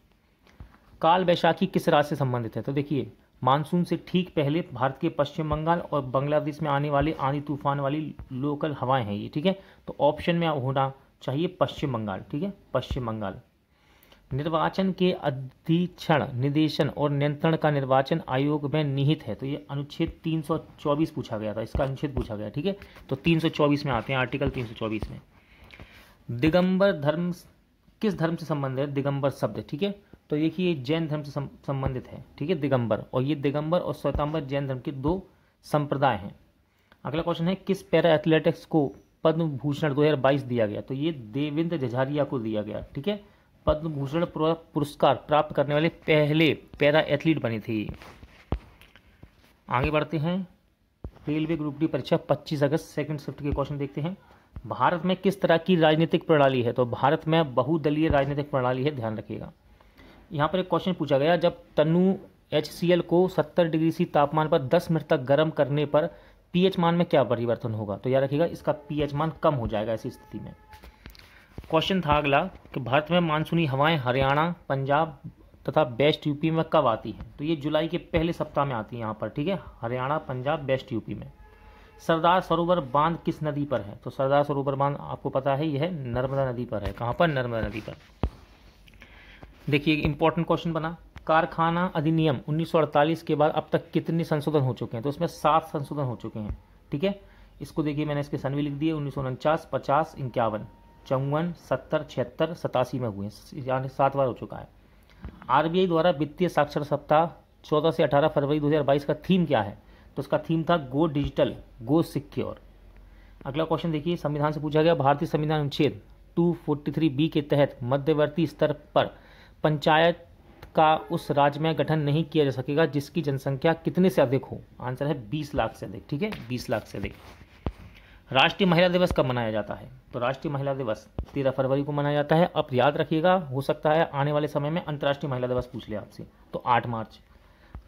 काल वैशाखी किस राज्य से संबंधित है, तो देखिए मानसून से ठीक पहले भारत के पश्चिम बंगाल और बांग्लादेश में आने वाले आंधी तूफान वाली लोकल हवाएं हैं ये। ठीक है, तो ऑप्शन में होना चाहिए पश्चिम बंगाल। ठीक है, पश्चिम बंगाल। निर्वाचन के अधीक्षण, निदेशन और नियंत्रण का निर्वाचन आयोग में निहित है। तो ये अनुच्छेद 324 पूछा गया था, इसका अनुच्छेद पूछा गया, ठीक है। तो 324 में आते हैं, आर्टिकल 324 में। दिगंबर धर्म किस धर्म से संबंधित है? दिगंबर शब्द, ठीक है। तो देखिए जैन धर्म से संबंधित है, ठीक है, दिगंबर। और ये दिगंबर और श्वेतांबर जैन धर्म के दो संप्रदाय हैं। अगला क्वेश्चन है, किस पैरा एथलेटिक्स को पद्म भूषण 2022 दिया गया? तो ये देवेंद्र झझारिया को दिया गया, ठीक है। पद्म भूषण पुरस्कार प्राप्त करने वाले पहले पैरा एथलीट बने थे। आगे बढ़ते हैं, रेलवे ग्रुप डी परीक्षा 25 अगस्त सेकंड शिफ्ट के क्वेश्चन देखते हैं। भारत में किस तरह की राजनीतिक प्रणाली है? तो भारत में बहुदलीय राजनीतिक प्रणाली है, ध्यान रखिएगा। यहाँ पर एक क्वेश्चन पूछा गया, जब तनु HCl को 70 डिग्री सी तापमान पर 10 मिनट तक गर्म करने पर pH मान में क्या परिवर्तन होगा? तो याद रखिएगा, इसका pH मान कम हो जाएगा ऐसी स्थिति में। क्वेश्चन था अगला कि भारत में मानसूनी हवाएं हरियाणा, पंजाब तथा वेस्ट यूपी में कब आती हैं? तो ये जुलाई के पहले सप्ताह में आती है यहाँ पर, ठीक है। हरियाणा, पंजाब, वेस्ट यूपी में। सरदार सरोवर बांध किस नदी पर है? तो सरदार सरोवर बांध आपको पता है, यह नर्मदा नदी पर है। कहाँ पर? नर्मदा नदी पर। देखिए इंपॉर्टेंट क्वेश्चन बना, कारखाना अधिनियम 1948 के बाद अब तक कितने संशोधन हो चुके हैं? तो उसमें 7 संशोधन हो चुके हैं, ठीक है। इसको देखिए मैंने इसके सन भी लिख दिए, 1949, 50, 51, 54, 70, 76, 87 में हुए, यानी 7 बार हो चुका है। RBI द्वारा वित्तीय साक्षर सप्ताह 14 से 18 फरवरी 2022 का थीम क्या है? तो उसका थीम था गो डिजिटल, गो सिक्योर। अगला क्वेश्चन देखिए, संविधान से पूछा गया, भारतीय संविधान अनुच्छेद 243B के तहत मध्यवर्ती स्तर पर पंचायत का उस राज्य में गठन नहीं किया जा सकेगा जिसकी जनसंख्या कितने से अधिक हो? आंसर है 20 लाख से अधिक, ठीक है, 20 लाख से अधिक। राष्ट्रीय महिला दिवस कब मनाया जाता है? तो राष्ट्रीय महिला दिवस 13 फरवरी को मनाया जाता है। अब याद रखिएगा, हो सकता है आने वाले समय में अंतर्राष्ट्रीय महिला दिवस पूछ ले आपसे, तो 8 मार्च।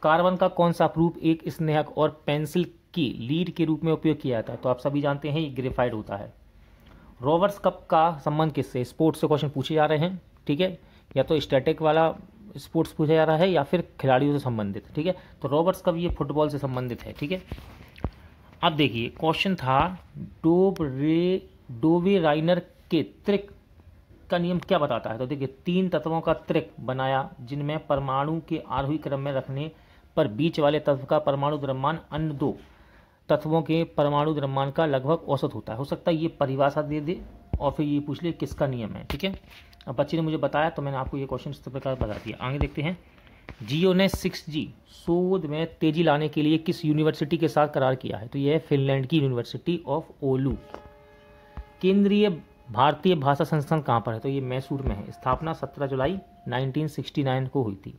कार्बन का कौन सा प्रूफ एक स्नेहक और पेंसिल की लीड के रूप में उपयोग किया जाता है? तो आप सभी जानते हैं ये ग्रेफाइट होता है। रोवर्स कप का संबंध किससे? स्पोर्ट्स से क्वेश्चन पूछे जा रहे हैं, ठीक है, या तो स्टैटिक वाला स्पोर्ट्स पूछा जा रहा है या फिर खिलाड़ियों से संबंधित, ठीक है। तो रोवर्स कप ये फुटबॉल से संबंधित है, ठीक है। अब देखिए क्वेश्चन था, डोवे राइनर के त्रिक का नियम क्या बताता है? तो देखिए 3 तत्वों का त्रिक बनाया जिनमें परमाणु के आरोही क्रम में रखने पर बीच वाले तत्व का परमाणु द्रव्यमान अन्य 2 तत्वों के परमाणु द्रव्यमान का लगभग औसत होता है। हो सकता है ये परिभाषा दे दे और फिर ये पूछ ले किसका नियम है, ठीक है। अब बच्चे ने मुझे बताया तो मैंने आपको ये क्वेश्चन इस प्रकार बता दिया। आगे देखते हैं, जियो ने 6G शोध में तेजी लाने के लिए किस यूनिवर्सिटी के साथ करार किया है? तो यह है फिनलैंड की यूनिवर्सिटी ऑफ ओलू। केंद्रीय भारतीय भाषा संस्थान कहाँ पर है? तो ये मैसूर में है। स्थापना 17 जुलाई 1969 को हुई थी।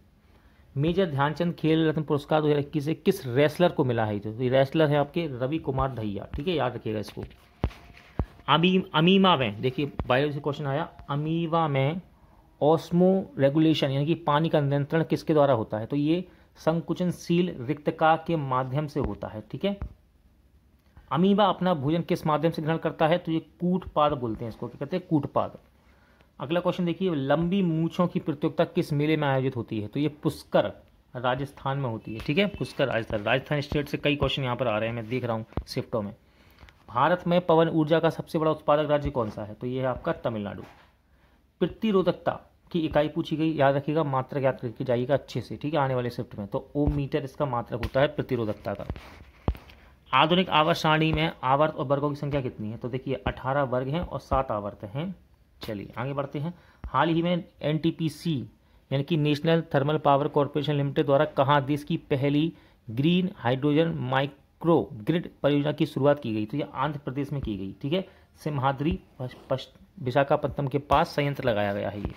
मेजर ध्यानचंद खेल रत्न पुरस्कार 2021 से किस रेसलर को मिला है? तो ये रेसलर है आपके रवि कुमार दहिया, ठीक है, याद रखिएगा इसको। अमीमा में, देखिए बायोलॉजी से क्वेश्चन आया, अमीमा में ऑस्मो रेगुलेशन यानी कि पानी का नियंत्रण किसके द्वारा होता है? तो ये संकुचनशील रिक्तका के माध्यम से होता है, ठीक है। अमीबा अपना भोजन किस माध्यम से ग्रहण करता है? तो ये कूटपाद बोलते हैं इसको, क्या कहते हैं? कूटपाद। अगला क्वेश्चन देखिए, लंबी मूंछों की प्रतियोगिता किस मेले में आयोजित होती है? तो ये पुष्कर राजस्थान में होती है, ठीक है, पुष्कर राजस्थान स्टेट से कई क्वेश्चन यहाँ पर आ रहे हैं, मैं देख रहा हूँ शिफ्टों में। भारत में पवन ऊर्जा का सबसे बड़ा उत्पादक राज्य कौन सा है? तो ये है आपका तमिलनाडु। प्रतिरोधकता की इकाई पूछी गई, याद रखिएगा, मात्रक याद करके जाइएगा अच्छे से, ठीक है, आने वाले शिफ्ट में। तो ओम मीटर इसका मात्रक होता है प्रतिरोधकता का। आधुनिक आवर्त सारणी में आवर्त और वर्गों की संख्या कितनी है? तो देखिए 18 वर्ग हैं और 7 आवर्त हैं। चलिए आगे बढ़ते हैं। हाल ही में NTPC यानी कि national thermal power corporation limited द्वारा कहाँ देश की पहली ग्रीन हाइड्रोजन माइक्रो ग्रिड परियोजना की शुरुआत की गई? तो ये आंध्र प्रदेश में की गई, ठीक है, सिम्हाद्री विशाखापट्टनम के पास संयंत्र लगाया गया है ये।